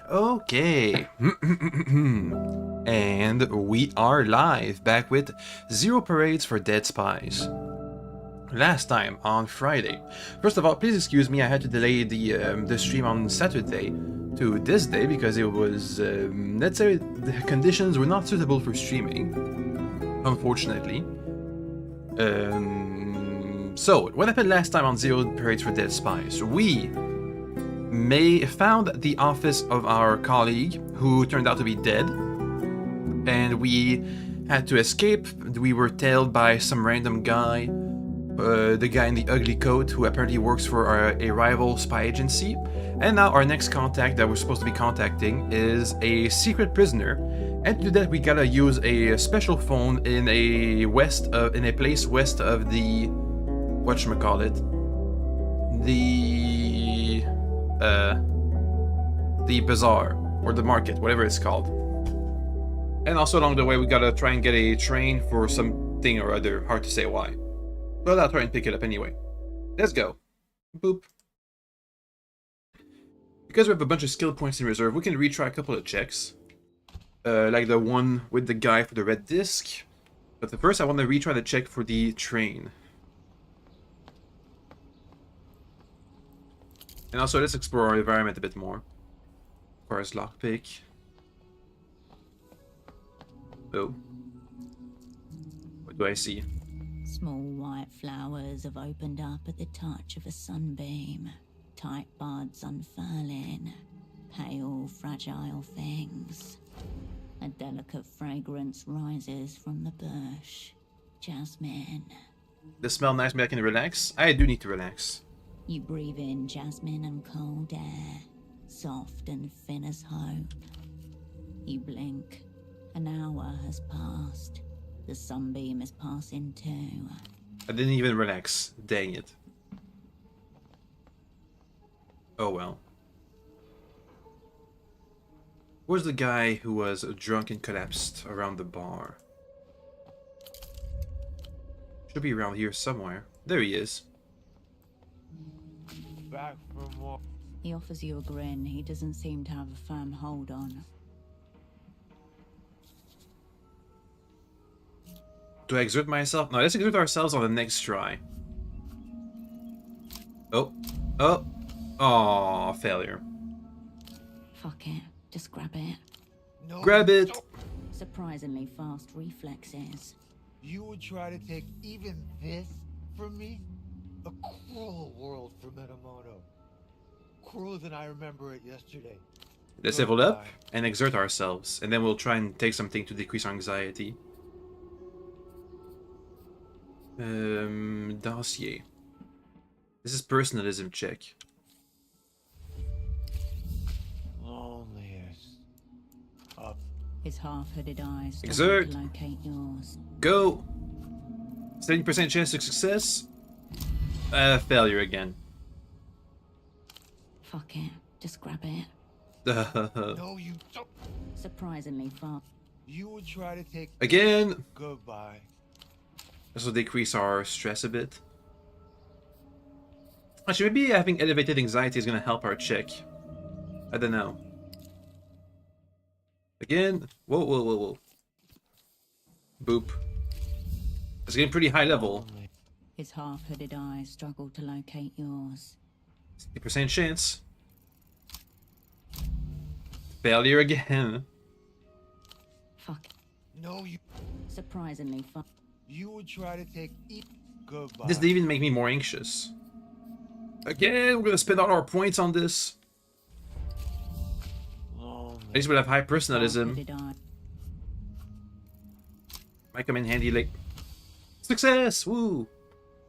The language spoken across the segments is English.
Okay. And we are live, back with Zero Parades for Dead Spies. Last time, on Friday. First of all, please excuse me, I had to delay the stream on Saturday to this day because it was, let's say, the conditions were not suitable for streaming, unfortunately. So, what happened last time on Zero Parades for Dead Spies? We found the office of our colleague, who turned out to be dead, and we had to escape. We were tailed by some random guy, the guy in the ugly coat, who apparently works for a rival spy agency. And now our next contact that we're supposed to be contacting is a secret prisoner, and to do that we gotta use a special phone in a place west of the whatchamacallit, the bazaar, or the market, whatever it's called. And also along the way we gotta try and get a train for something or other, hard to say why. But I'll try and pick it up anyway. Let's go. Boop. Because we have a bunch of skill points in reserve, we can retry a couple of checks. Like the one with the guy for the red disc. But first I want to retry the check for the train. And also, let's explore our environment a bit more. As far as lockpick. Oh. What do I see? Small white flowers have opened up at the touch of a sunbeam. Tight buds unfurling. Pale, fragile things. A delicate fragrance rises from the bush. Jasmine. Does smell nice, maybe I can relax? I do need to relax. You breathe in jasmine and cold air, soft and thin as hope. You blink. An hour has passed. The sunbeam is passing too. I didn't even relax. Dang it. Oh well. Where's the guy who was drunk and collapsed around the bar? Should be around here somewhere. There he is. Back for more. He offers you a grin he doesn't seem to have a firm hold on. Do I exert myself? No, let's exert ourselves on the next try. Oh. Oh. Aw, failure. Fuck it, just grab it. No, Grab it! don't. Surprisingly fast reflexes. You would try to take even this from me? A cruel world for Minamoto. Crueler than I remember it yesterday. Let's level up and exert ourselves, and then we'll try and take something to decrease our anxiety. Dossier. This is personalism check. Loneliest. Up. His half-hooded eyes Exert. struggle to locate yours. Go! 70% chance of success. Failure again. Fuck it, just grab it. No, you don't. Surprisingly fast. You would try to take Again! goodbye. This will decrease our stress a bit. Actually, maybe having elevated anxiety is going to help our check. I don't know. Again. Whoa, whoa, whoa, whoa. Boop. It's getting pretty high level. Lonely. His half-hooded eyes struggle to locate yours. 60% chance. Failure again. Fuck. No, you. Surprisingly fast. You would try to take goodbye. This didn't even make me more anxious. Again, we're gonna spend all our points on this. Lonely. At least we'll have high personalism. Half-hooded eye. Might come in handy late. Success! Woo!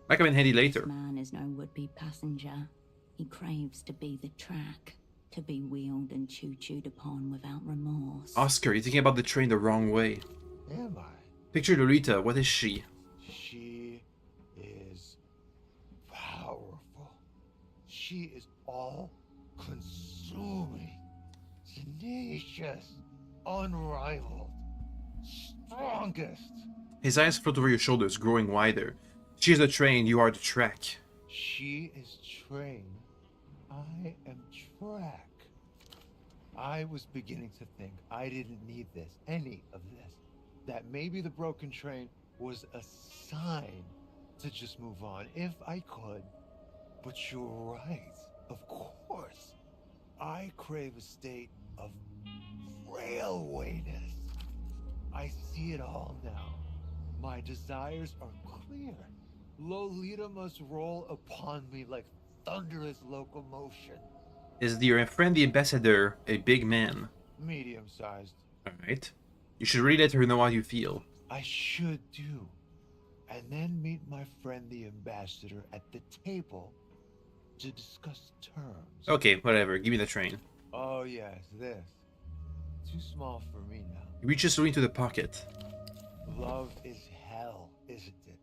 Might come in handy later. This man is no would-be passenger. He craves to be the track, to be wheeled and chewed upon without remorse. Oscar, you're thinking about the train the wrong way. Am I? Picture Lolita, what is she? She is powerful. She is all-consuming, tenacious, unrivaled, strongest. His eyes float over your shoulders, growing wider. She is the train, you are the track. She is train. I am track. I was beginning to think I didn't need this, any of this. That maybe the broken train was a sign to just move on if I could. But you're right. Of course. I crave a state of railwayness. I see it all now. My desires are clear. Lolita must roll upon me like thunderous locomotion. Is your friend the ambassador a big man? Medium-sized. Alright. You should really let her know how you feel. I should do. And then meet my friend the ambassador at the table to discuss terms. Okay, whatever. Give me the train. Oh yes, this. Too small for me now. You reach slowly into the pocket. Love is hell, isn't it?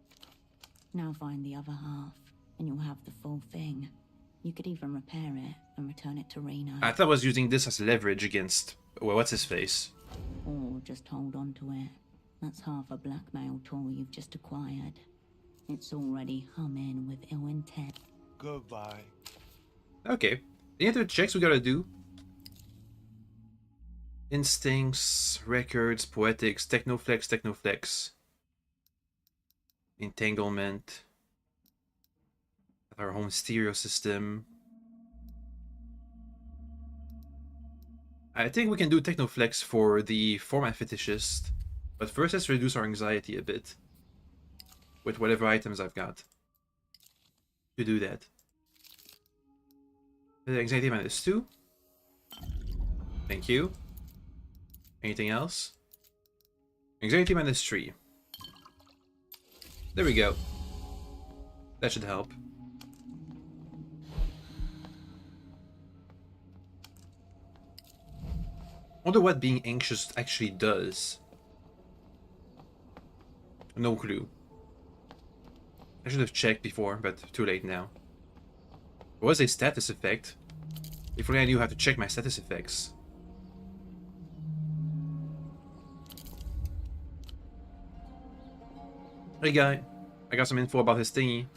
Now find the other half, and you'll have the full thing. You could even repair it and return it to Reno. I thought I was using this as leverage against... Well, what's his face? Or just hold on to it. That's half a blackmail tool you've just acquired. It's already humming with ill intent. Goodbye. Okay. Any other checks we gotta do? Instincts, records, poetics, technoflex. Entanglement. Our home stereo system. I think we can do technoflex for the format fetishist. But first let's reduce our anxiety a bit. With whatever items I've got. To do that. Anxiety -2. Thank you. Anything else? Anxiety -3. There we go. That should help. Wonder what being anxious actually does. No clue. I should have checked before, but too late now. It was a status effect. If only I knew how to check my status effects. Hey guy, I got some info about his thingy.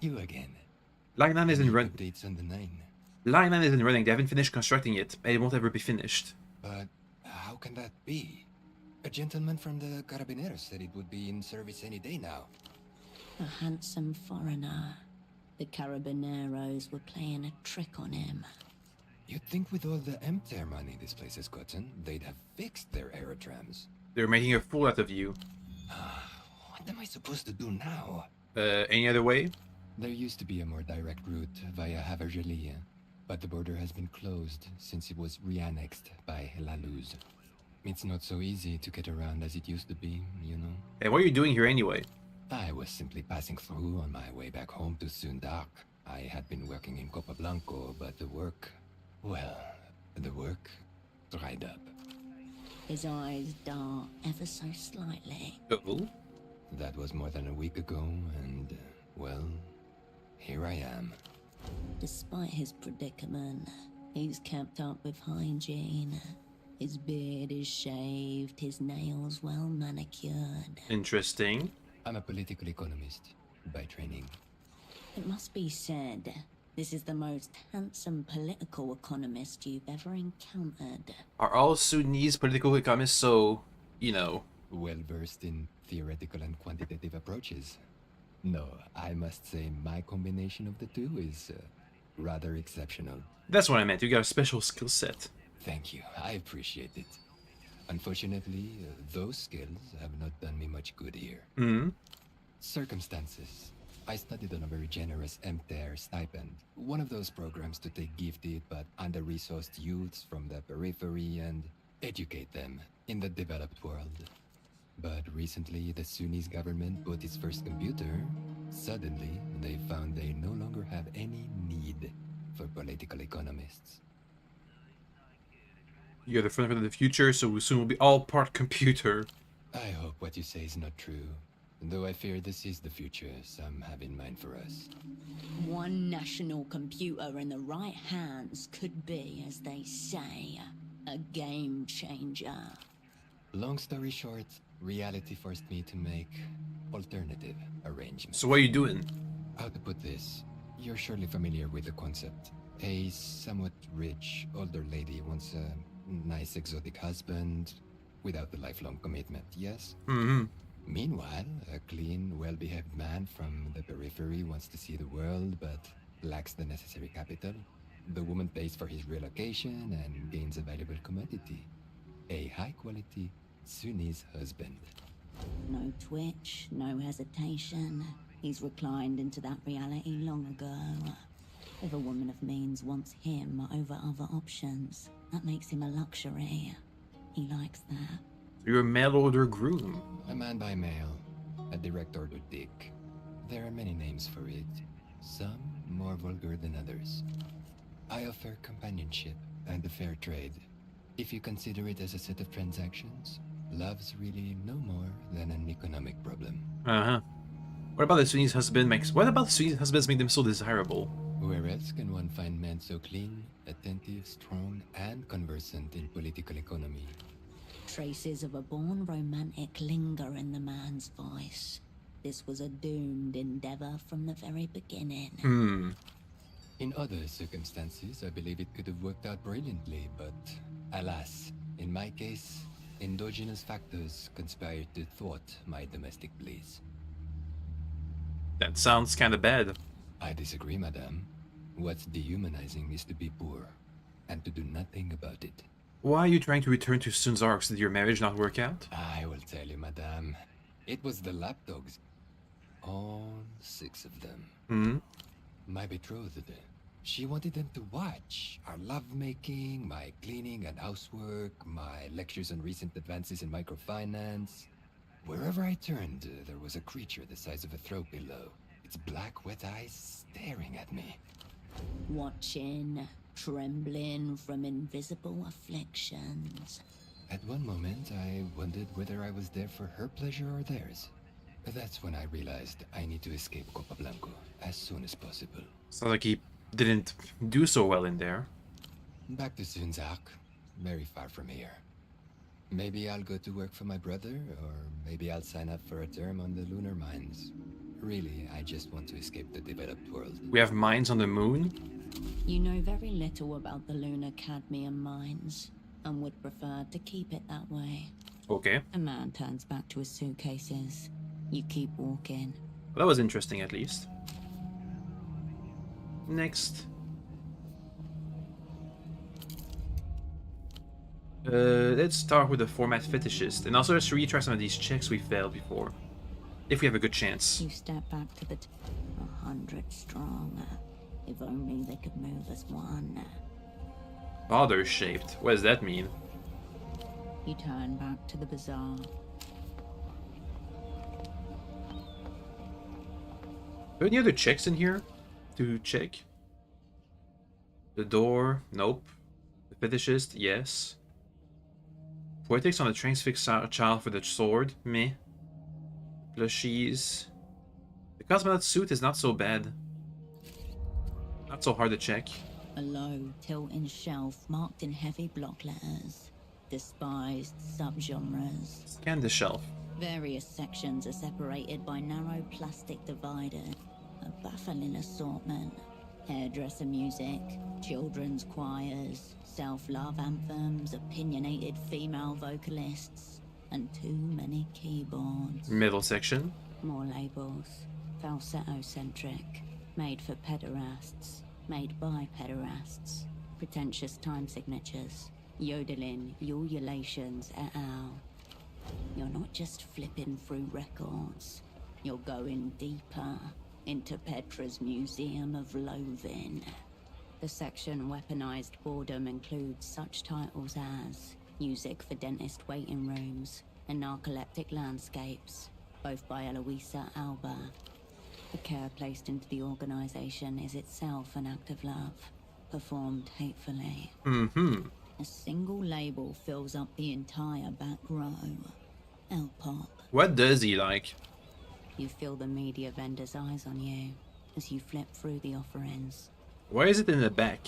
You again. Line 9 isn't running. Updates on the 9. Line 9 isn't running. They haven't finished constructing it, and it won't ever be finished. But how can that be? A gentleman from the Carabineros said it would be in service any day now. A handsome foreigner. The Carabineros were playing a trick on him. You'd think with all the MTER money this place has gotten, they'd have fixed their aerotrams. They're making a fool out of you. What am I supposed to do now? Any other way? There used to be a more direct route via Havergelia, but the border has been closed since it was re-annexed by La Luz. It's not so easy to get around as it used to be, you know? Hey, what are you doing here anyway? I was simply passing through on my way back home to Sundak. I had been working in Copablanco, but the work dried up. His eyes dart ever so slightly. Oh? That was more than a week ago, and, well, here I am. Despite his predicament, he's kept up with hygiene. His beard is shaved, his nails well manicured. Interesting. I'm a political economist by training. It must be said, this is the most handsome political economist you've ever encountered. Are all Sudanese political economists so, you know... Well versed in theoretical and quantitative approaches. No, I must say my combination of the two is rather exceptional. That's what I meant. You got a special skill set. Thank you, I appreciate it. Unfortunately, those skills have not done me much good here. Circumstances. I studied on a very generous MTER stipend. One of those programs to take gifted but under-resourced youths from the periphery and educate them in the developed world. But recently, the Sunnis government bought its first computer. Suddenly, they found they no longer have any need for political economists. You're the front of the future, so soon we'll be all part computer. I hope what you say is not true. Though I fear this is the future some have in mind for us. One national computer in the right hands could be, as they say, a game changer. Long story short, reality forced me to make alternative arrangements. So what are you doing? How to put this? You're surely familiar with the concept. A somewhat rich, older lady wants a nice exotic husband, without the lifelong commitment, yes? Mm-hmm. Meanwhile, a clean, well-behaved man from the periphery wants to see the world, but lacks the necessary capital. The woman pays for his relocation and gains a valuable commodity. A high-quality Sunnis husband. No twitch, no hesitation. He's reclined into that reality long ago. If a woman of means wants him over other options, that makes him a luxury. He likes that. You're a mail-order groom. A man by mail, a direct order dick. There are many names for it, some more vulgar than others. I offer companionship and a fair trade. If you consider it as a set of transactions, love's really no more than an economic problem. Uh-huh. What about the Sunni's husband what about the Sunni's husbands make them so desirable? Where else can one find men so clean, attentive, strong, and conversant in political economy? Traces of a born romantic linger in the man's voice. This was a doomed endeavor from the very beginning. In other circumstances, I believe it could have worked out brilliantly, but alas, in my case, endogenous factors conspired to thwart my domestic bliss. That sounds kinda bad. I disagree, madame. What's dehumanizing is to be poor, and to do nothing about it. Why are you trying to return to Sunzark? Did your marriage not work out? I will tell you, madame. It was the lapdogs. All 6 of them. Hmm? My betrothed. She wanted them to watch our lovemaking, my cleaning and housework, my lectures on recent advances in microfinance. Wherever I turned, there was a creature the size of a throw pillow, its black, wet eyes staring at me. Watching, trembling from invisible afflictions. At one moment, I wondered whether I was there for her pleasure or theirs. That's when I realized I need to escape Copa Blanco as soon as possible. Sounds like he didn't do so well in there. Back to Zunzak, very far from here. Maybe I'll go to work for my brother, or maybe I'll sign up for a term on the lunar mines. Really, I just want to escape the developed world. We have mines on the moon. You know very little about the lunar cadmium mines, and would prefer to keep it that way. Okay. A man turns back to his suitcases. You keep walking. Well, that was interesting at least. Next. Let's start with the format fetishist, and also let's retry some of these checks we failed before, if we have a good chance. You step back to the 100 strong. If only they could move as one. Bother shaped. What does that mean? You turn back to the bazaar. Are there any other checks in here to check? The door, nope. The fetishist, yes. Poetics on the transfixed child for the sword, meh. Plushies. The cosmonaut suit is not so bad. Not so hard to check. A low, tilting shelf marked in heavy block letters. Despised subgenres. Scan the shelf. Various sections are separated by narrow plastic dividers. A baffling assortment. Hairdresser music, children's choirs, self-love anthems, opinionated female vocalists, and too many keyboards. Middle section. More labels. Falsetto-centric. Made for pederasts. Made by pederasts. Pretentious time signatures. Yodeling, ululations, et al. You're not just flipping through records. You're going deeper into Petra's Museum of Loathing. The section Weaponized Boredom includes such titles as Music for Dentist Waiting Rooms and Narcoleptic Landscapes, both by Eloisa Alba. The care placed into the organization is itself an act of love, performed hatefully. Mm-hmm. A single label fills up the entire back row. L-pop. What does he like? You feel the media vendor's eyes on you as you flip through the offerings. Why is it in the back?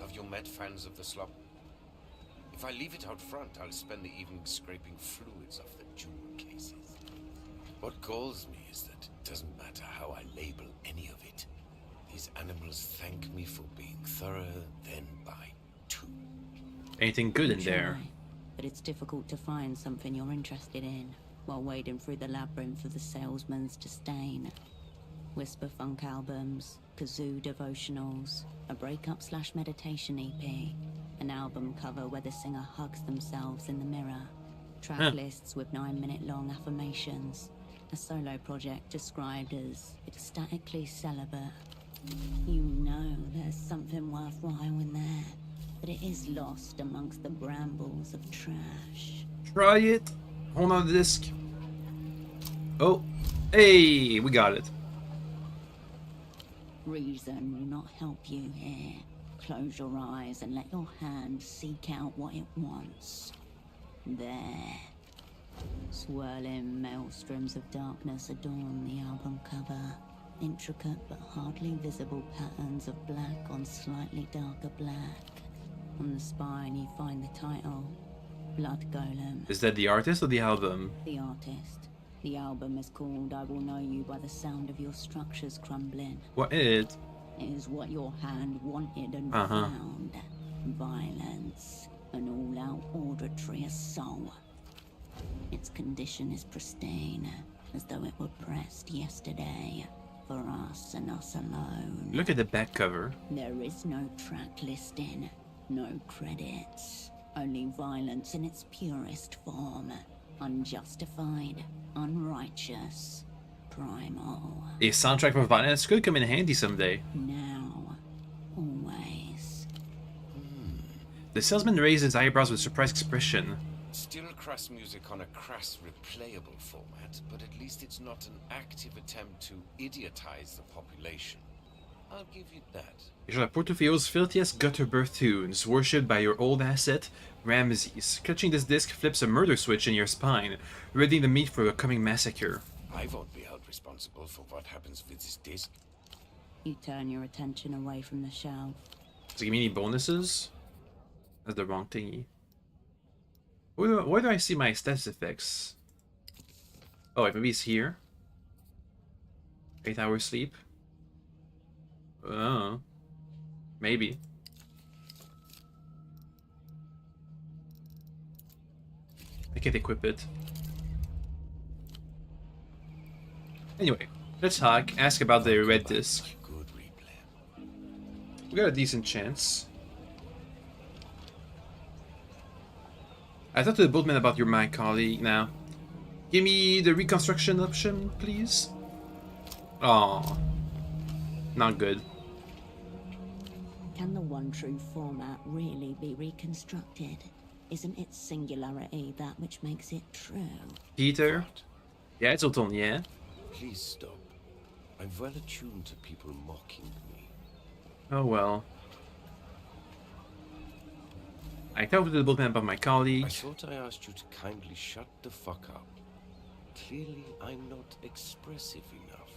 Have you met fans of the slop? If I leave it out front, I'll spend the evening scraping fluids off the jewel cases. What galls me is that it doesn't matter how I label any of it. These animals thank me for being thorough, then buy two. Anything good in Try, there? but it's difficult to find something you're interested in while wading through the labyrinth of the salesman's disdain. Whisper funk albums, kazoo devotionals, a breakup/meditation EP, an album cover where the singer hugs themselves in the mirror, track Huh. lists with 9-minute-long affirmations, a solo project described as ecstatically celibate. You know there's something worthwhile in there, but it is lost amongst the brambles of trash. Try it. Hold on to the disc. Oh, hey, we got it. Reason will not help you here. Close your eyes and let your hand seek out what it wants. There. Swirling maelstroms of darkness adorn the album cover. Intricate but hardly visible patterns of black on slightly darker black. On the spine you find the title, Blood Golem. Is that the artist or the album? The artist. The album is called I Will Know You by the Sound of Your Structures Crumbling. What is it? It is what your hand wanted and Uh-huh. found. Violence. An all-out auditory assault. Its condition is pristine, as though it were pressed yesterday. For us and us alone. Look at the back cover. There is no track listing, no credits. Only violence in its purest form. Unjustified, unrighteous, primal. A soundtrack for violence could come in handy someday. Now, always. The salesman raised his eyebrows with surprised expression. Still crass music on a crass, replayable format, but at least it's not an active attempt to idiotize the population. I'll give you that. These are Portofio's filthiest gutter birth tunes, worshipped by your old asset, Ramses. Clutching this disc flips a murder switch in your spine, readying the meat for a coming massacre. I won't be held responsible for what happens with this disc. You turn your attention away from the shelf. Does it give me any bonuses? That's the wrong thingy. Where do I see my stats effects? Oh, wait, maybe it's here. 8 hours sleep. Oh, maybe. I can't equip it. Anyway, let's talk. Ask about the red disc. Good replay. We got a decent chance. I talked to the boatman about your my colleague now. Give me the reconstruction option, please. Oh, not good. Can the one true format really be reconstructed? Isn't its singularity that which makes it true? Peter? What? Yeah, it's Oton, yeah. Please stop. I'm well attuned to people mocking me. Oh well. I talked to the boatman about my I colleague. thought I asked you to kindly shut the fuck up. Clearly, I'm not expressive enough.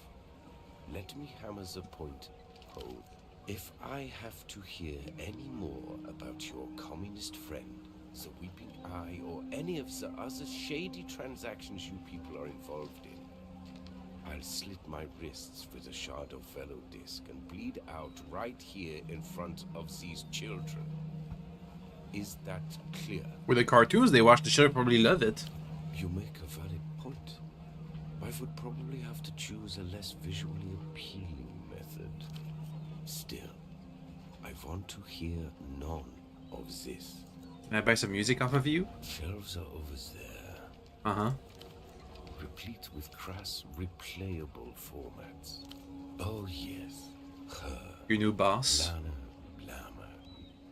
Let me hammer the point home. If I have to hear any more about your communist friend, the Weeping Eye, or any of the other shady transactions you people are involved in, I'll slit my wrists with a shard of velo disc and bleed out right here in front of these children. Is that clear? With the cartoons they watch, the show probably love it. You make a valid point. I would probably have to choose a less visually appealing method. Still, I want to hear none of this. Can I buy some music off of you? Shelves are over there, Uh-huh. replete with crass, replayable formats. Oh yes, her, Your new boss. Lana, Blama,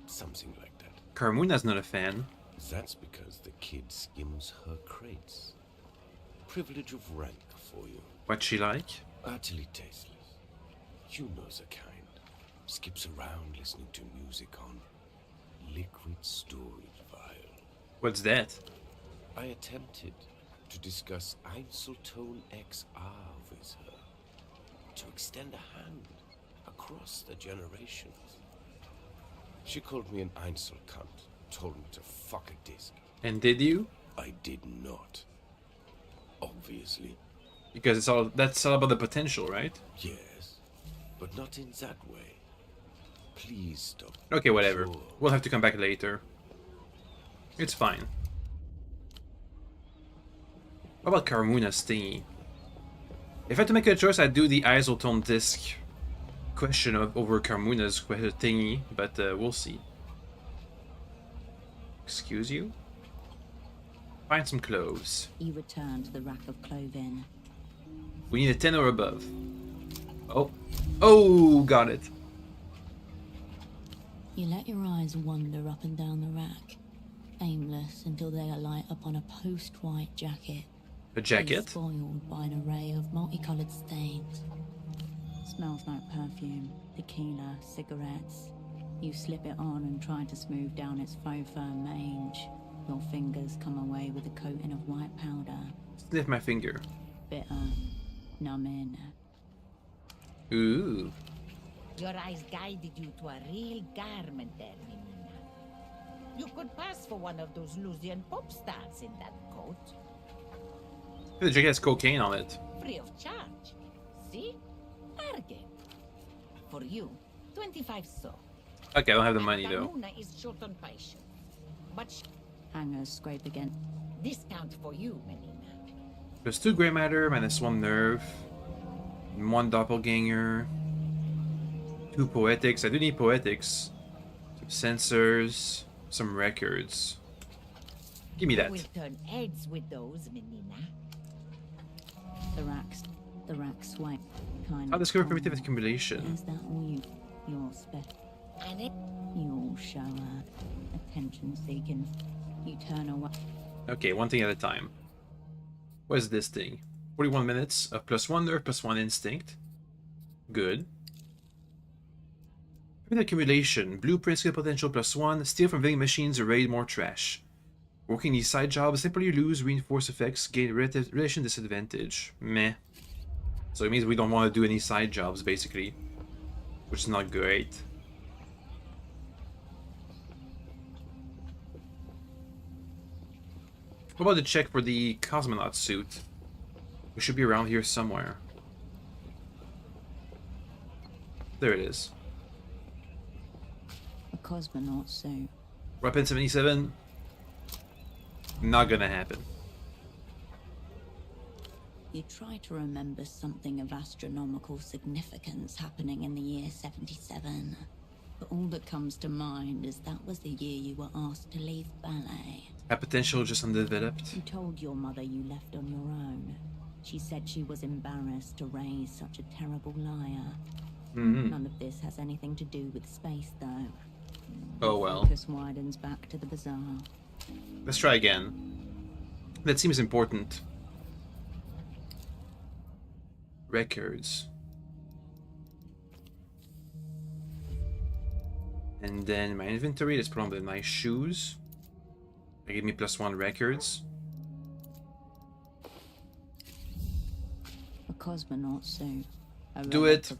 something like that. Carmuna's not a fan. That's because the kid skims her crates. Privilege of rank for you. What's she like? Utterly tasteless. You know the kind. Skips around listening to music on liquid storage vial. What's that? I attempted to discuss Einzeltone XR with her. To extend a hand across the generations. She called me an Einzel cunt. Told me to fuck a disc. And did you? I did not. Obviously. Because that's all about the potential, right? Yes. But not in that way. Please stop. Okay, whatever. Sure. We'll have to come back later. It's fine. What about Carmuna's thingy? If I had to make a choice, I'd do the isotone disc question over Carmuna's thingy, but we'll see. Excuse you? Find some clothes. You return to the rack of clothing. We need a 10 or above. Oh. Oh, got it. You let your eyes wander up and down the rack, aimless until they alight upon a post-white jacket. A jacket? Spoiled by an array of multicolored stains. Smells like perfume, tequila, cigarettes. You slip it on and try to smooth down its faux fur mange. Your fingers come away with a coating of white powder. Lift my finger. Bitter, numbing. Ooh. Your eyes guided you to a real garment there, Menina. You could pass for one of those Lusian pop stars in that coat. The jacket has cocaine on it. Free of charge. See? Bargain. For you, 25 so. Okay, I don't have the money though. Carmuna is short on patience. But Hangers scrape again. discount for you, Menina. There's 2 gray matter, minus 1 nerve, 1 doppelganger, 2 poetics. I do need poetics. Some sensors, some records. Give me that. We'll turn heads with those, Menina. The racks swipe. Kind I'll of discover calm. primitive accumulation. Is that all you're And it You'll show attention-seeking. You turn away. Okay, one thing at a time. What is this thing? 41 minutes of +1 nerve, +1 instinct. Good. Primitive accumulation. Blueprint skill potential +1. Steal from vending machines or raid more trash. Working these side jobs, simply lose reinforce effects, gain relation disadvantage. Meh. So it means we don't want to do any side jobs, basically. Which is not great. What about the check for the cosmonaut suit? We should be around here somewhere. There it is. A cosmonaut suit. Weapon 77. Not gonna happen. You try to remember something of astronomical significance happening in the year 77. But all that comes to mind is that was the year you were asked to leave ballet. That potential just undeveloped. You told your mother you left on your own. She said she was embarrassed to raise such a terrible liar. None of this has anything to do with space, though. Oh well. Focus widens back to the bazaar. Let's try again. That seems important. Records. And then my inventory, let's put on the nice shoes. They give me +1 records. A cosmonaut suit. A Do relic it. of-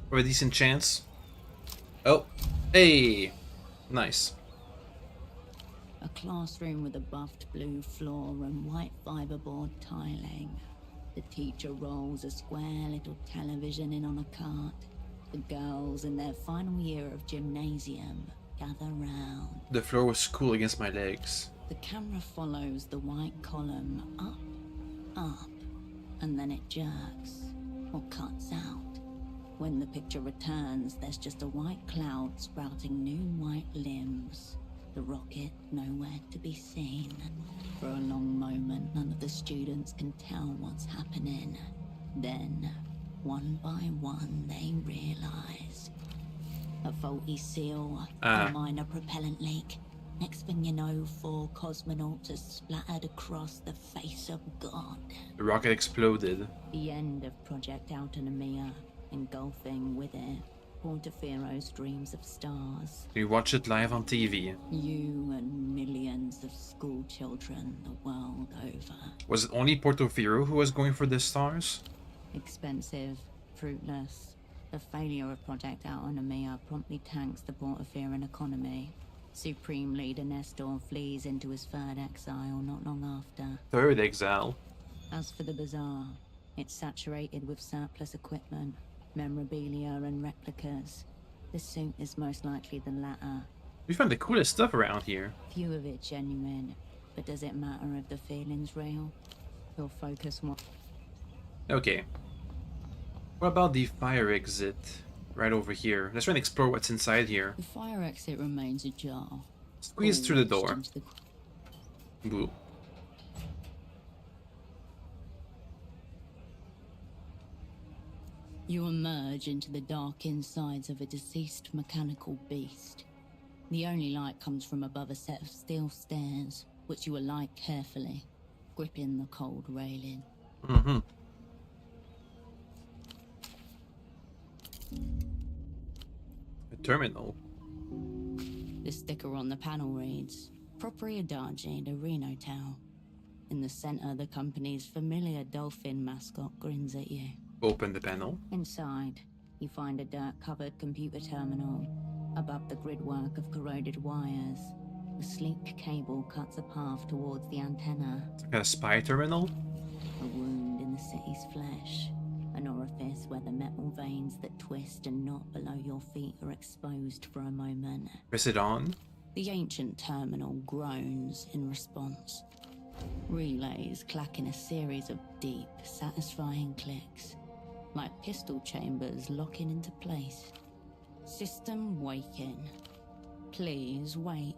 For a decent chance. Oh. Hey! Nice. A classroom with a buffed blue floor and white fiberboard tiling. The teacher rolls a square little television in on a cart. The girls in their final year of gymnasium gather round. The floor was cool against my legs. The camera follows the white column up, and then it jerks or cuts out. When the picture returns, there's just a white cloud sprouting new white limbs. The rocket nowhere to be seen. For a long moment, none of the students can tell what's happening. Then, one by one, they realize. A faulty seal, a minor propellant leak. Next thing you know, 4 cosmonauts are splattered across the face of God. The rocket exploded. The end of Project Autonomia, engulfing with it Portafero's dreams of stars. We watched it live on TV. You and millions of school children the world over. Was it only Portofino who was going for the stars? Expensive, fruitless. The failure of Project Autonomia promptly tanks the Portaferan economy. Supreme Leader Nestor flees into his third exile not long after. Third exile. As for the bazaar, it's saturated with surplus equipment, memorabilia and replicas. The suit is most likely the latter. We found the coolest stuff around here. Few of it genuine, but does it matter if the feeling's real? Your focus more. Okay. What about the fire exit? Right over here. Let's try and explore what's inside here. The fire exit remains ajar. Squeeze All through the wedged door. into the Boo. You emerge into the dark insides of a deceased mechanical beast. The only light comes from above a set of steel stairs, which you alight carefully, gripping the cold railing. Mm-hmm. A terminal. The sticker on the panel reads, Propriedade de Renotel. In the center, the company's familiar dolphin mascot grins at you. Open the panel. Inside, you find a dirt-covered computer terminal. Above the gridwork of corroded wires, a sleek cable cuts a path towards the antenna. A spy terminal. A wound in the city's flesh. An orifice where the metal veins that twist and knot below your feet are exposed for a moment. Press it on. The ancient terminal groans in response. Relays clack in a series of deep, satisfying clicks, like pistol chambers locking into place. System waking. Please wait.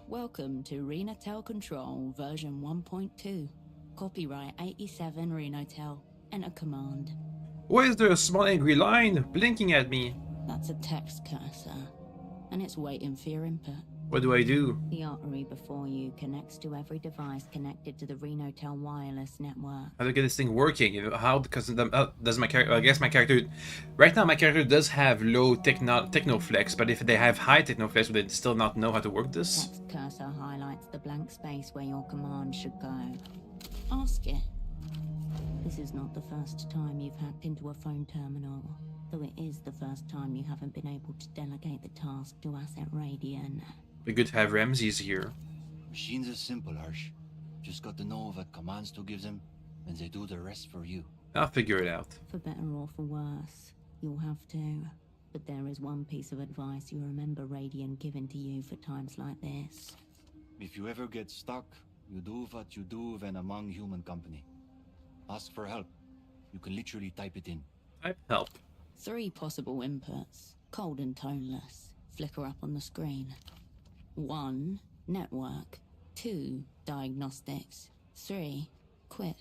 Welcome to Renotel Control version 1.2. Copyright 87 Renotel. Enter command. Why is there a small angry line blinking at me? That's a text cursor, and it's waiting for your input. What do I do? The artery before you connects to every device connected to the Renotel wireless network. How to get this thing working? You know, how? Because does my character? I guess my character. Right now, my character does have low technoflex, but if they have high technoflex, would they still not know how to work this? Text cursor highlights the blank space where your command should go. Ask it. This is not the first time you've hacked into a phone terminal, though it is the first time you haven't been able to delegate the task to Asset Radian. Be good to have Ramses here. Machines are simple, Harsh. Just got to know what commands to give them, and they do the rest for you. I'll figure it out. For better or for worse, you'll have to. But there is one piece of advice you remember Radian giving to you for times like this. If you ever get stuck, you do what you do when among human company. Ask for help. You can literally type it in. Type help. 3 possible inputs, cold and toneless, flicker up on the screen. 1. Network. 2. Diagnostics. 3. Quit.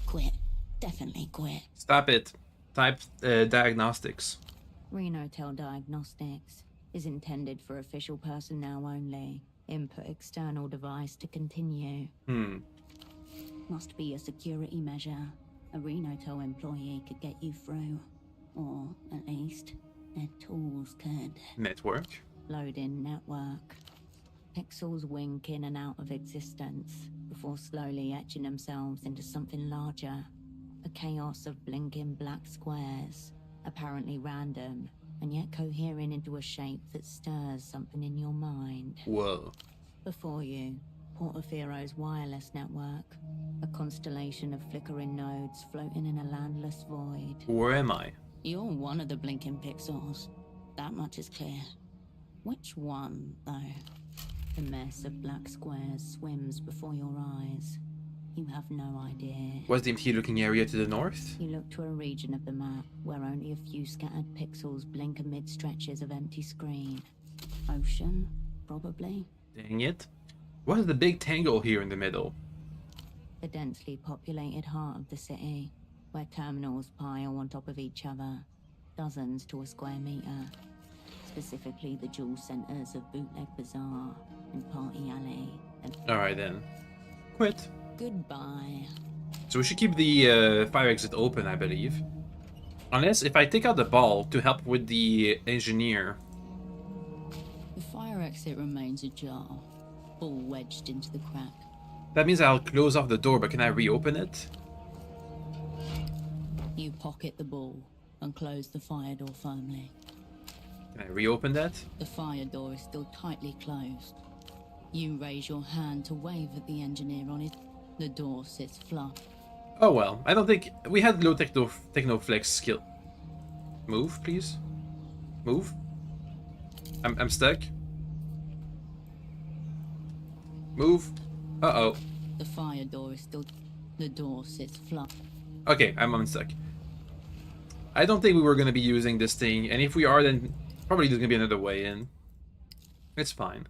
Quit. Definitely quit. Stop it. Type diagnostics. Renotel Diagnostics is intended for official personnel only. Input external device to continue. Must be a security measure. A Renotel employee could get you through. Or, at least, their tools could. Network. Load in network. Pixels wink in and out of existence before slowly etching themselves into something larger. A chaos of blinking black squares, apparently random, and yet cohering into a shape that stirs something in your mind. Whoa. Before you, Portofiero's wireless network, a constellation of flickering nodes floating in a landless void. Where am I? You're one of the blinking pixels. That much is clear. Which one, though? The mess of black squares swims before your eyes. You have no idea. What's the empty looking area to the north? You look to a region of the map where only a few scattered pixels blink amid stretches of empty screen. Ocean, probably. Dang it. What is the big tangle here in the middle? The densely populated heart of the city, where terminals pile on top of each other, dozens to a square meter. Specifically the dual centers of Bootleg Bazaar and Party Alley and... Alright then. Quit. Goodbye. So we should keep the fire exit open, I believe. Unless if I take out the ball to help with the engineer. The fire exit remains ajar, ball wedged into the crack. That means I'll close off the door, but can I reopen it? You pocket the ball and close the fire door firmly. Can I reopen that? The fire door is still tightly closed. You raise your hand to wave at the engineer on it. The door sits flush. Oh well, I don't think... We had low technoflex skill. Move, please. Move. I'm stuck. Move. Uh-oh. The fire door is still... The door sits flat. Okay, I'm unstuck. I don't think we were gonna be using this thing, and if we are, then probably there's gonna be another way in. It's fine.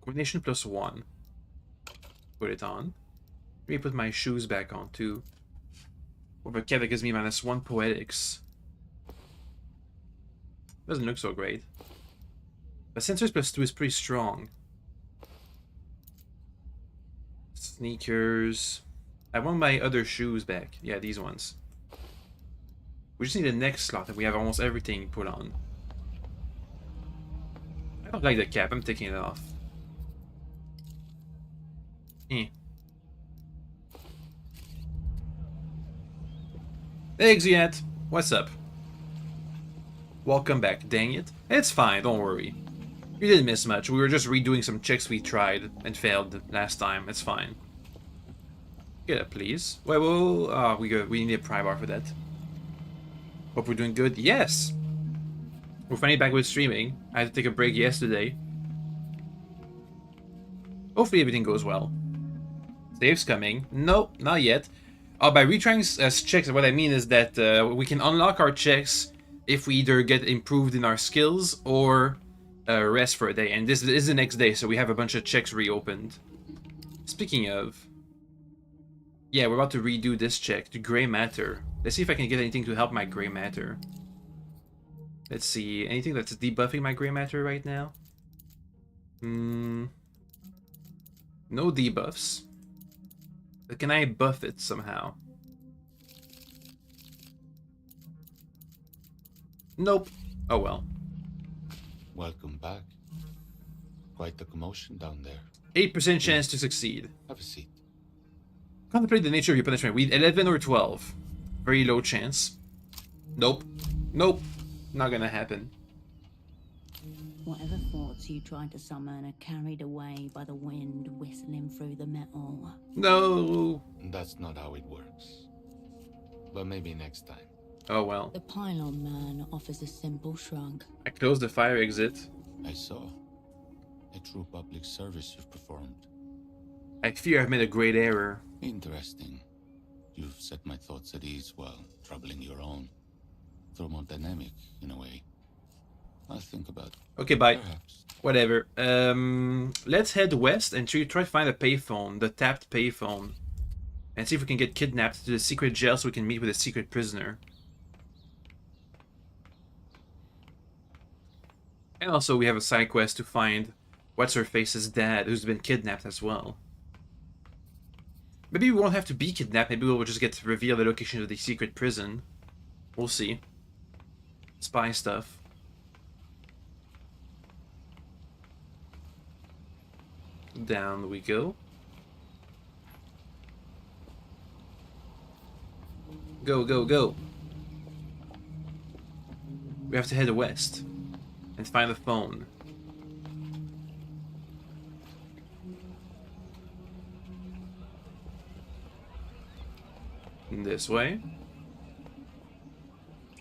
Coordination +1. Put it on. Let me put my shoes back on too. Over that gives me -1 poetics. Doesn't look so great. But sensors +2 is pretty strong. Sneakers. I want my other shoes back. Yeah, these ones. We just need the next slot and we have almost everything put on. I don't like the cap, I'm taking it off. Exit! What's up? Welcome back, dang it. It's fine, don't worry. You didn't miss much, we were just redoing some checks we tried and failed last time, it's fine. Get up, please. Well, we need a pry bar for that. Hope we're doing good. Yes! We're finally back with streaming. I had to take a break yesterday. Hopefully everything goes well. Save's coming. Nope, not yet. By retrying checks, what I mean is that we can unlock our checks if we either get improved in our skills or rest for a day. And this is the next day, so we have a bunch of checks reopened. Speaking of... Yeah, we're about to redo this check, the gray matter. Let's see if I can get anything to help my gray matter. Let's see, anything that's debuffing my gray matter right now? No debuffs. But can I buff it somehow? Nope. Oh well. Welcome back. Quite the commotion down there. 8% chance to succeed. Have a seat. Contemplate the nature of your punishment. We 11 or 12. Very low chance. Nope. Nope. Not gonna happen. Whatever thoughts you tried to summon are carried away by the wind whistling through the metal. No. That's not how it works. But maybe next time. Oh well. The pylon man offers a simple shrug. I closed the fire exit. I saw. A true public service you've performed. I fear I've made a great error. Interesting. You've set my thoughts at ease while troubling your own. Thermodynamic, in a way. I'll think about it. Okay, bye. Perhaps. Whatever. Let's head west and try to find a payphone, the tapped payphone. And see if we can get kidnapped to the secret jail so we can meet with a secret prisoner. And also we have a side quest to find What's-Her-Face's dad, who's been kidnapped as well. Maybe we won't have to be kidnapped, maybe we'll just get to reveal the location of the secret prison. We'll see. Spy stuff. Down we go. Go, go, go. We have to head west and find the phone. This way.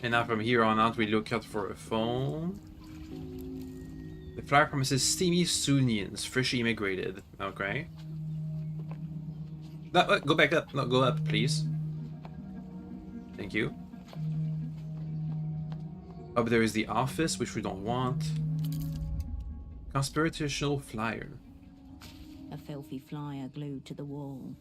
And now from here on out we look out for a phone. The flyer promises steamy Sunians, freshly immigrated. Okay. No, go back up. No, go up, please. Thank you. Up there is the office, which we don't want. Conspiratorial flyer. A filthy flyer glued to the wall.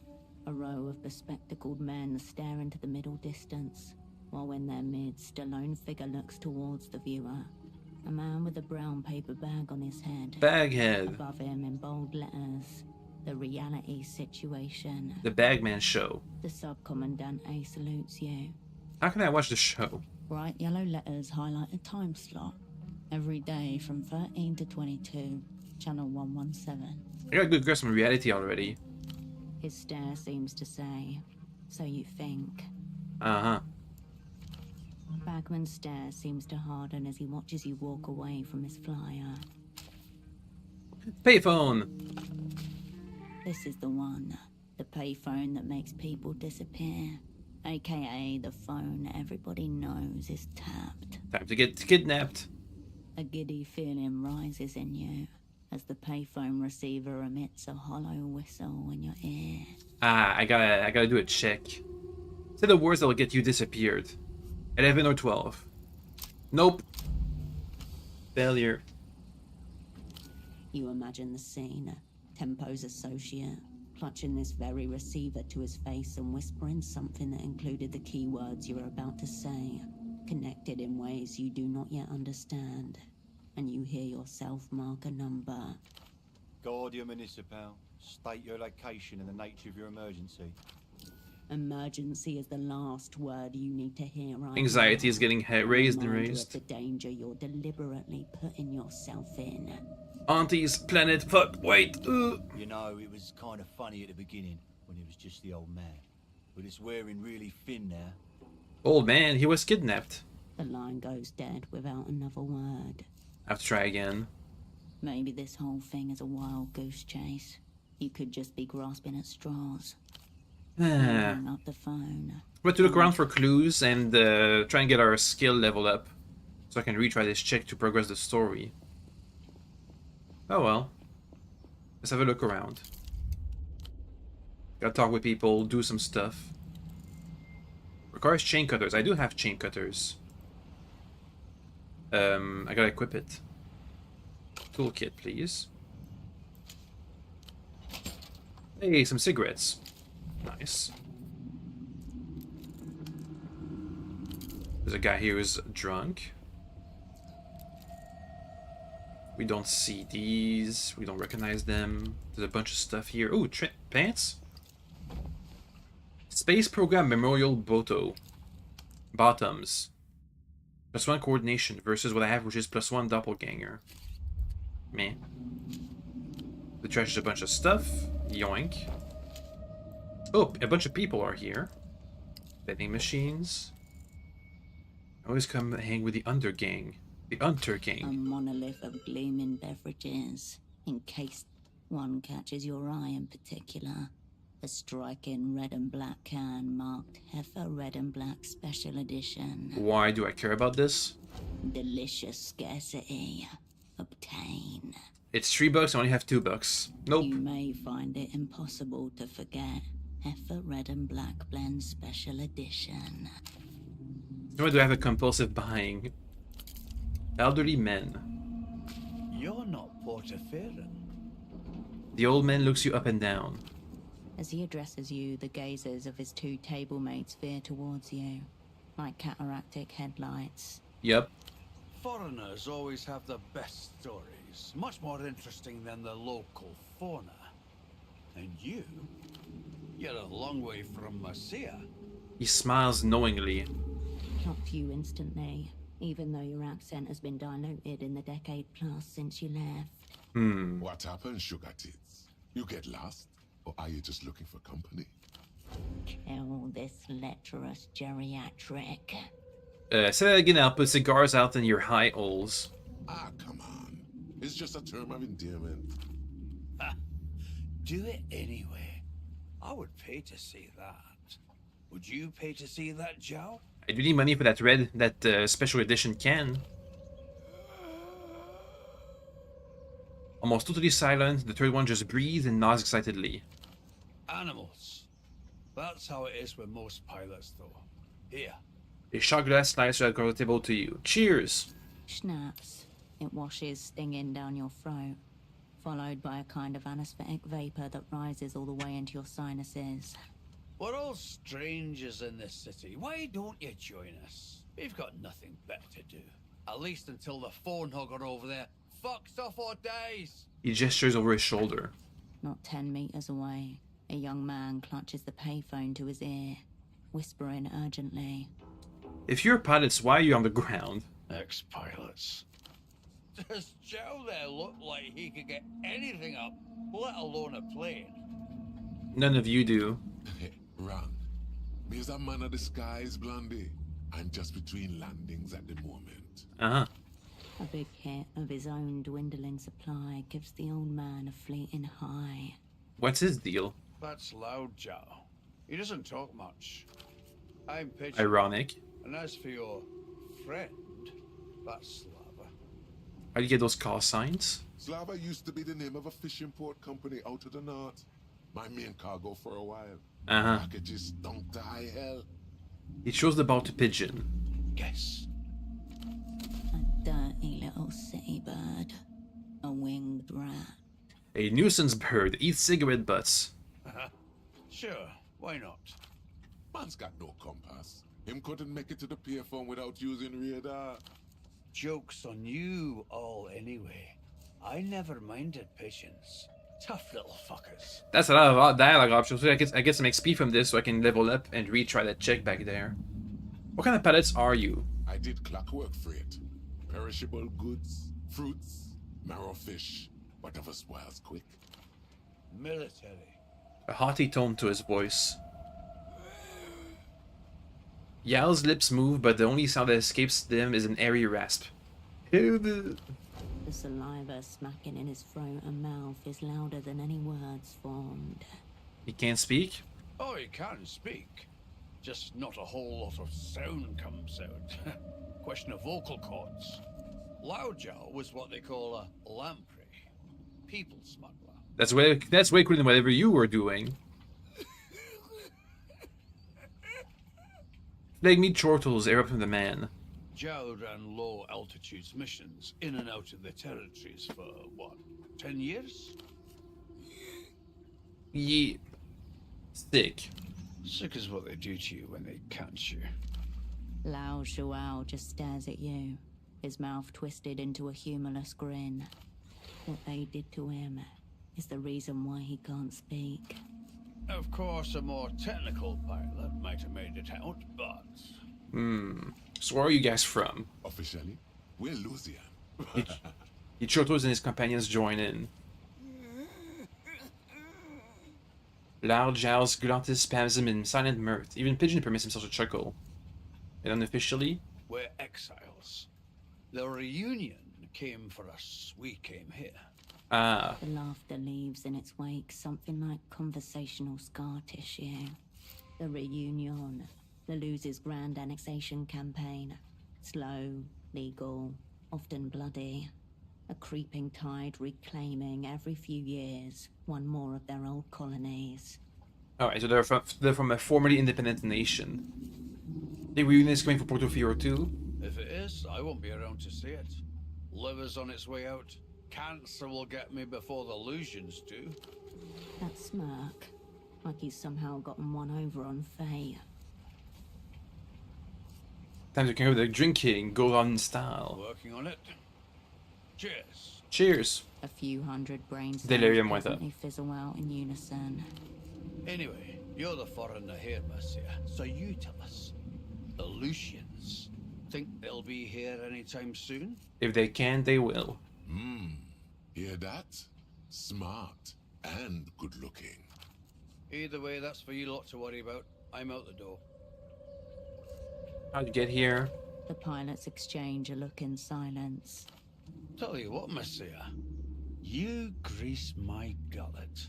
A row of bespectacled men stare into the middle distance, while in their midst a lone figure looks towards the viewer. A man with a brown paper bag on his head. Baghead. Above him in bold letters, the reality situation. The Bagman Show. The Sub-Commandant A salutes you. How can I watch the show? Bright yellow letters highlight a time slot. Every day from 13 to 22, channel 117. I got a good grasp on reality already. His stare seems to say, so you think. Uh-huh. Bagman's stare seems to harden as he watches you walk away from his flyer. Payphone! This is the one. The payphone that makes people disappear. AKA the phone everybody knows is tapped. Time to get kidnapped. A giddy feeling rises in you. as the payphone receiver emits a hollow whistle in your ear. Ah, I gotta do a check. Say the words that'll get you disappeared. 11 or 12. Nope. Failure. You imagine the scene. Tempo's associate, clutching this very receiver to his face and whispering something that included the keywords you were about to say, connected in ways you do not yet understand. And you hear yourself mark a number. Guardia Municipal, state your location and the nature of your emergency. Emergency is the last word you need to hear right Anxiety now. is getting raised and Reminder raised. of the danger you're deliberately putting yourself in. Auntie's planet. Fuck. Wait. You know, it was kind of funny at the beginning when he was just the old man. But it's wearing really thin now. Old man, he was kidnapped. The line goes dead without another word. I have to try again. Maybe this whole thing is a wild goose chase. You could just be grasping at straws. Hang up the phone. We have to look around for clues and try and get our skill level up, so I can retry this check to progress the story. Oh well. Let's have a look around. Gotta talk with people, do some stuff. Requires chain cutters. I do have chain cutters. I gotta equip it. Toolkit, please. Hey, some cigarettes. Nice. There's a guy here who's drunk. We don't see these. We don't recognize them. There's a bunch of stuff here. Ooh, pants? Space Program Memorial Bottoms. +1 coordination versus what I have, which is +1 doppelganger. Meh. The trash is a bunch of stuff. Yoink. Oh, a bunch of people are here. Vending machines. Always come hang with the undergang. The Untergang. A monolith of gleaming beverages, in case one catches your eye in particular. A striking red and black can marked Heifer Red and Black Special Edition. Why do I care about this? Delicious scarcity. Obtain. It's $3, I only have $2. Nope. You may find it impossible to forget. Heifer Red and Black Blend Special Edition. Why do I have a compulsive buying? Elderly men. You're not Portaferran. The old man looks you up and down. As he addresses you, the gazes of his two table mates veer towards you, like cataractic headlights. Yep. Foreigners always have the best stories, much more interesting than the local fauna. And you're a long way from Marcia. He smiles knowingly. Clocked you instantly, even though your accent has been diluted in the decade plus since you left. What happened, sugar tits? You get lost? Or are you just looking for company? Kill this lecherous geriatric. Say that again, I'll put cigars out in your high holes. Ah, come on. It's just a term of endearment. Do it anyway. I would pay to see that. Would you pay to see that, Joe? I do need money for that special edition can. Almost totally silent, the third one just breathes and nods excitedly. Animals. That's how it is with most pilots, though. Here. A shot glass slides right across the table to you. Cheers! Schnaps. It washes stinging down your throat, followed by a kind of anesthetic vapor that rises all the way into your sinuses. We're all strangers in this city. Why don't you join us? We've got nothing better to do. At least until the phone hugger over there fucks off or dies. He gestures over his shoulder. Not 10 meters away, a young man clutches the payphone to his ear, whispering urgently. If you're pilots, why are you on the ground? Ex-pilots. Does Joe there look like he could get anything up, let alone a plane? None of you do. Wrong. Me's a man of the skies, Blondie. I'm just between landings at the moment. Uh-huh. A big hit of his own dwindling supply gives the old man a fleeting high. What's his deal? That's loud, Joe. He doesn't talk much. I'm pitching. Ironic. And as for your friend, that's Slava. How do you get those call signs? Slava used to be the name of a fishing port company out of the north. My main cargo for a while. Uh-huh. Packages stunk to high hell. He shows the ball to Pigeon. Guess. A dirty little city bird. A winged rat. A nuisance bird eats cigarette butts. Sure, why not? Man's got no compass. Him couldn't make it to the pier phone without using radar. Joke's on you all anyway. I never minded pigeons. Tough little fuckers. That's a lot of dialogue options. So I get some XP from this so I can level up and retry that check back there. What kind of pellets are you? I did clockwork freight. Perishable goods, fruits, marrow fish. Whatever spoils quick. Military. A haughty tone to his voice. Yal's lips move, but the only sound that escapes them is an airy rasp. The saliva smacking in his throat and mouth is louder than any words formed. He can't speak? Oh, he can speak. Just not a whole lot of sound comes out. Question of vocal cords. Loudjaw was what they call a lamprey. People smuggler. That's way cooler than whatever you were doing. Flag meat chortles air up from the man. Joe ran low altitudes missions in and out of the territories for, what, 10 years? Ye... Sick. Sick is what they do to you when they catch you. Lao Shuao just stares at you, his mouth twisted into a humorless grin. What they did to him is the reason why he can't speak. Of course, a more technical pilot might have made it out, but... So where are you guys from? Officially, we're Lucian. He chortles and his companions join in. Loud Giles glottis spams him in silent mirth. Even Pigeon permits himself to chuckle. And unofficially, we're exiles. The reunion came for us. We came here. ah, The laughter leaves in its wake something like conversational scar tissue. The reunion, the Losers' grand annexation campaign. Slow, legal, often bloody. A creeping tide reclaiming every few years one more of their old colonies. alright, so they're from a formerly independent nation. The reunion is coming for Portofino too. If it is, I won't be around to see it. Liver's on its way out. Cancer will get me before the Lusians do. That smirk, like he's somehow gotten one over on Faye. Time to carry the drinking, go on style. Working on it. Cheers. Cheers. A few hundred brain cells Delirium with it. presently fizzle out in unison. Anyway, you're the foreigner here, Mercia, so you tell us. The Lucians think they'll be here anytime soon? If they can, they will. Hear that? Smart and good looking. Either way, that's for you lot to worry about. I'm out the door. How'd you get here? The pilots exchange a look in silence. Tell you what, Mercia. You grease my gullet.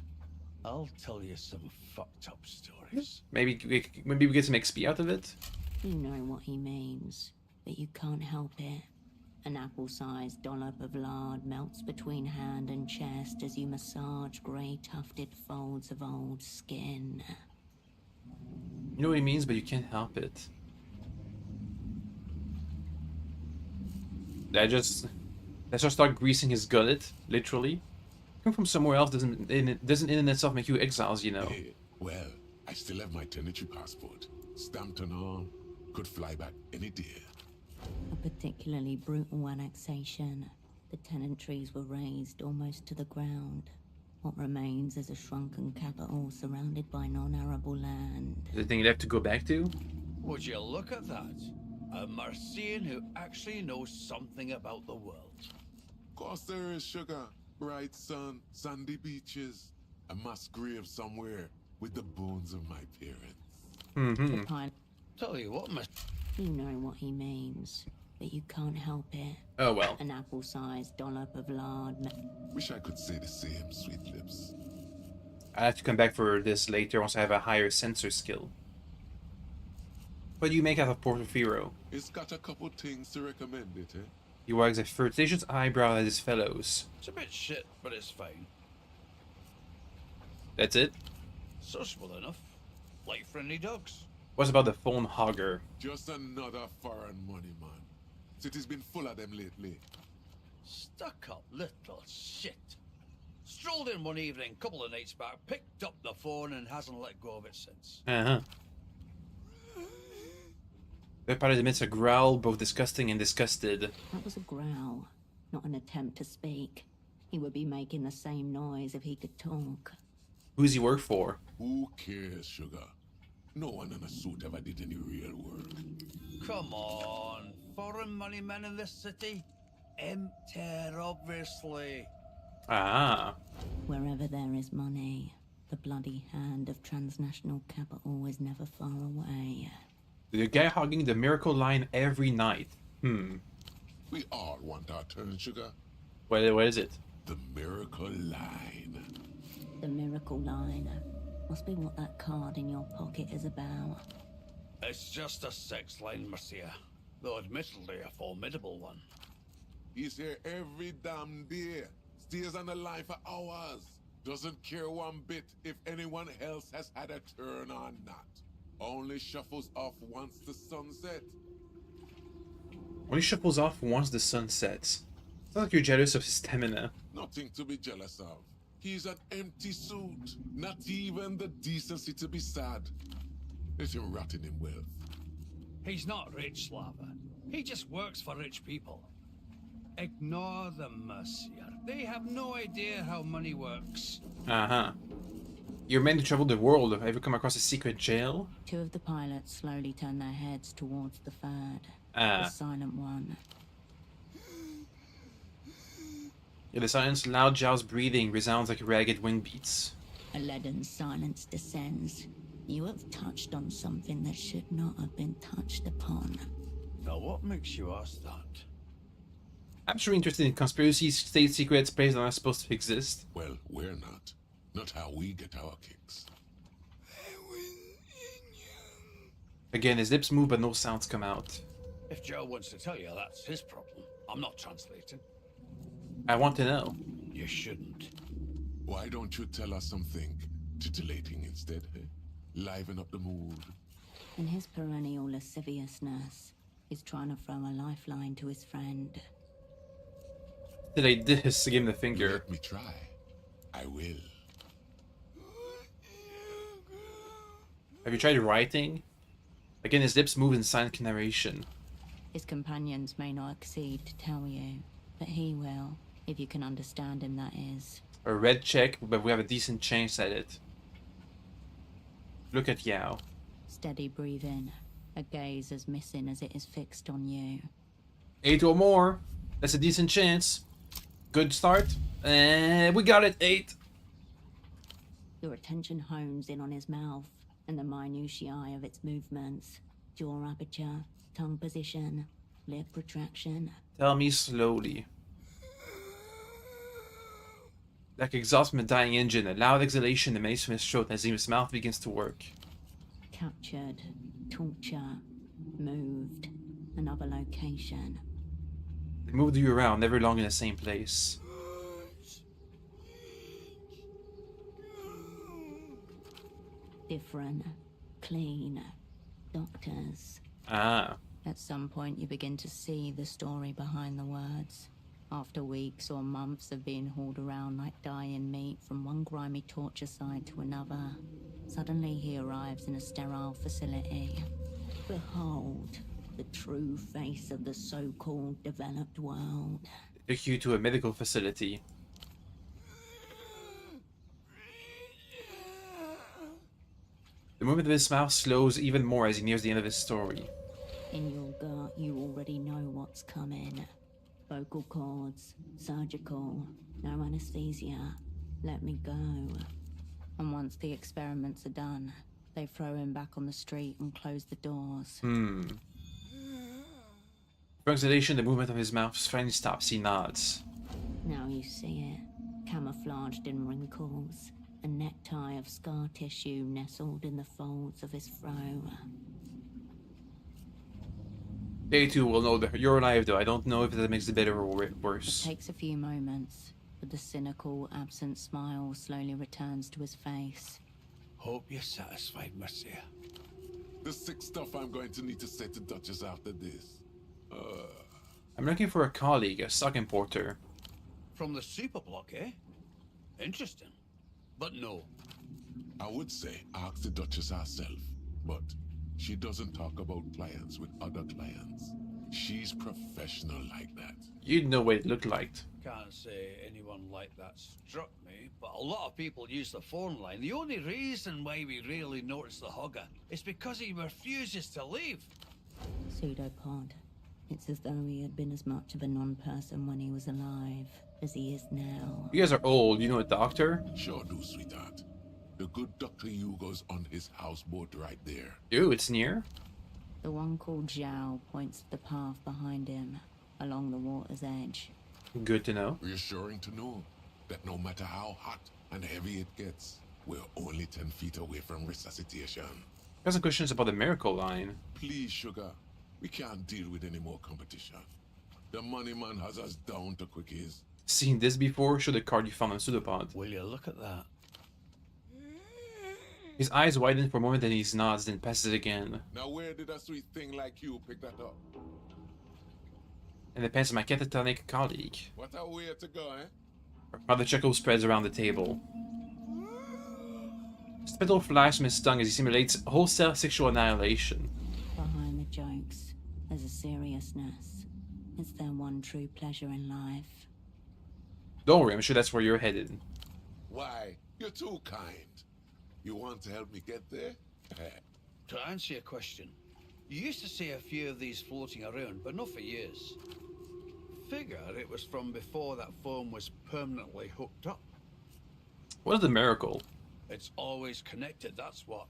I'll tell you some fucked up stories. Maybe we get some XP out of it? You know what he means, but you can't help it. An apple-sized dollop of lard melts between hand and chest as you massage grey tufted folds of old skin. You know what he means, but you can't help it. Let's just start greasing his gullet, literally. Come from somewhere else doesn't in and itself make you exiles, you know. Hey, well, I still have my tenantry passport. Stamped and all. Could fly back any day. A particularly brutal annexation. The tenantries were razed almost to the ground. What remains is a shrunken capital surrounded by non-arable land. Is there anything left to go back to? Would you look at that? A Mercian who actually knows something about the world. Of course there is, sugar. Bright sun, sandy beaches, a mass grave somewhere with the bones of my parents. The pilot, Tell you what, you know what he means, but you can't help it. Oh well. An apple-sized dollop of lard. Wish I could say the same, sweet lips. I have to come back for this later once I have a higher sensor skill. What do you make out of Portofino? It's got a couple things to recommend it, eh? He wags a flirtatious eyebrow at his fellows. It's a bit shit, but it's fine. That's it? Sociable enough. Like friendly dogs. What's about the phone hogger? Just another foreign money man. City's been full of them lately. Stuck up little shit. Strolled in one evening, couple of nights back, picked up the phone and hasn't let go of it since. Uh-huh. The pilot emits a growl, both disgusting and disgusted. That was a growl, not an attempt to speak. He would be making the same noise if he could talk. Who's he work for? Who cares, sugar? No one in a suit ever did any real work. Come on. Foreign money men in this city? Empty, obviously. Ah. Wherever there is money, the bloody hand of transnational capital is never far away. The guy hogging the miracle line every night. We all want our turn, sugar. What is it? The miracle line. The miracle line must be what that card in your pocket is about. It's just a sex line, Marcia. Though admittedly a formidable one. He's here every damn day. Stays on the line for hours. Doesn't care one bit if anyone else has had a turn or not. Only shuffles off once the sun sets. Only shuffles off once the sun sets. Sounds like you're jealous of his stamina. Nothing to be jealous of. He's an empty suit. Not even the decency to be sad. Let him rot in wealth. He's not rich, Slava. He just works for rich people. Ignore them, Mercier. They have no idea how money works. Uh-huh. You're meant to travel the world. Have you come across a secret jail? Two of the pilots slowly turn their heads towards the third, Ah. the silent one. In the silence, loud Zhao's breathing resounds like ragged wing beats. A leaden silence descends. You have touched on something that should not have been touched upon. Now, what makes you ask that? I'm sure interested in conspiracies, state secrets, places that are not supposed to exist. Well, we're not. Not how we get our kicks. Again, his lips move but no sounds come out. If Joe wants to tell you, that's his problem. I'm not translating. I want to know. You shouldn't. Why don't you tell us something titillating instead, eh? Liven up the mood. In his perennial lasciviousness, he's trying to throw a lifeline to his friend. Did I this to give him the finger? Let me try. I will. Have you tried writing? Again, his lips move in silent narration. His companions may not accede to tell you, but he will, if you can understand him, that is. A red check, but we have a decent chance at it. Look at Yao. Steady breathing, a gaze as missing as it is fixed on you. 8 or more. That's a decent chance. Good start. And we got it. 8. Your attention hones in on his mouth and the minutiae of its movements. Jaw aperture, tongue position, lip retraction. Tell me slowly. Like exhaust from a dying engine, a loud exhalation emanates from his throat as his mouth begins to work. Captured, torture, moved, another location. It moved you around, never long in the same place. Different, clean, doctors. Ah. At some point you begin to see the story behind the words. After weeks or months of being hauled around like dying meat from one grimy torture site to another, suddenly he arrives in a sterile facility. Behold, the true face of the so-called developed world. They took you to a medical facility. The movement of his mouth slows even more as he nears the end of his story. In your gut, you already know what's coming. Vocal cords, surgical, no anesthesia. Let me go. And once the experiments are done, they throw him back on the street and close the doors. For exhalation, the movement of his mouth finally stops. He nods. Now you see it, camouflaged in wrinkles, a necktie of scar tissue nestled in the folds of his fro. They too will know that you're alive, though. I don't know if that makes it better or It worse. takes a few moments, but the cynical, absent smile slowly returns to his face. Hope you're satisfied, Marcia. The sick stuff I'm going to need to say to Duchess after this. I'm looking for a colleague, a stock importer. From the super block, eh? Interesting. But no. I would say ask the Duchess herself, but she doesn't talk about clients with other clients. She's professional like that. You'd know what it looked like. Can't say anyone like that struck me, but a lot of people use the phone line. The only reason why we rarely notice the hugger is because he refuses to leave. Pseudopod. It's as though he had been as much of a non-person when he was alive as he is now. You guys are old. You know a doctor? Sure do, sweetheart. The good Dr. Hugo's on his houseboat right there. Ew, it's near? The one called Zhao points to the path behind him, along the water's edge. Good to know. Reassuring to know that no matter how hot and heavy it gets, we're only 10 feet away from resuscitation. Got some questions about the miracle line. Please, sugar. We can't deal with any more competition. The money man has us down to quickies. Seen this before? Show the card you found on Pseudopod. Will you look at that? His eyes widen for a moment, then he nods, then passes it again. Now where did a sweet thing like you pick that up? And it pans to my catatonic colleague. What a way to go, eh? Another chuckle spreads around the table. Spittle flies from his tongue as he simulates wholesale sexual annihilation. Behind the jokes, there's a seriousness. It's their one true pleasure in life. Don't worry, I'm sure that's where you're headed. Why, you're too kind. You want to help me get there? To answer your question, you used to see a few of these floating around, but not for years. Figure it was from before that phone was permanently hooked up. What is the miracle? It's always connected, that's what.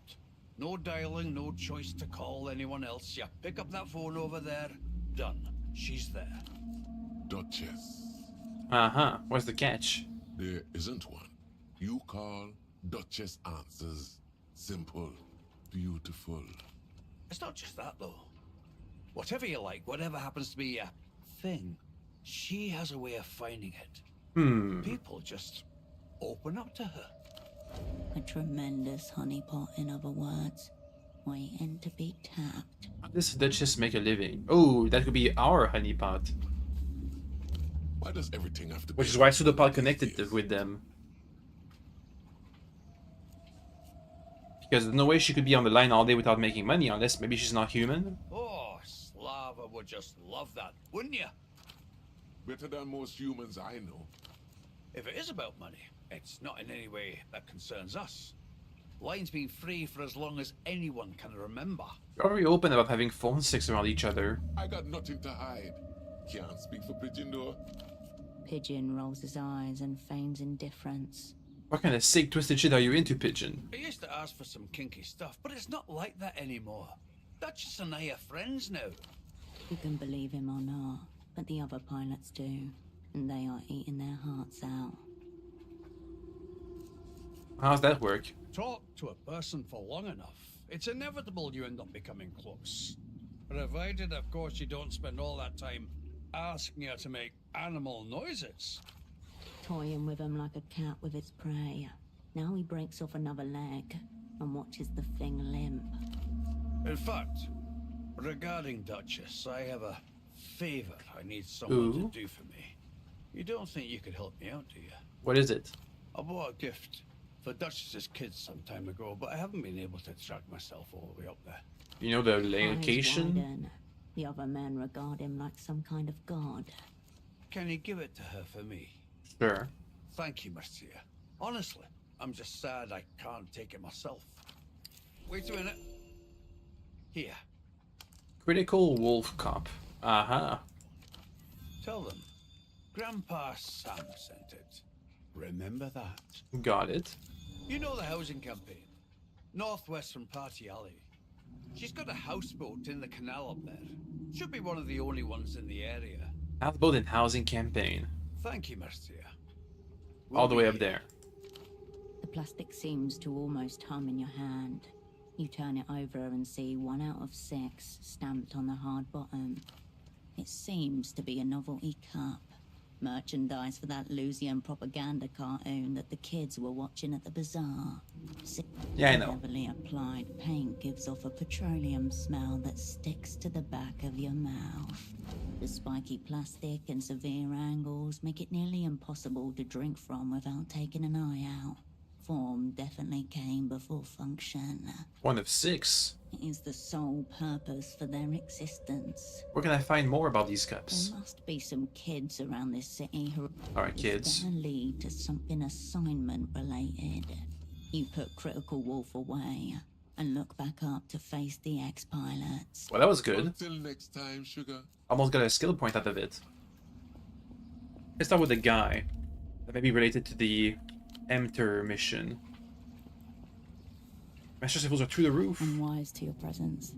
No dialing, no choice to call anyone else. You pick up that phone over there, done. She's there. Duchess. Uh-huh. What's the catch? There isn't one. You call, Duchess answers. Simple. Beautiful. It's not just that, though. Whatever you like, whatever happens to be a thing, she has a way of finding it. People just open up to her. A tremendous honeypot, in other words, waiting to be tapped. How does Duchess make a living? Oh, that could be our honeypot. Why does everything have to be... Which is why Pseudopod connected with them. Because there's no way she could be on the line all day without making money, unless maybe she's not human. Oh, Slava would just love that, wouldn't you? Better than most humans I know. If it is about money, it's not in any way that concerns us. Line's been free for as long as anyone can remember. You're very open about having phone sticks around each other. I got nothing to hide. Can't speak for Pigeon though. Pigeon rolls his eyes and feigns indifference. What kind of sick, twisted shit are you into, Pigeon? I used to ask for some kinky stuff, but it's not like that anymore. Duchess and I are friends now. You can believe him or not, but the other pilots do, and they are eating their hearts out. How's that work? Talk to a person for long enough, it's inevitable you end up becoming close. Provided, of course, you don't spend all that time asking her to make animal noises. Toying with him like a cat with its prey. Now he breaks off another leg and watches the thing limp. In fact, regarding Duchess, I have a favor I need someone to do for me. You don't think you could help me out, do you? What is it? I bought a gift for Duchess's kids some time ago, but I haven't been able to track myself all the way up there. You know the Eyes location? widen. The other men regard him like some kind of god. Can you give it to her for me? Sure. Thank you, Marcia. Honestly, I'm just sad I can't take it myself. Wait a minute. Here. Critical Wolf Cop. Uh-huh. Tell them, Grandpa Sam sent it. Remember that. Got it. You know the housing campaign? Northwest from Party Alley. She's got a houseboat in the canal up there. Should be one of the only ones in the area. Houseboat and housing campaign. Thank you, Marcia. All the way up there. The plastic seems to almost hum in your hand. You turn it over and see 1 out of 6 stamped on the hard bottom. It seems to be a novelty cup. Merchandise for that Lusian propaganda cartoon that the kids were watching at the bazaar. Yeah, I know. Heavily applied paint gives off a petroleum smell that sticks to the back of your mouth. The spiky plastic and severe angles make it nearly impossible to drink from without taking an eye out. Form definitely came before function. 1 of 6. It is the sole purpose for their existence. Where can I find more about these cups? There must be some kids around this city who Alright, kids. gonna lead to something assignment related. You put Critical Wolf away and look back up to face the ex-pilots. Well, that was good. Until next time, sugar. Almost got a skill point out of it. Let's start with the guy that may be related to the Enter mission. Master Civils are through the roof. Unwise to your presence.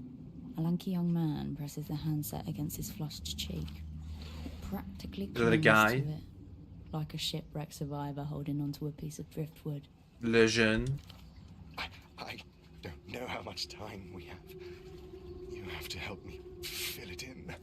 A lanky young man presses the handset against his flushed cheek. It practically Is that a clings guy? to it, like a shipwreck survivor holding onto a piece of driftwood. Le Jeune. I don't know how much time we have. You have to help me fill it in.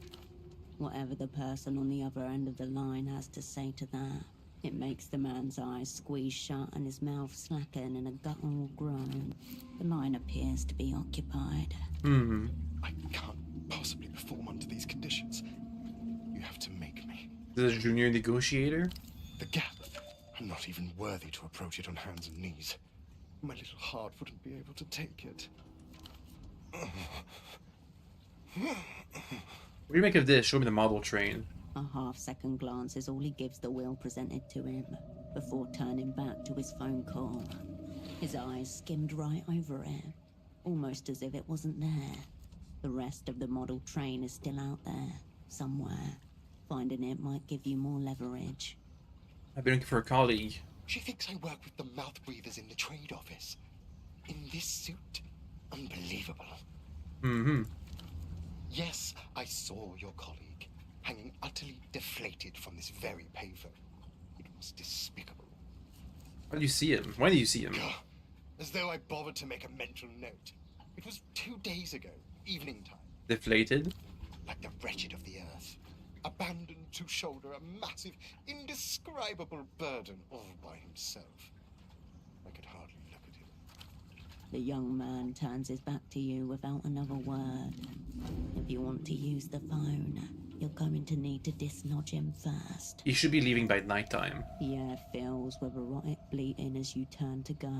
Whatever the person on the other end of the line has to say to that, it makes the man's eyes squeeze shut and his mouth slacken in a guttural groan. The line appears to be occupied. I can't possibly perform under these conditions. You have to make me. Is it a junior negotiator? The gap. I'm not even worthy to approach it on hands and knees. My little heart wouldn't be able to take it. What do you make of this? Show me the model train. A half-second glance is all he gives the wheel presented to him, before turning back to his phone call. His eyes skimmed right over it, almost as if it wasn't there. The rest of the model train is still out there, somewhere. Finding it might give you more leverage. I've been looking for a colleague. She thinks I work with the mouth breathers in the trade office. In this suit? Unbelievable. Yes, I saw your colleague, hanging utterly deflated from this very paver. It was despicable. How do you see him? When do you see him? As though I bothered to make a mental note. It was 2 days ago, evening time. Deflated? Like the wretched of the earth. Abandoned to shoulder a massive, indescribable burden all by himself. I could hardly look at him. The young man turns his back to you without another word. If you want to use the phone, you're going to need to dislodge him first. He should be leaving by nighttime. The air fills with erotic bleating as you turn to go.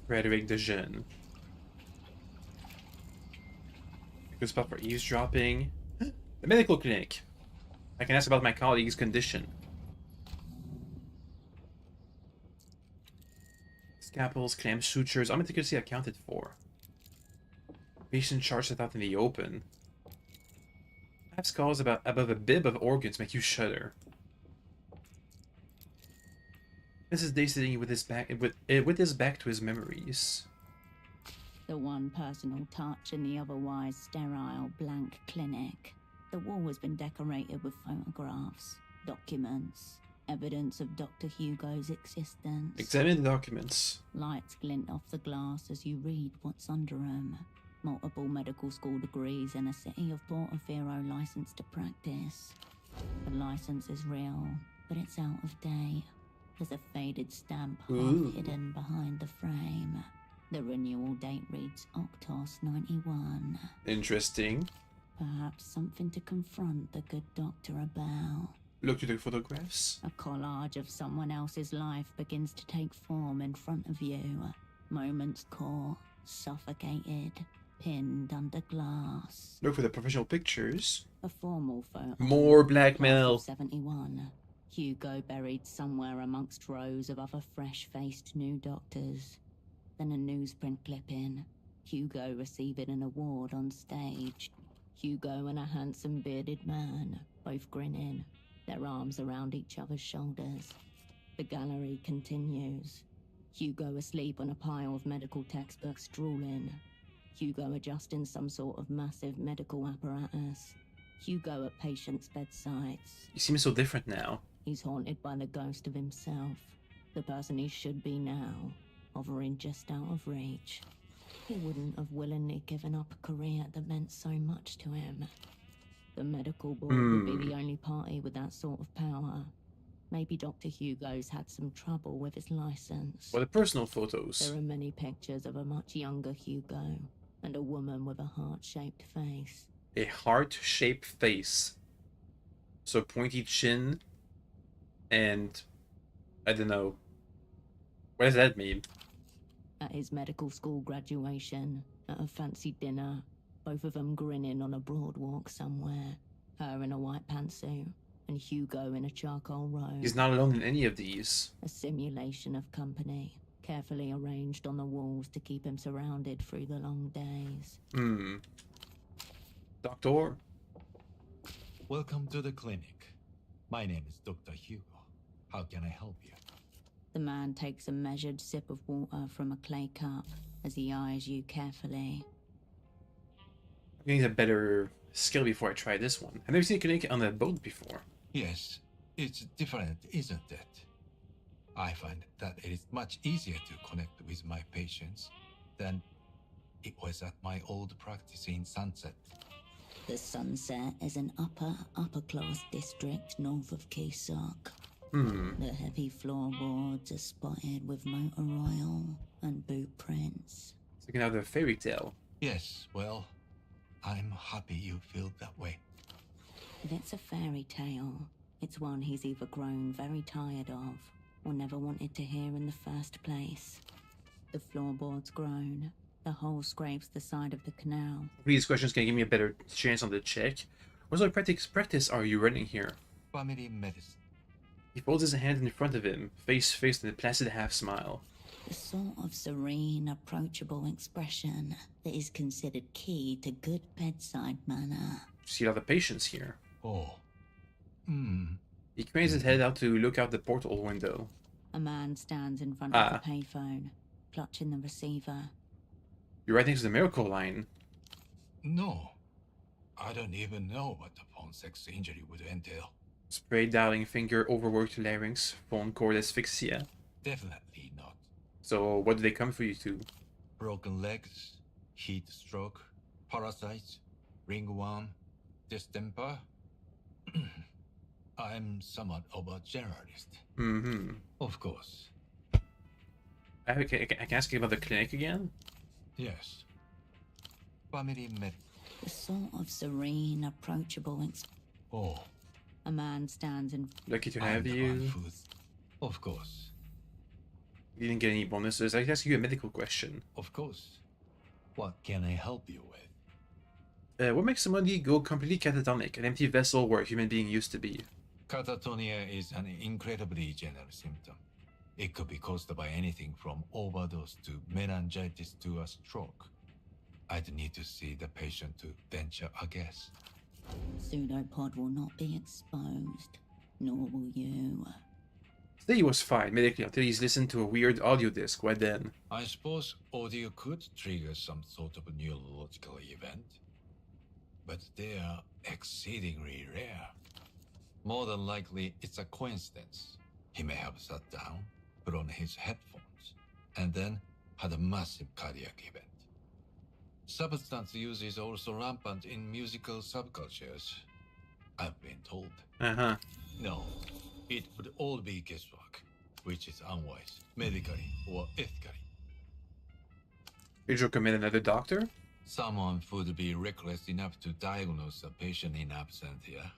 Frederic de Jeune. Good spot for eavesdropping. The medical clinic. I can ask about my colleague's condition. Scalpels, clamp sutures, unmeticulously accounted for. Patient charge set out in the open. Have scars above a bib of organs make you shudder. Mrs. Day sitting with his back to his memories. The one personal touch in the otherwise sterile, blank clinic. The wall has been decorated with photographs, documents, evidence of Dr. Hugo's existence. Examine the documents. Lights glint off the glass as you read what's under them. Multiple medical school degrees and a city of Portofino license to practice. The license is real, but it's out of date. There's a faded stamp half hidden behind the frame. The renewal date reads Octos 91. Interesting. Perhaps something to confront the good doctor about. Look through the photographs. A collage of someone else's life begins to take form in front of you. Moments caught, suffocated, pinned under glass. Look for the professional pictures. A formal photo. More blackmail. 71. Hugo buried somewhere amongst rows of other fresh-faced new doctors. Then a newsprint clipping. Hugo receiving an award on stage. Hugo and a handsome bearded man, both grinning, their arms around each other's shoulders. The gallery continues. Hugo asleep on a pile of medical textbooks, drooling. Hugo adjusting some sort of massive medical apparatus. Hugo at patients' bedsides. He seems so different now. He's haunted by the ghost of himself, the person he should be now, hovering just out of reach. He wouldn't have willingly given up a career that meant so much to him. The medical board would be the only party with that sort of power. Maybe Dr. Hugo's had some trouble with his license. What are personal photos? There are many pictures of a much younger Hugo and a woman with a heart-shaped face. A heart-shaped face. So pointy chin and I don't know. What does that mean? At his medical school graduation, at a fancy dinner, both of them grinning on a broad walk somewhere. Her in a white pantsuit, and Hugo in a charcoal robe. He's not alone in any of these. A simulation of company, carefully arranged on the walls to keep him surrounded through the long days. Doctor? Welcome to the clinic. My name is Dr. Hugo. How can I help you? The man takes a measured sip of water from a clay cup as he eyes you carefully. I need a better skill before I try this one. I've never seen a clinic on a boat before. Yes, it's different, isn't it? I find that it is much easier to connect with my patients than it was at my old practice in Sunset. The Sunset is an upper-class district north of Keysark. The heavy floorboards are spotted with motor oil and boot prints. It's like another fairy tale. Yes, well, I'm happy you feel that way. If it's a fairy tale, it's one he's either grown very tired of or never wanted to hear in the first place. The floorboard's grown. The hole scrapes the side of the canal. These questions can give me a better chance on the check. What sort of practice are you running here? Family medicine. He folds his hand in front of him, face faced in a placid half-smile. The sort of serene, approachable expression that is considered key to good bedside manner. See a lot of patients here. Oh. He cranes his head out to look out the portal window. A man stands in front of the payphone, clutching the receiver. You're right next to the miracle line. No. I don't even know what the phone sex injury would entail. Sprayed dialing finger, overworked larynx, phone cord asphyxia. Definitely not. So what do they come for you to? Broken legs, heat stroke, parasites, ringworm, distemper. I'm somewhat of a generalist. Of course. I can ask you about the clinic again? Yes. Family med. The sort of serene, approachable Oh. A man stands in... Lucky to have you. Of course. You didn't get any bonuses. I ask you a medical question. Of course. What can I help you with? What makes somebody go completely catatonic, an empty vessel where a human being used to be? Catatonia is an incredibly general symptom. It could be caused by anything from overdose to meningitis to a stroke. I'd need to see the patient to venture a guess. Pseudopod will not be exposed, nor will you. Today he was fine medically until he's listened to a weird audio disc. What then? I suppose audio could trigger some sort of neurological event, but they are exceedingly rare. More than likely, it's a coincidence. He may have sat down, put on his headphones, and then had a massive cardiac event. Substance use is also rampant in musical subcultures, I've been told. No, it would all be guesswork, which is unwise, medically or ethically. Did you recommend another doctor? Someone would be reckless enough to diagnose a patient in absentia.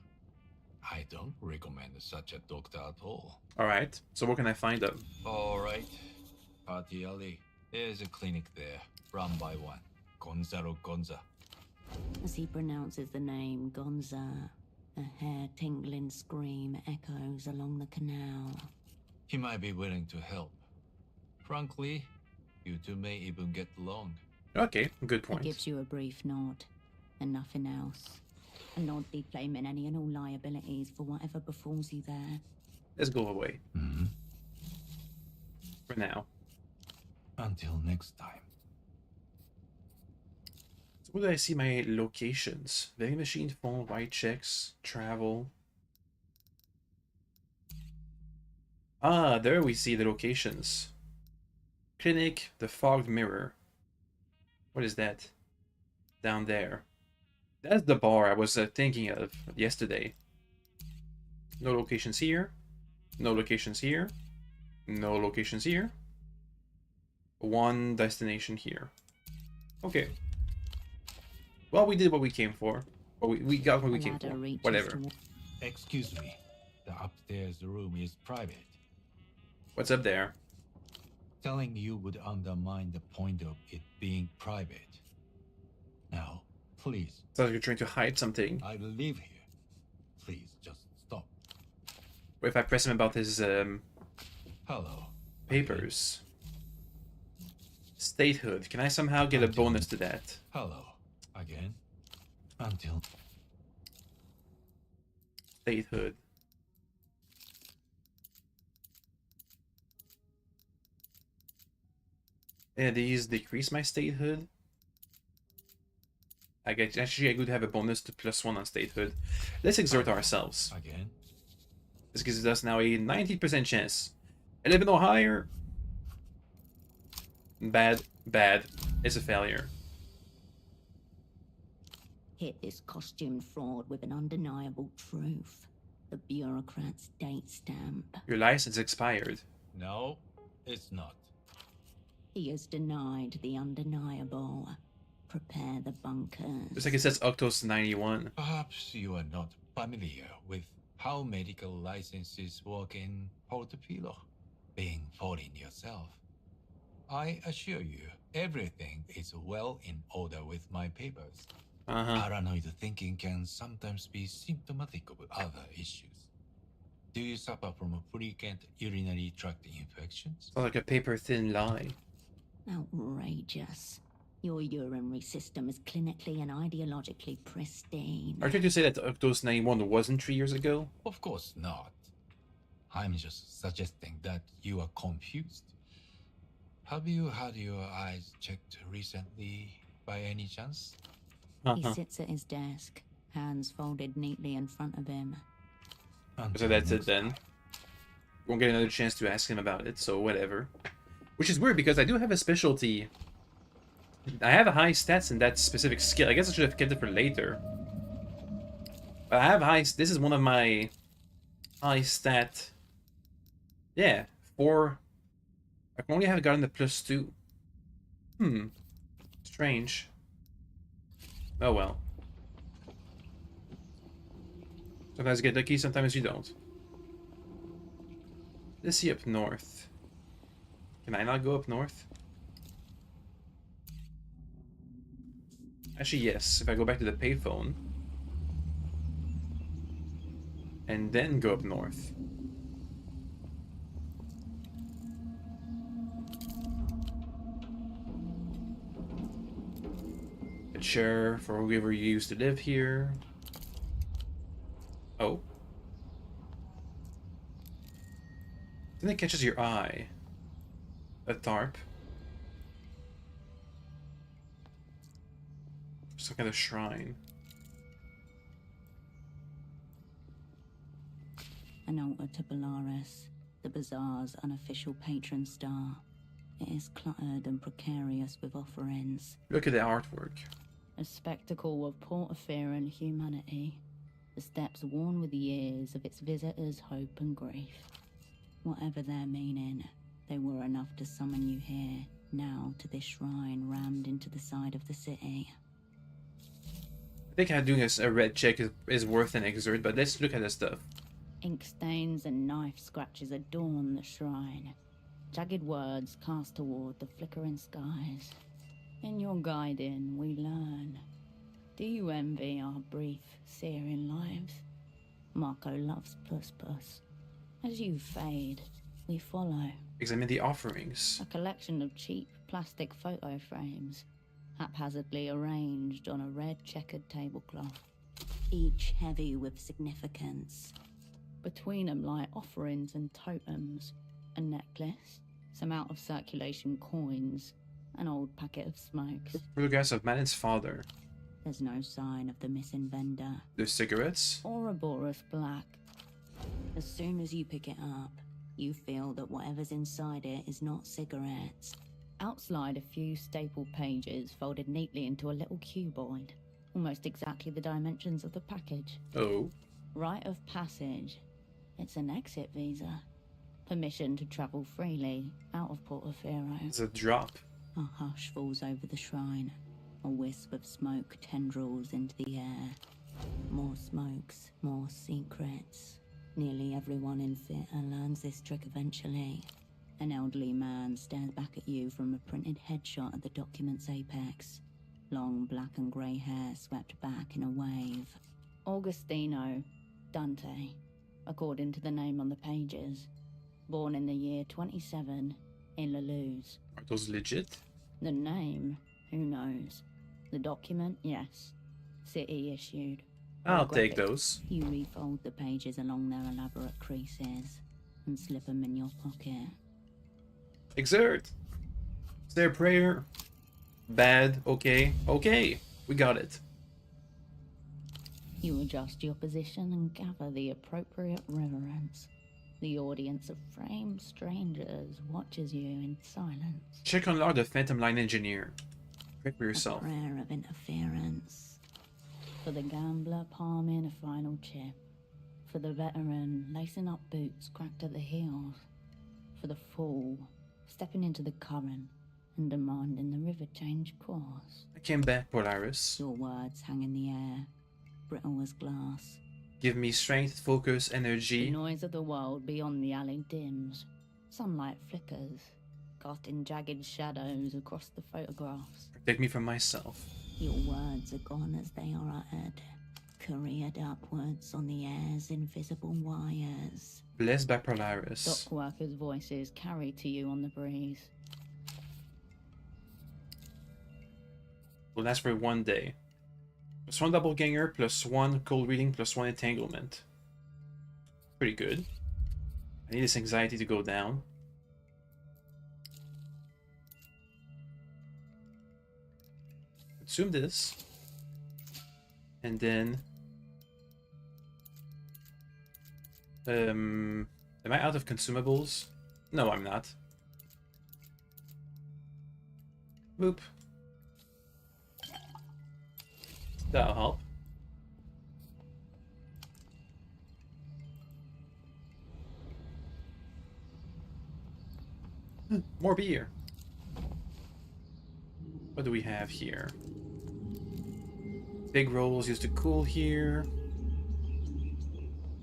I don't recommend such a doctor at all. Alright, so where can I find them? Alright, Party Alley. There's a clinic there, run by one. Gonzalo Gonza. As he pronounces the name Gonza, a hair-tingling scream echoes along the canal. He might be willing to help. Frankly, you two may even get along. Okay, good point. He gives you a brief nod, and nothing else. A nod declaiming any and all liabilities for whatever befalls you there. Let's go away. For now. Until next time. So where do I see my locations? Vending machine, phone, white checks, travel. Ah, there we see the locations. Clinic, the fogged mirror. What is that? Down there. That's the bar I was thinking of yesterday. No locations here. No locations here. No locations here. One destination here. Okay. Well, we did what we came for. Or we got what we came for. Whatever. Excuse me. The upstairs room is private. What's up there? Telling you would undermine the point of it being private. Now, please. Sounds like you're trying to hide something. I live here. Please, just stop. What if I press him about his Hello. papers? Statehood. Can I somehow get a bonus to that? Hello. Again. Until. Statehood. Yeah, these decrease my statehood. I get actually I could have a bonus to +1 on statehood. Let's exert ourselves. Again. This gives us now a 90% chance. 11 or higher. Bad, bad. It's a failure. Hit this costume fraud with an undeniable truth. The bureaucrat's date stamp. Your license expired. No, it's not. He has denied the undeniable. Prepare the bunkers. Looks like it says Octos 91. Perhaps you are not familiar with how medical licenses work in Portofino, being foreign yourself. I assure you, everything is well in order with my papers. Paranoid thinking can sometimes be symptomatic of other issues. Do you suffer from frequent urinary tract infections? Sounds like a paper-thin lie. Outrageous. Your urinary system is clinically and ideologically pristine. Are you trying to say that Octos 91 wasn't 3 years ago? Of course not. I'm just suggesting that you are confused. Have you had your eyes checked recently, by any chance? He sits at his desk, hands folded neatly in front of him. So that's it then. Won't get another chance to ask him about it, so whatever. Which is weird because I do have a specialty. I have a high stats in that specific skill. I guess I should have kept it for later. But I have high. This is one of my high stat. Yeah, 4. I can only have gotten the +2. Strange. Oh well. Sometimes you get lucky, sometimes you don't. Let's see up north. Can I not go up north? Actually, yes. If I go back to the payphone. And then go up north. A chair for whoever used to live here. Oh. Then it catches your eye. A tarp. Some kind of shrine. An altar to Belarus, the bazaar's unofficial patron star. It is cluttered and precarious with offerings. Look at the artwork. A spectacle of Portofino humanity. The steps worn with years of its visitors' hope and grief. Whatever their meaning, they were enough to summon you here, now to this shrine rammed into the side of the city. I think doing a red check is worth an exert, but let's look at the stuff. Ink stains and knife scratches adorn the shrine. Jagged words cast toward the flickering skies. In your guiding, we learn. Do you envy our brief, searing lives? Marco loves Puss Puss. As you fade, we follow. Examine the offerings. A collection of cheap plastic photo frames, haphazardly arranged on a red checkered tablecloth. Each heavy with significance. Between them lie offerings and totems. A necklace, some out of circulation coins, an old packet of smokes. Photographs of Malin's father. There's no sign of the missing vendor. The cigarettes. Ouroboros Black. As soon as you pick it up, you feel that whatever's inside it is not cigarettes, Outslide a few staple pages folded neatly into a little cuboid, almost exactly the dimensions of the package. Oh. Rite of passage. It's an exit visa. Permission to travel freely out of Portofino. It's a drop. A hush falls over the shrine. A wisp of smoke tendrils into the air. More smokes, more secrets. Nearly everyone in theatre learns this trick eventually. An elderly man stares back at you from a printed headshot at the document's apex. Long black and grey hair swept back in a wave. Augustino Dante, according to the name on the pages. Born in the year 27 in La Luz. Are those legit? The name, who knows? The document, yes. City issued. I'll take Holographic. those. You refold the pages along their elaborate creases and slip them in your pocket. Exert. Is there a prayer? Bad. Okay. Okay. We got it. You adjust your position and gather the appropriate reverence. The audience of framed strangers watches you in silence. Check on Lord the Phantom Line Engineer. Prepare A yourself. prayer of interference. For the gambler palming a final chip. For the veteran lacing up boots cracked at the heels. For the fool stepping into the current and demanding the river change course. I came back, Polaris. Your words hang in the air, brittle as glass. Give me strength, focus, The energy. noise of the world beyond the alley dims. Sunlight flickers, casting jagged shadows across the photographs. Protect me from myself. Your words are gone as they are uttered, careered upwards on the air's invisible wires. Blessed by Polaris. Dock workers' voices carry to you on the breeze. Will last for 1 day. +1 doppelganger, +1 cold reading, +1 entanglement. Pretty good. I need this anxiety to go down. Consume this. And then... am I out of consumables? No, I'm not. Boop. That'll help. More beer. What do we have here? Big rolls used to cool here.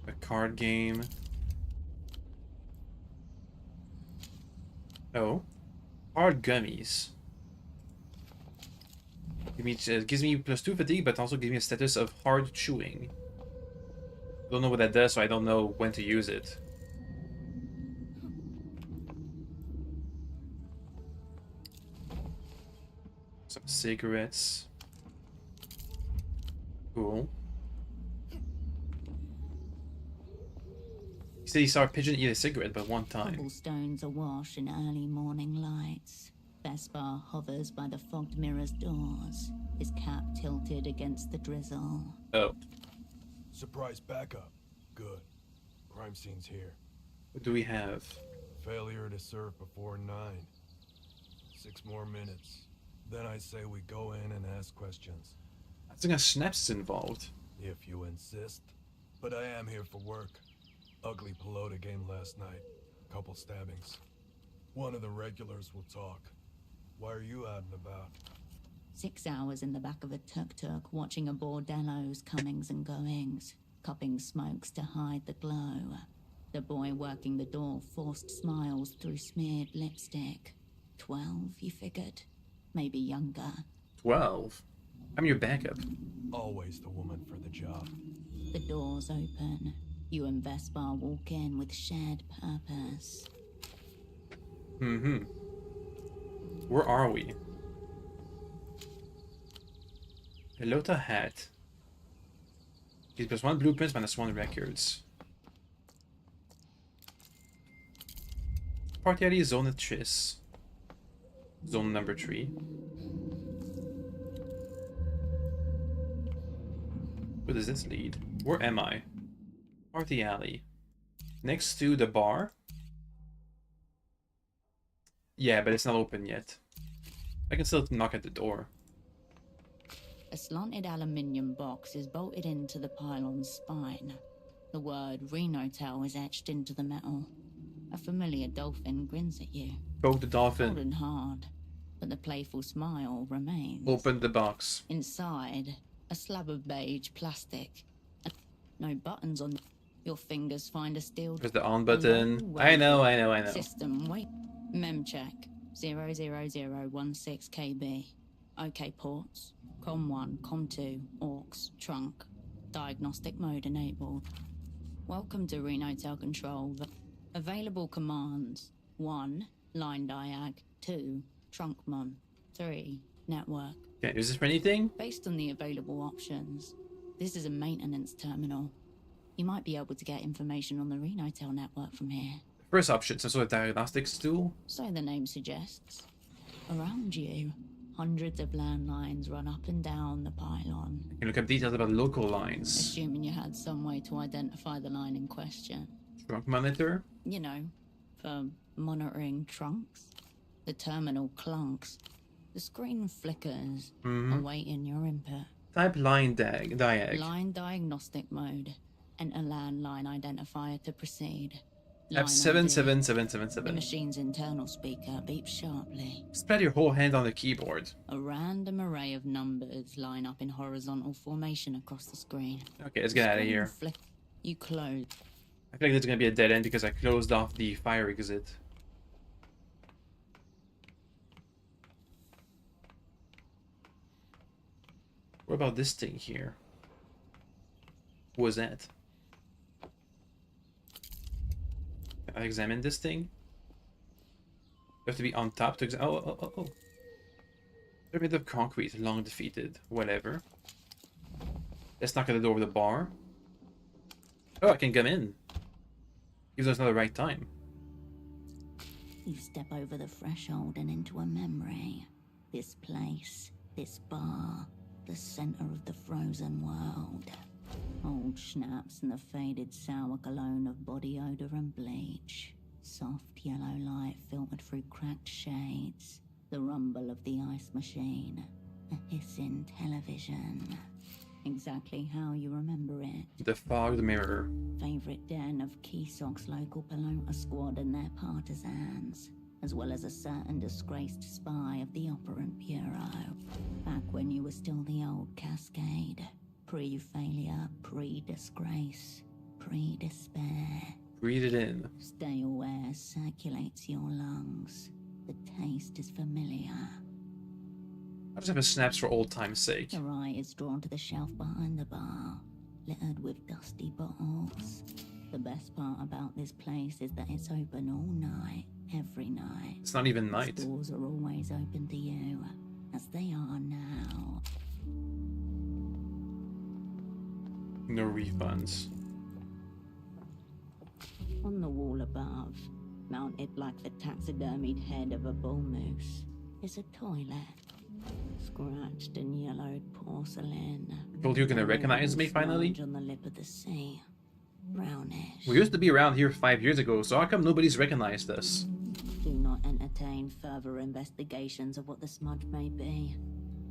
A card game. Oh. Hard gummies. Gives me +2 fatigue, but also gives me a status of hard chewing. Don't know what that does, so I don't know when to use it. Some cigarettes. Cool. He said he saw a pigeon eat a cigarette, but one time. Cobblestones awash in early morning lights. Vespa hovers by the fogged mirror's doors, his cap tilted against the drizzle. Oh. Surprise backup. Good. Crime scene's here. What do we have? Failure to serve before 9. 6 more minutes. Then I say we go in and ask questions. I think a snaps involved. If you insist. But I am here for work. Ugly pelota game last night. Couple stabbings. One of the regulars will talk. Why are you out and about? 6 hours in the back of a tuk-tuk, watching a bordello's comings and goings, cupping smokes to hide the glow. The boy working the door forced smiles through smeared lipstick. 12, you figured? Maybe younger. 12? I'm your backup. Always the woman for the job. The doors open. You and Vespa walk in with shared purpose. Mm-hmm. Where are we? Pelota hat. Gives +1 blueprints, -1 records. Party alley zone tris. Zone number 3. Where does this lead? Where am I? Party alley. Next to the bar. Yeah, but it's not open yet. I can still knock at the door. A slanted aluminium box is bolted into the pylon's spine. The word Renotel is etched into the metal. A familiar dolphin grins at you. Poke the dolphin. Cold and hard, but the playful smile remains. Open the box. Inside, a slab of beige plastic. No buttons on. Your fingers find a steel. There's the on button. I know. System wait. Mem check 00016 KB. OK ports. Com1, Com2, AUX, trunk. Diagnostic mode enabled. Welcome to Renotel Control. Available commands: 1. Line diag. 2. Trunkmon. 3. Network. Can't use this for anything? Based on the available options, this is a maintenance terminal. You might be able to get information on the Renotel network from here. First option, some sort of diagnostics tool. So the name suggests. Around you, hundreds of landlines run up and down the pylon. You can look up details about local lines. Assuming you had some way to identify the line in question. Trunk monitor. You know, for monitoring trunks. The terminal clunks. The screen flickers, awaiting your input. Type line diag. Line diagnostic mode. Enter landline identifier to proceed. Type 77777. The machine's internal speaker beeps sharply. Spread your whole hand on the keyboard. A random array of numbers line up in horizontal formation across the screen. Okay, let's get out of here. You close. I feel like this is gonna be a dead end because I closed off the fire exit. What about this thing here? What was that? Can I examine this thing? You have to be on top to examine. Oh. They're made of concrete, long defeated. Whatever. Let's knock at the door with a bar. Oh, I can come in. Even though it's not the right time. You step over the threshold and into a memory. This place, this bar, the center of the frozen world. Old schnapps and the faded sour cologne of body odor and bleach. Soft yellow light filtered through cracked shades. The rumble of the ice machine. A hissing television. Exactly how you remember it. The fogged mirror. Favorite den of Keysok's local Pelota squad and their partisans, as well as a certain disgraced spy of the Operant Bureau. Back when you were still the old Cascade. Pre-failure, pre-disgrace, pre-despair. Breathe it in. Stale air circulates your lungs. The taste is familiar. I just have a snaps for old time's sake. Your eye is drawn to the shelf behind the bar, littered with dusty bottles. The best part about this place is that it's open all night, every night. It's not even night. The doors are always open to you, as they are now. No refunds. On the wall above, mounted like the taxidermied head of a bull moose, is a toilet. Scratched and yellowed porcelain. Told you gonna recognize me finally? On the lip of the sea. Brownish. We used to be around here 5 years ago, so how come nobody's recognized us? Do not entertain further investigations of what the smudge may be.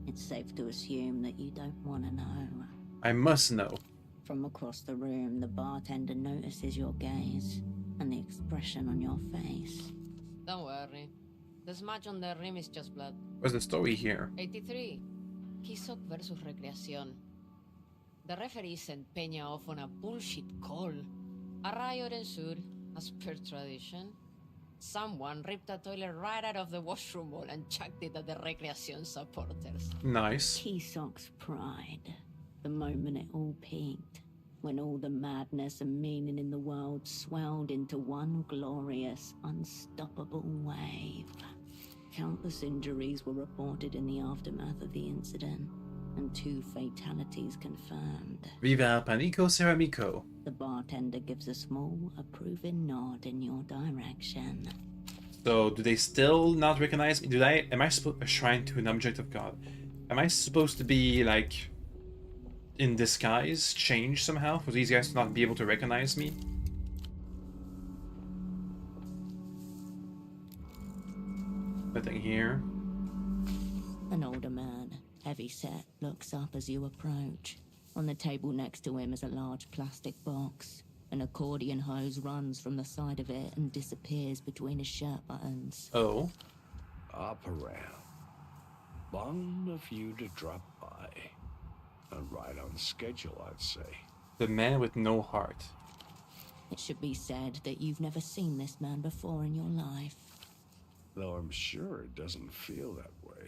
It's safe to assume that you don't want to know. I must know. From across the room, the bartender notices your gaze and the expression on your face. Don't worry. The smudge on the rim is just blood. What's the story here? 83. Kisok versus Recreación. The referee sent Peña off on a bullshit call. A riot ensued, as per tradition. Someone ripped a toilet right out of the washroom wall and chucked it at the Recreación supporters. Nice. Keysok's pride. The moment it all peaked. When all the madness and meaning in the world swelled into one glorious, unstoppable wave. Countless injuries were reported in the aftermath of the incident, and 2 fatalities confirmed. Viva Panico Ceramico. The bartender gives a small, approving nod in your direction. So, do they still not recognize me? Am I supposed a shrine to an object of God? Am I supposed to be, like, in disguise, change somehow, for these guys to not be able to recognize me? Nothing here. An older man, heavy-set, looks up as you approach. On the table next to him is a large plastic box. An accordion hose runs from the side of it and disappears between his shirt buttons. Oh. Up around. Long of you to drop by. And right on schedule, I'd say. The man with no heart. It should be said that you've never seen this man before in your life. Though I'm sure it doesn't feel that way.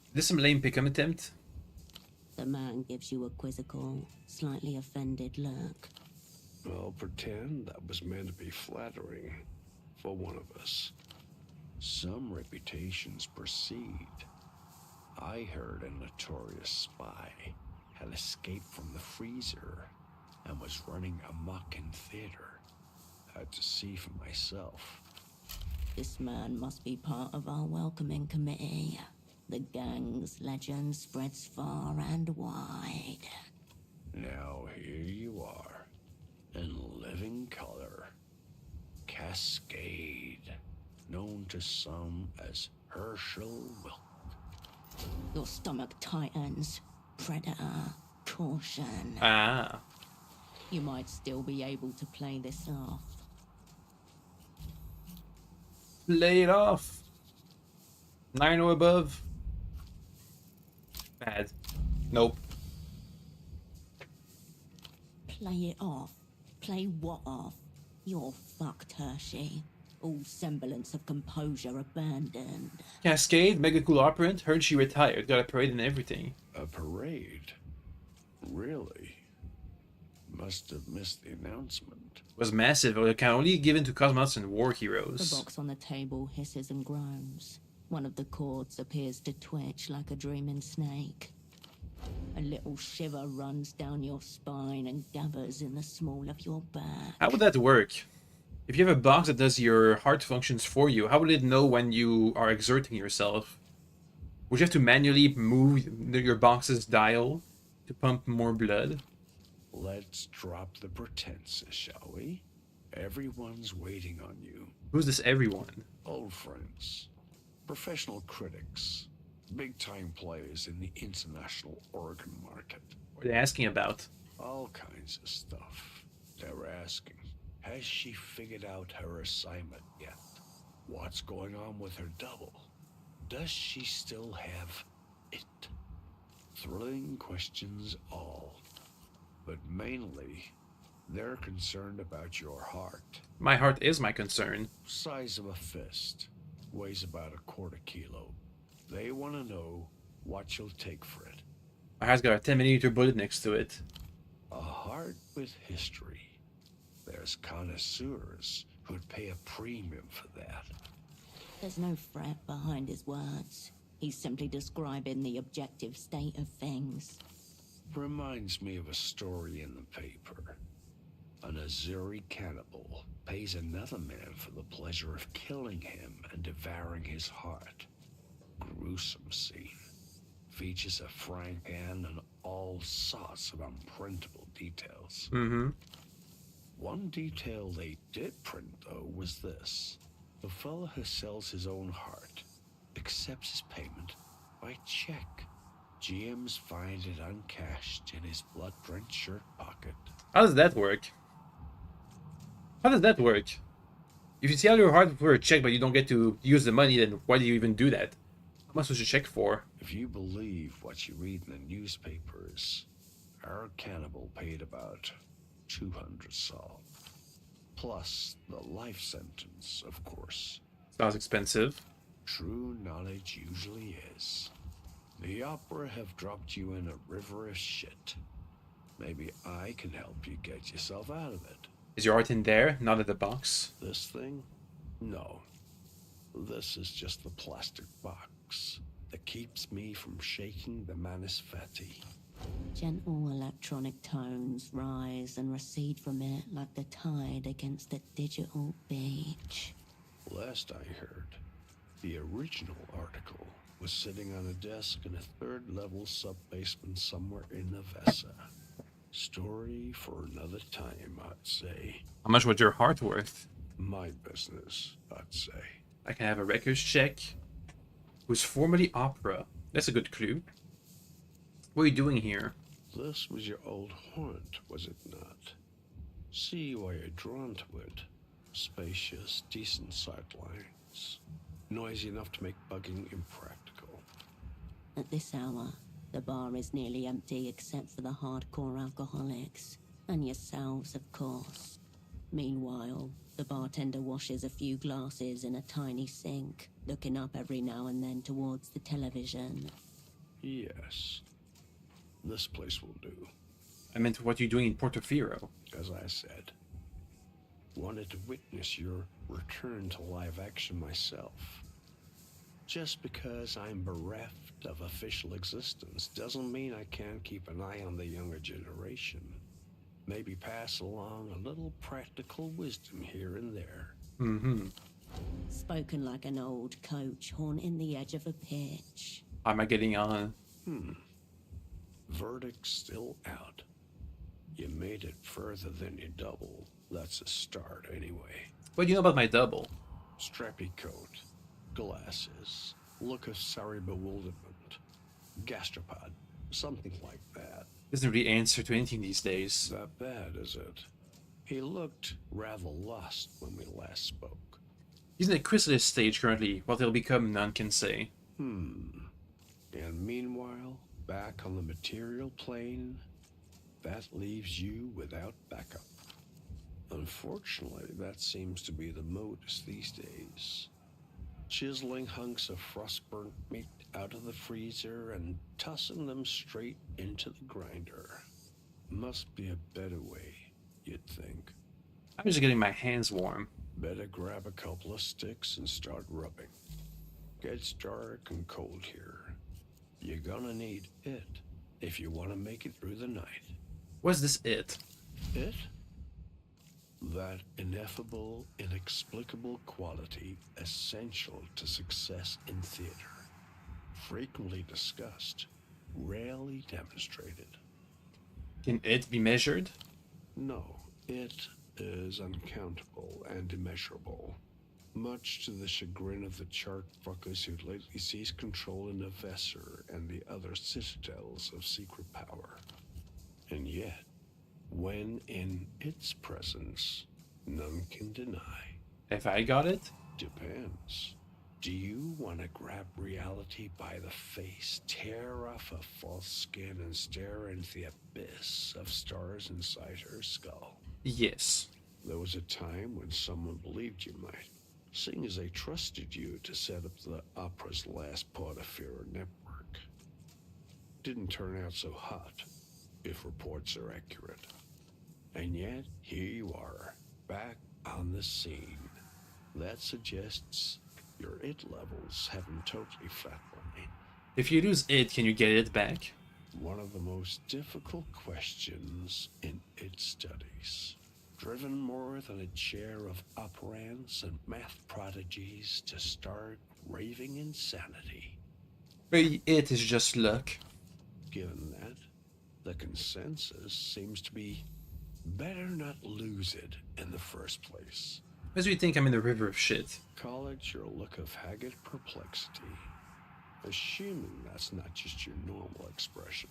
Is this some lame pick-up attempt? The man gives you a quizzical, slightly offended look. I'll pretend that was meant to be flattering for one of us. Some reputations precede. I heard a notorious spy had escaped from the freezer and was running amok in theater. Had to see for myself. This man must be part of our welcoming committee. The gang's legend spreads far and wide. Now here you are, in living color. Cascade, known to some as Herschel Wilk. Your stomach tightens. Predator, caution. Ah. You might still be able to play this off. Play it off. 9 or above. Bad. Nope. Play it off. Play what off? You're fucked, Hershey. All semblance of composure abandoned. Cascade, mega cool operant. Heard she retired. Got a parade and everything. A parade? Really? Must have missed the announcement. Was massive. It can only given to cosmonauts and war The heroes. box on the table hisses and groans. One of the cords appears to twitch like a dreaming snake. A little shiver runs down your spine and gathers in the small of your back. How would that work? If you have a box that does your heart functions for you, how would it know when you are exerting yourself? Would you have to manually move your box's dial to pump more blood? Let's drop the pretenses, shall we? Everyone's waiting on you. Who's this everyone? Old friends. Professional critics. Big-time players in the international organ market. What are they asking about? All kinds of stuff. They're asking, has she figured out her assignment yet? What's going on with her double? Does she still have it? Thrilling questions all. But mainly, they're concerned about your heart. My heart is my concern. Size of a fist. Weighs about 1/4 kilo. They want to know what you'll take for it. My heart's got a 10mm bullet next to it. A heart with history. There's connoisseurs who'd pay a premium for that. There's no fret behind his words. He's simply describing the objective state of things. Reminds me of a story in the paper. An Azuri cannibal pays another man for the pleasure of killing him and devouring his heart. Gruesome scene. Features a frank Anne and all sorts of unprintable details. Mm-hmm. One detail they did print, though, was this. The fella who sells his own heart accepts his payment by check. GMs find it uncashed in his blood-drenched shirt pocket. How does that work? How does that work? If you sell your heart for a check but you don't get to use the money, then why do you even do that? How much was your check for? If you believe what you read in the newspapers, our cannibal paid about 200 sol. Plus the life sentence, of course. Sounds expensive. True knowledge usually is. The opera have dropped you in a river of shit. Maybe I can help you get yourself out of it. Is your heart in there, not in the box? This thing? No. This is just the plastic box that keeps me from shaking the Manisfati. Gentle electronic tones rise and recede from it like the tide against a digital beach. Last I heard, the original article was sitting on a desk in a third-level sub-basement somewhere in Nevessa. Story for another time, I'd say. How much was your heart worth? My business, I'd say. I can have a records check. Was formerly opera. That's a good clue. What are you doing here? This was your old haunt, was it not? See why you're drawn to it. Spacious, decent sightlines. Noisy enough to make bugging impractical. At this hour, the bar is nearly empty except for the hardcore alcoholics. And yourselves, of course. Meanwhile, the bartender washes a few glasses in a tiny sink, looking up every now and then towards the television. Yes. This place will do. I meant what you're doing in Portofino. As I said, wanted to witness your return to live action myself. Just because I'm bereft of official existence doesn't mean I can't keep an eye on the younger generation. Maybe pass along a little practical wisdom here and there. Mm-hmm. Spoken like an old coach haunting the edge of a pitch. How am I getting on? Verdict still out. You made it further than your double. That's a start anyway. What do you know about my double? Strappy coat, glasses, look of sorry bewilderment, gastropod, something like that. Doesn't really answer to anything these days. That bad, is it? He looked rather lost when we last spoke. He's in the chrysalis stage currently. What he'll become, none can say. And meanwhile, back on the material plane, that leaves you without backup. Unfortunately, that seems to be the modus these days. Chiseling hunks of frostburnt meat out of the freezer and tossing them straight into the grinder. Must be a better way, you'd think. I'm just getting my hands warm. Better grab a couple of sticks and start rubbing. Gets dark and cold here. You're gonna need it if you want to make it through the night. What's this it? It? That ineffable, inexplicable quality essential to success in theater. Frequently discussed, rarely demonstrated. Can it be measured? No, it is uncountable and immeasurable. Much to the chagrin of the chart fuckers who lately seized control in Nevesser and the other citadels of secret power. And yet, when in its presence, none can deny. Have I got it? Depends. Do you want to grab reality by the face, tear off a false skin, and stare into the abyss of stars inside her skull? Yes. There was a time when someone believed you might, seeing as they trusted you to set up the opera's last Portofino network. Didn't turn out so hot, if reports are accurate. And yet, here you are, back on the scene. That suggests your it levels haven't totally flatlined. If you lose it, can you get it back? One of the most difficult questions in it studies. Driven more than a chair of operants and math prodigies to start raving insanity. Maybe it is just luck. Given that, the consensus seems to be better not lose it in the first place. As you think I'm in the river of shit. Call it your look of haggard perplexity. Assuming that's not just your normal expression.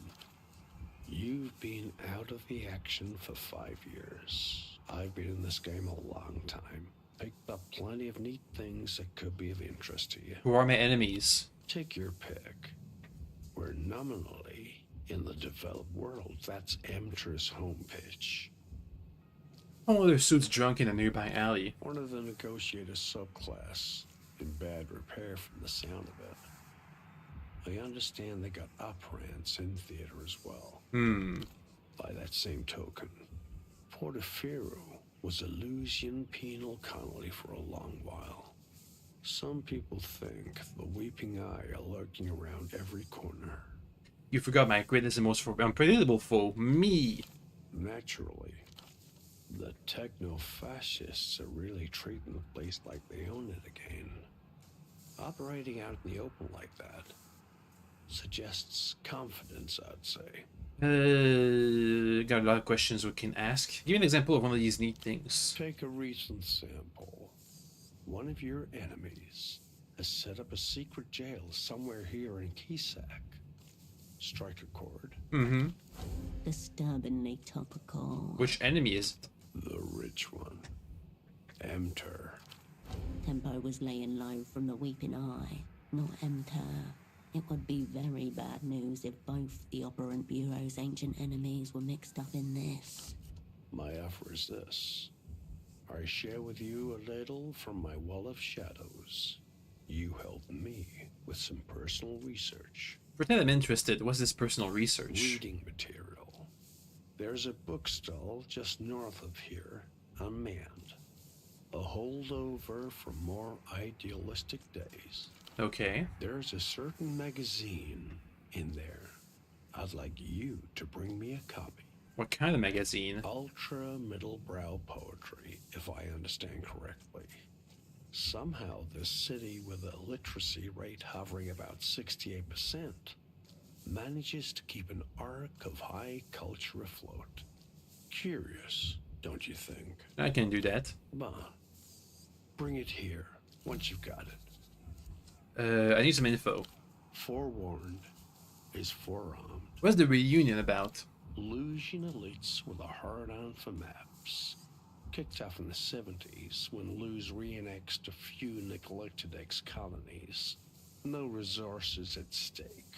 You've been out of the action for 5 years. I've been in this game a long time. Picked up plenty of neat things that could be of interest to you. Who are my enemies? Take your pick. We're nominally in the developed world. That's Emter's home pitch. All other suits drunk in a nearby alley. One of the negotiator subclass, in bad repair from the sound of it. I understand they got operants in theater as well. By that same token, Portofino was a Lusian penal colony for a long while. Some people think the Weeping Eye are lurking around every corner. You forgot my greatest and most unpredictable foe, me. Naturally. The techno-fascists are really treating the place like they own it again. Operating out in the open like that suggests confidence, I'd say. Got a lot of questions we can ask. Give me an example of one of these neat things. Take a recent sample. One of your enemies has set up a secret jail somewhere here in Kisak. Strike a chord. Mm-hmm. Disturbingly topical. Which enemy is it? The rich one. Emter. Tempo was laying low from the Weeping Eye, not Emter. It would be very bad news if both the Operant Bureau's ancient enemies were mixed up in this. My offer is this. I share with you a little from my wall of shadows. You help me with some personal research. Pretend I'm interested. What's this personal research? Reading material. There's a bookstall just north of here, unmanned. A holdover from more idealistic days. Okay. There's a certain magazine in there. I'd like you to bring me a copy. What kind of magazine? Ultra middle-brow poetry, if I understand correctly. Somehow this city with a literacy rate hovering about 68% manages to keep an arc of high culture afloat. Curious, don't you think? I can do that. Come on. Bring it here, once you've got it. I need some info. Forewarned is forearmed. What's the reunion about? Losing elites with a hard-on for maps. Kicked off in the 70s when Luz re-annexed a few neglected ex-colonies. No resources at stake.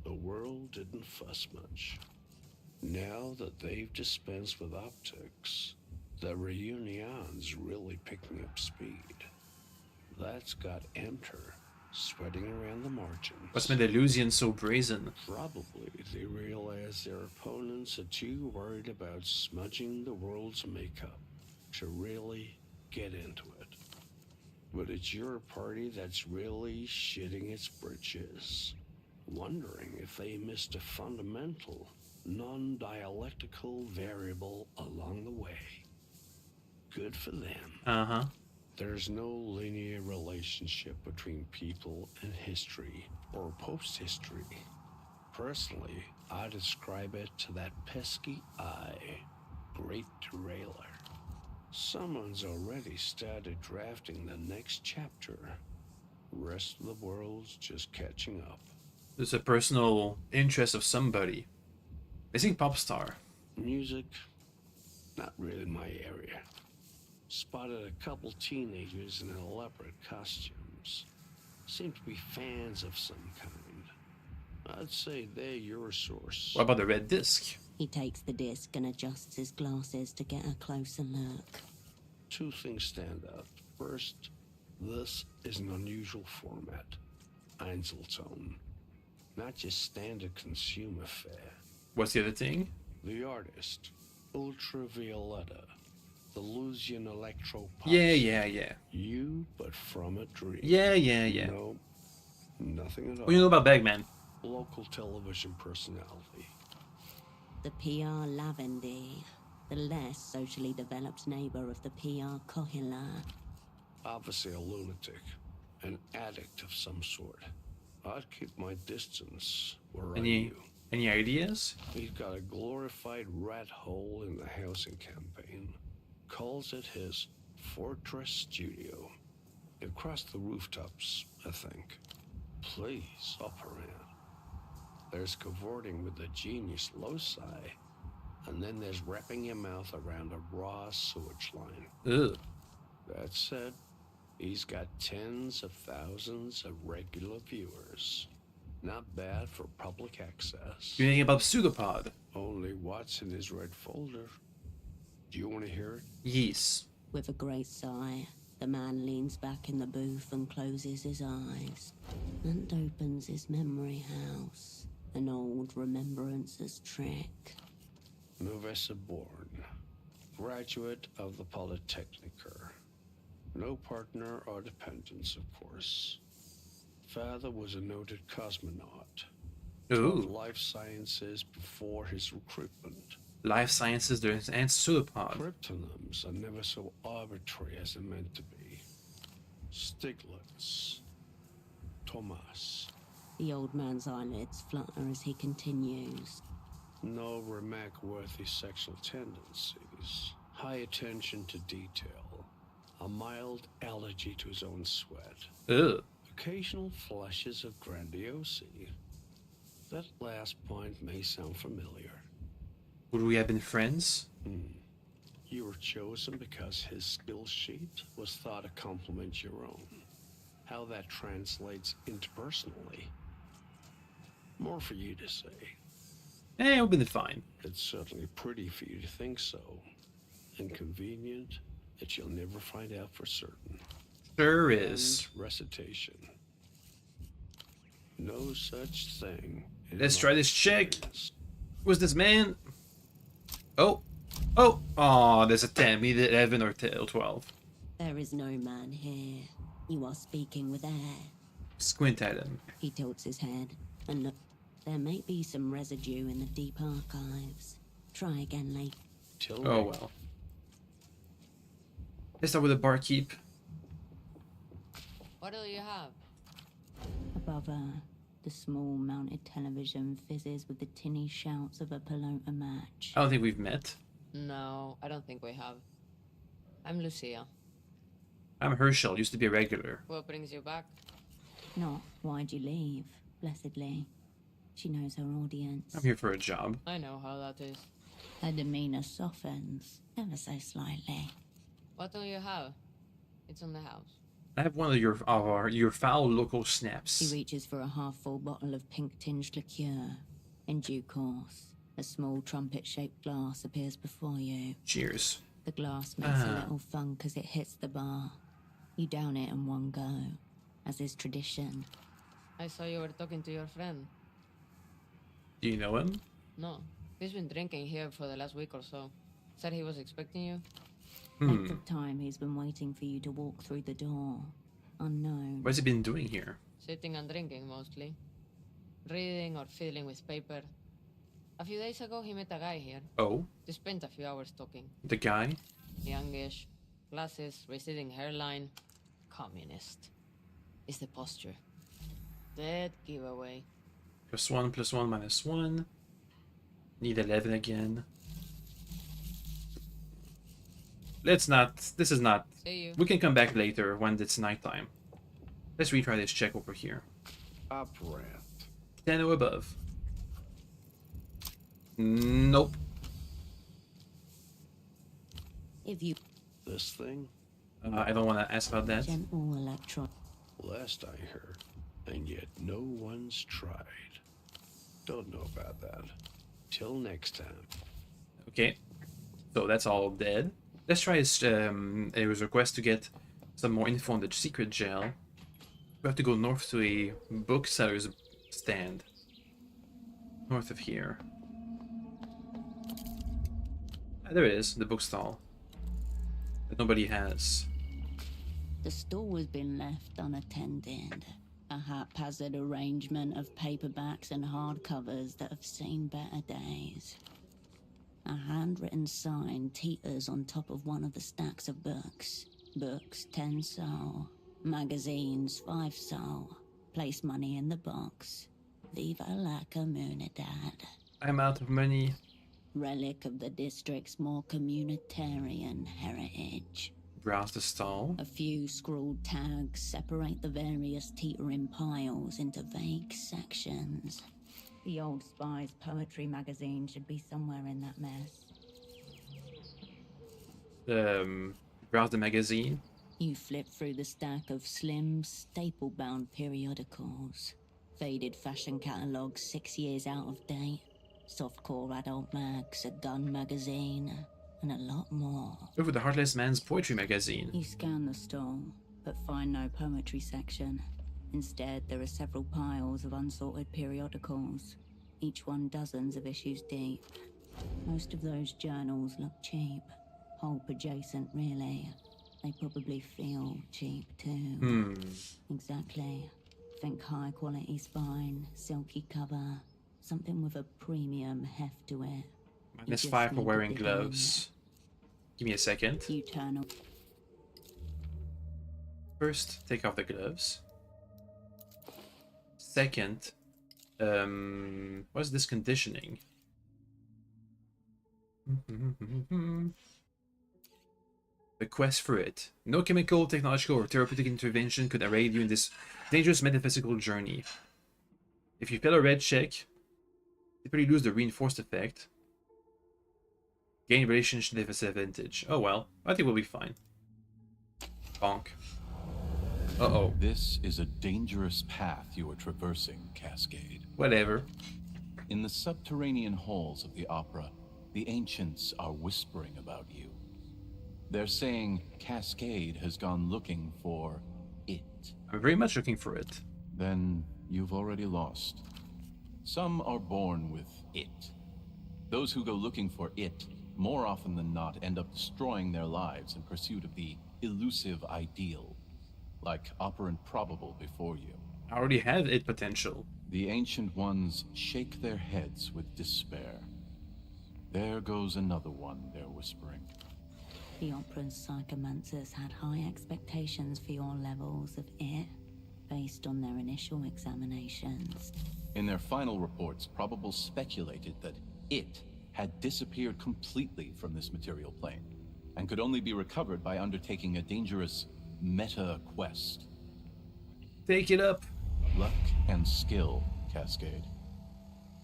The world didn't fuss much. Now that they've dispensed with optics, the reunion's really picking up speed. That's got Emter sweating around the margins. What's made the Lusians so brazen? Probably they realize their opponents are too worried about smudging the world's makeup to really get into it. But it's your party that's really shitting its britches, wondering if they missed a fundamental, non-dialectical variable along the way. Good for them. Uh-huh. There's no linear relationship between people and history or post-history. Personally, I describe it to that pesky eye. Great derailer. Someone's already started drafting the next chapter. Rest of the world's just catching up. There's a personal interest of somebody. I think pop star. Music, not really my area. Spotted a couple teenagers in elaborate costumes. Seem to be fans of some kind. I'd say they're your source. What about the red disc? He takes the disc and adjusts his glasses to get a closer look. Two things stand out. First, this is an unusual format. Einzelton. Not just standard consumer fare. What's the other thing? The artist, Ultravioletta. The Lusian electro pop. Yeah. You, but from a dream. Yeah. No, nothing at all. What do you know about Bagman? Local television personality. The PR Lavendi, the less socially developed neighbor of the PR Kohila. Obviously a lunatic, an addict of some sort. I'd keep my distance where I knew. Any ideas? He's got a glorified rat hole in the housing campaign. Calls it his Fortress Studio. Across the rooftops, I think. Please, up around. There's cavorting with the genius loci, and then there's wrapping your mouth around a raw sewage line. Ugh. That said, he's got tens of thousands of regular viewers. Not bad for public access. You thinking about Pseudopod? Only what's in his red folder. Do you want to hear it? Yes. With a great sigh, the man leans back in the booth and closes his eyes and opens his memory house, an old remembrances trick. Novessa born, graduate of the Polytechniker. No partner or dependents, of course. Father was a noted cosmonaut. Ooh. Taught life sciences before his recruitment. Life sciences, and Pseudopod. Cryptonyms are never so arbitrary as they're meant to be. Stiglitz. Thomas. The old man's eyelids flutter as he continues. No remark-worthy sexual tendencies. High attention to detail. A mild allergy to his own sweat. Ugh. occasional flashes of grandiosity. That last point may sound familiar. Would we have been friends? You were chosen because his skill sheet was thought to complement your own. How that translates interpersonally, more for you to say. Eh, it'll be fine. It's certainly pretty for you to think so. Inconvenient that you'll never find out for certain. Sure is. And recitation. No such thing. Let's try this check. Who's this man? Oh. Oh. Oh, there's a 10. Either 11 or 12. There is no man here. You are speaking with air. Squint at him. He tilts his head and look. There may be some residue in the deep archives. Try again later. Oh well. Let's start with the barkeep. What do you have? Above her, the small mounted television fizzes with the tinny shouts of a pelota match. I don't think we've met. No, I don't think we have. I'm Lucia. I'm Herschel, used to be a regular. What brings you back? Not why'd you leave, blessedly. She knows her audience. I'm here for a job. I know how that is. Her demeanor softens, ever so slightly. What do you have? It's in the house. I have one of your foul local snaps. She reaches for a half-full bottle of pink-tinged liqueur. In due course, a small trumpet-shaped glass appears before you. Cheers. The glass makes a little thunk as it hits the bar. You down it in one go, as is tradition. I saw you were talking to your friend. Do you know him? No, he's been drinking here for the last week or so. Said he was expecting you. Length of time he's been waiting for you to walk through the door. Unknown. What's he been doing here? Sitting and drinking mostly. Reading or fiddling with paper. A few days ago he met a guy here. Oh? They spent a few hours talking. The guy? Youngish. Glasses, receding hairline. Communist. Is the posture. Dead giveaway. +1, +1, -1. Need 11 again. Let's not. This is not. See you. We can come back later when it's nighttime. Let's retry this check over here. Up ramp. 10 or above. Nope. If you... This thing? I don't want to ask about that. Gentle electron. Last I heard. And yet no one's tried. Don't know about that. Till next time. Okay. So that's all dead. Let's try his, it was a request to get some more info on the secret jail. We have to go north to a bookseller's stand. North of here. Ah, there it is, the bookstall. That nobody has. The stall has been left unattended. A haphazard arrangement of paperbacks and hardcovers that have seen better days. A handwritten sign teeters on top of one of the stacks of books. Books, 10 sol. Magazines, 5 sol. Place money in the box. Viva la comunidad. I'm out of money. Relic of the district's more communitarian heritage. Browse the stall. A few scrawled tags separate the various teetering piles into vague sections. The old Spies poetry magazine should be somewhere in that mess. Browse the magazine. You flip through the stack of slim, staple-bound periodicals. Faded fashion catalogues 6 years out of date. Softcore adult mags, a gun magazine, and a lot more. Over the Heartless Man's poetry magazine. You scan the stall, but find no poetry section. Instead, there are several piles of unsorted periodicals, each one dozens of issues deep. Most of those journals look cheap, pulp adjacent really. They probably feel cheap too. Exactly. Think high quality spine, silky cover, something with a premium heft to it. -5 for wearing gloves. Give me a second. You turn off. First, take off the gloves. Second, what's this conditioning? The quest for it. No chemical, technological, or therapeutic intervention could aid you in this dangerous metaphysical journey. If you fail a red check, you typically lose the reinforced effect. Gain relationship disadvantage. Oh well, I think we'll be fine. Bonk. Uh-oh. This is a dangerous path you are traversing, Cascade. Whatever. In the subterranean halls of the opera, the ancients are whispering about you. They're saying Cascade has gone looking for it. I'm very much looking for it. Then you've already lost. Some are born with it. Those who go looking for it, more often than not, end up destroying their lives in pursuit of the elusive ideal, like operant probable before you. I already have it potential. The ancient ones shake their heads with despair. There goes another one, they're whispering. The opera's psychomancers had high expectations for your levels of it, based on their initial examinations. In their final reports, Probable speculated that it had disappeared completely from this material plane, and could only be recovered by undertaking a dangerous meta-quest. Take it up. Luck and skill, Cascade.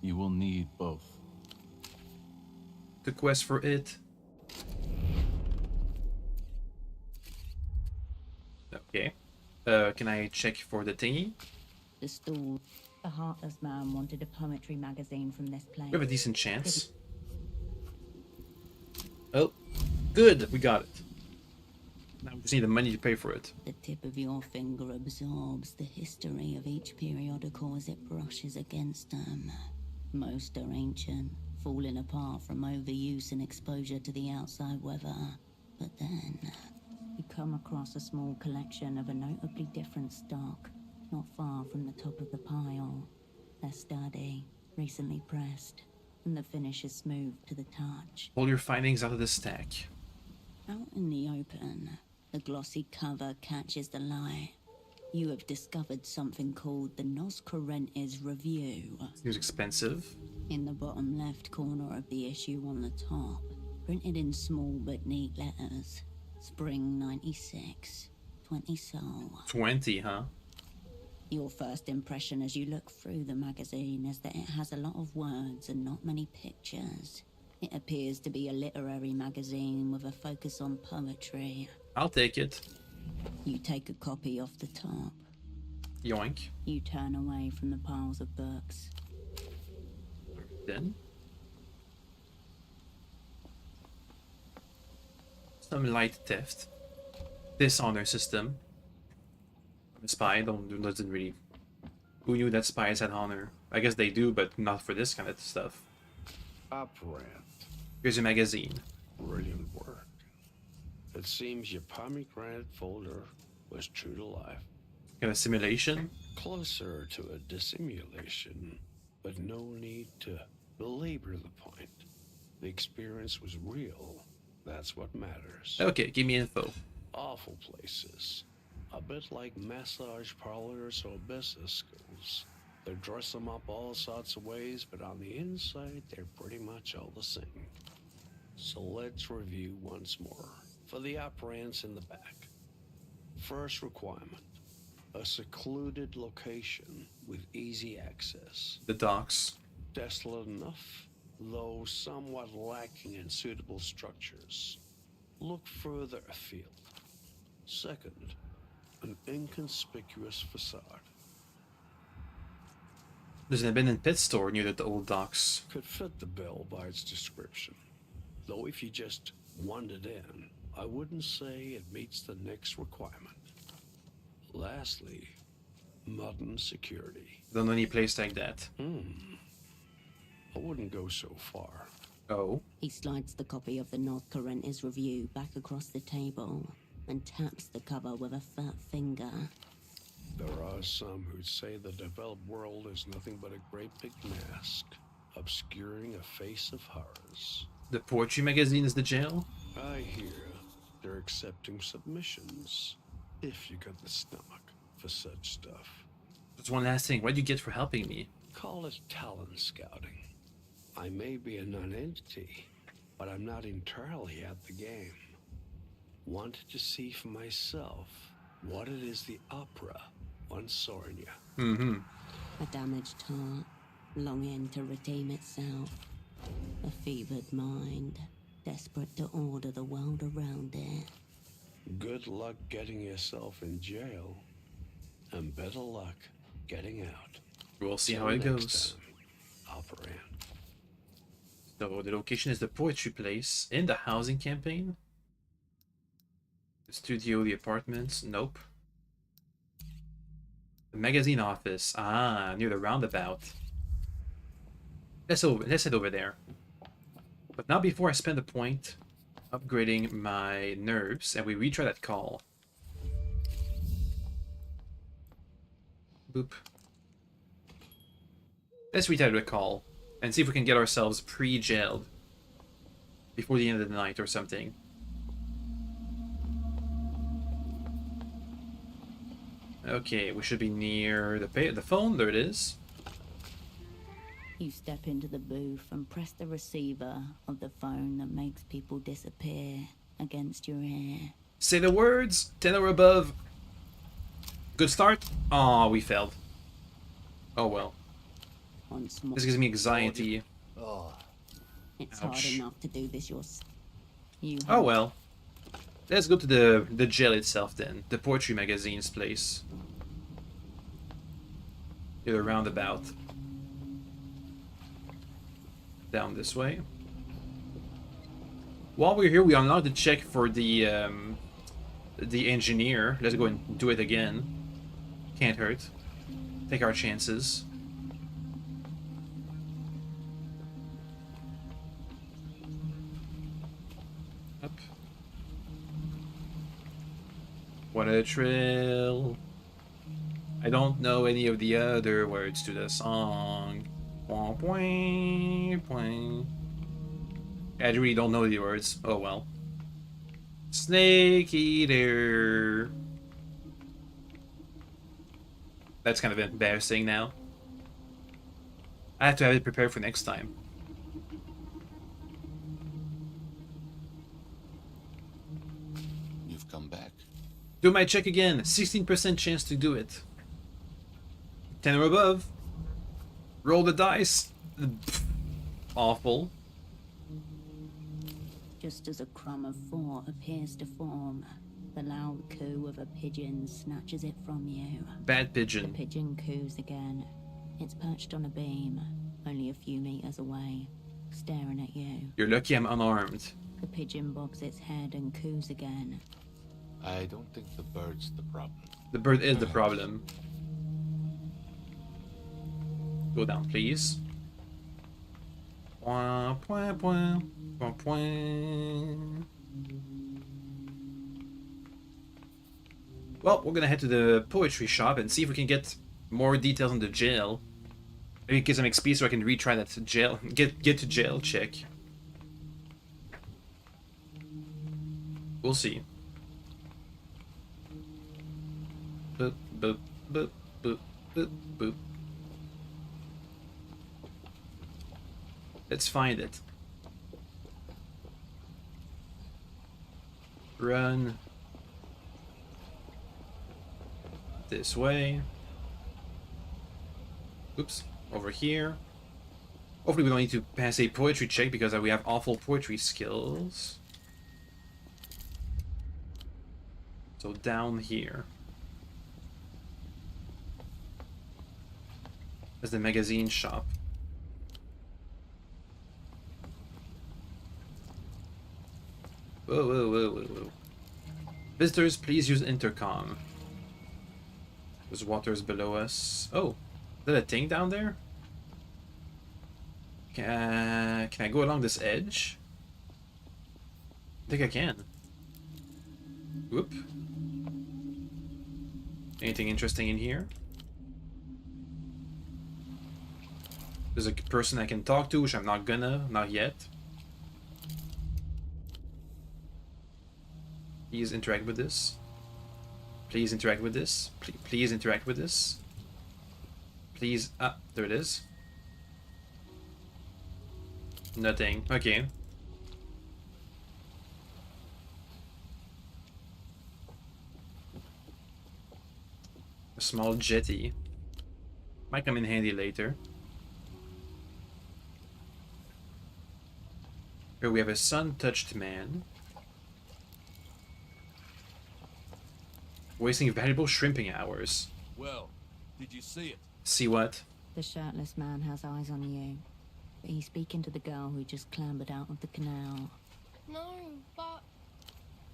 You will need both. The quest for it. Okay. Can I check for the thingy? The stall. The heartless man wanted a poetry magazine from this place. We have a decent chance. Oh, good. We got it. Now we just need the money to pay for it. The tip of your finger absorbs the history of each periodical as it brushes against them. Most are ancient, falling apart from overuse and exposure to the outside weather. But then, you come across a small collection of a notably different stock, not far from the top of the pile. They're sturdy, recently pressed, and the finish is smooth to the touch. Pull your findings out of the stack. Out in the open, the glossy cover catches the light. You have discovered something called the Nos Correntes Review. Seems expensive. In the bottom left corner of the issue on the top, printed in small but neat letters. Spring 96. 20 sol. 20, huh? Your first impression as you look through the magazine is that it has a lot of words and not many pictures. It appears to be a literary magazine with a focus on poetry. I'll take it. You take a copy off the top. Yoink. You turn away from the piles of books. Then some light theft. Dishonor system. A spy doesn't really. Who knew that spies had honor? I guess they do, but not for this kind of stuff. Operant. Here's a magazine. Brilliant work. It seems your pomegranate folder was true to life. Kind of simulation? Closer to a dissimulation, but no need to belabor the point. The experience was real. That's what matters. Okay, give me info. Awful places. A bit like massage parlors or business schools. They dress them up all sorts of ways, but on the inside, they're pretty much all the same. So let's review once more. For the operants in the back. First requirement. A secluded location with easy access. The docks. Desolate enough, though somewhat lacking in suitable structures. Look further afield. Second, an inconspicuous facade. There's an abandoned pet store near the old docks. Could fit the bill by its description. Though if you just wandered in, I wouldn't say it meets the next requirement. Lastly, modern security. Don't know any place like that. I wouldn't go so far. Oh. He slides the copy of the North Correntes Review back across the table and taps the cover with a fat finger. There are some who'd say the developed world is nothing but a great big mask, obscuring a face of horrors. The poetry magazine is the jail? I hear they're accepting submissions, if you got the stomach for such stuff. That's one last thing. What do you get for helping me? Call it talent scouting. I may be a non-entity, but I'm not entirely at the game. Wanted to see for myself what it is the opera once saw in you. Mm-hmm. A damaged heart, longing to redeem itself. A fevered mind, desperate to order the world around it. Good luck getting yourself in jail, and better luck getting out. We'll see Till how it next goes. time, opera. So the location is the poetry place in the housing campaign. The studio, the apartments, nope. The magazine office, near the roundabout. Let's head over there. But not before I spend a point upgrading my nerves, and we retry that call. Boop. Let's retry the call and see if we can get ourselves pre-jailed before the end of the night or something. Okay, we should be near the phone. There it is. You step into the booth and press the receiver of the phone that makes people disappear against your ear. Say the words, 10 or above. Good start. Aw, we failed. Oh well. Once more. This gives me anxiety. It's Ouch. hard enough to do this yourself. Oh well. Let's go to the jail itself then. The poetry magazine's place. Near the roundabout. Down this way. While we're here, we unlocked the check for the engineer. Let's go and do it again. Can't hurt. Take our chances. Up. What a thrill. I don't know any of the other words to the song. I really don't know the words. Oh well. Snake Eater. That's kind of embarrassing now. I have to have it prepared for next time. You've come back. Do my check again. 16% chance to do it. 10 or above. Roll the dice. Awful. Just as a crumb of thought appears to form, the loud coo of a pigeon snatches it from you. Bad pigeon. The pigeon coos again. It's perched on a beam, only a few meters away, staring at you. You're lucky I'm unarmed. The pigeon bobs its head and coos again. I don't think the bird's the problem. The bird is the problem. Go down, please. Point, point, point, point, point. Well, we're gonna head to the poetry shop and see if we can get more details on the jail. Maybe get some XP so I can retry that jail, get to jail check. We'll see. Boop, boop, boop, boop, boop, boop. Let's find it. Run. This way. Oops. Over here. Hopefully we don't need to pass a poetry check because we have awful poetry skills. So down here. There's the magazine shop. Whoa, whoa, whoa, whoa, whoa. Visitors, please use intercom. There's waters below us. Oh, is that a thing down there? Can I go along this edge? I think I can. Whoop. Anything interesting in here? There's a person I can talk to, which I'm not yet. Please interact with this. Please interact with this. Please interact with this. Please. Ah, there it is. Nothing. Okay. small jetty. Might come in handy later. Here we have a sun-touched man. Wasting valuable shrimping hours. Well, did you see it? See what? The shirtless man has eyes on you, but he's speaking to the girl who just clambered out of the canal. No, but...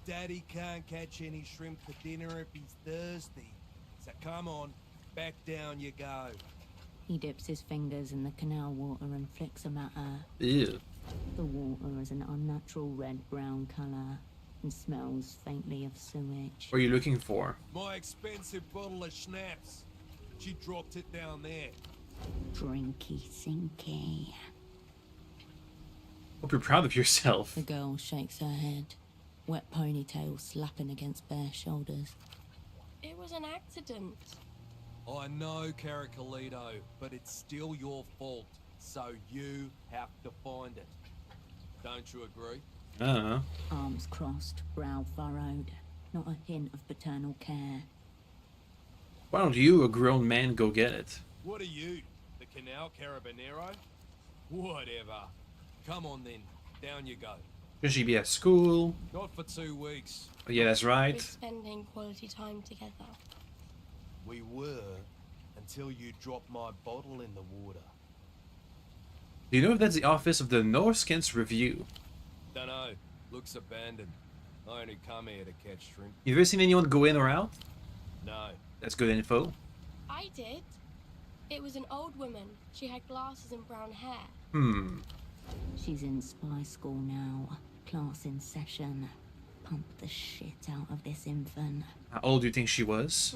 Daddy can't catch any shrimp for dinner if he's thirsty. So come on, back down you go. He dips his fingers in the canal water and flicks them at her. Ew. The water is an unnatural red-brown colour and smells faintly of sewage. What are you looking for? My expensive bottle of schnapps. She dropped it down there. Drinky sinky. Hope you're proud of yourself. The girl shakes her head, wet ponytail slapping against bare shoulders. It was an accident. I know, Caracalito, but it's still your fault. So you have to find it. Don't you agree? Arms crossed, brow furrowed. Not a hint of paternal care. Why don't you, a grown man, go get it? What are you? The Canal Carabinero? Whatever. Come on then. Down you go. Should she be at school? Not for 2 weeks. Oh, yeah, that's We're right. spending quality time together. We were, until you dropped my bottle in the water. Do you know if that's the office of the Norskins Review? Dunno. Looks abandoned. I only come here to catch shrimp. You ever seen anyone go in or out? No. That's good info. I did. It was an old woman. She had glasses and brown hair. She's in spy school now. Class in session. Pump the shit out of this infant. How old do you think she was?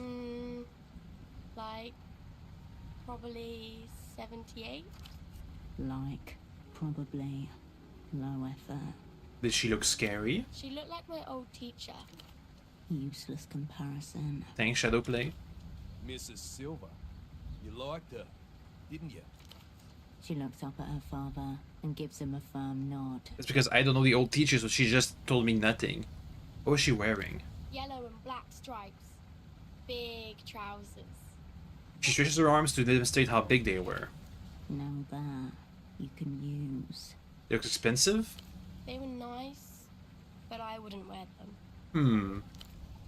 Like, probably 78. Like, probably, low effort. Did she look scary? She looked like my old teacher. Useless comparison. Thanks, Shadowplay. Mrs. Silver. You liked her, didn't you? She looks up at her father and gives him a firm nod. That's because I don't know the old teachers, so she just told me nothing. What was she wearing? Yellow and black stripes. Big trousers. She stretches her arms to demonstrate how big they were. Now that you can use. They look expensive? They were nice, but I wouldn't wear them.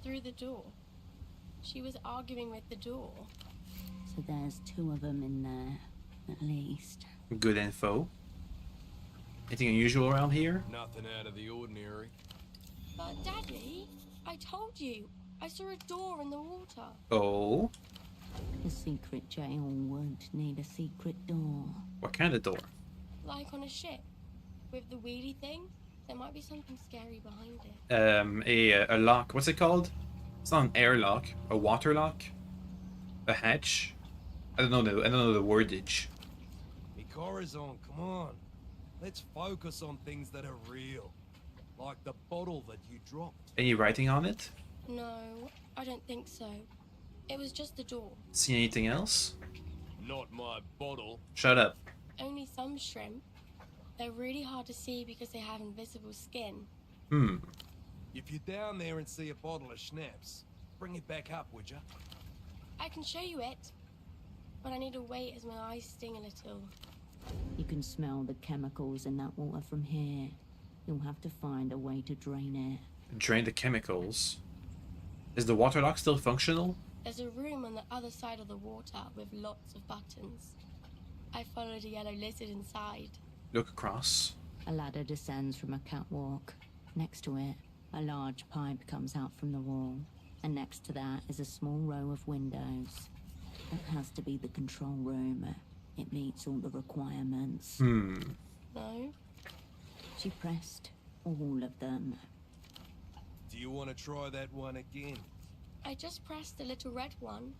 Through the door. She was arguing with the door. So there's 2 of them in there, at least. Good info. Anything unusual around here? Nothing out of the ordinary. But Daddy, I told you. I saw a door in the water. Oh? The secret jail would need a secret door. What kind of door? Like on a ship. With the wheelie thing, there might be something scary behind it. A lock. What's it called? It's not an airlock. A water lock? A hatch? I don't know the wordage. Corazon, come on. Let's focus on things that are real. Like the bottle that you dropped. Any writing on it? No, I don't think so. It was just the door. See anything else? Not my bottle. Shut up. Only some shrimp. They're really hard to see because they have invisible skin. If you're down there and see a bottle of schnapps, bring it back up, would ya? I can show you it. But I need to wait as my eyes sting a little. You can smell the chemicals in that water from here. You'll have to find a way to drain it. Drain the chemicals. Is the water lock still functional? There's a room on the other side of the water with lots of buttons. I followed a yellow lizard inside. Look across. A ladder descends from a catwalk. Next to it, a large pipe comes out from the wall. And next to that is a small row of windows. That has to be the control room. It meets all the requirements. No? She pressed all of them. Do you want to try that one again? I just pressed the little red one.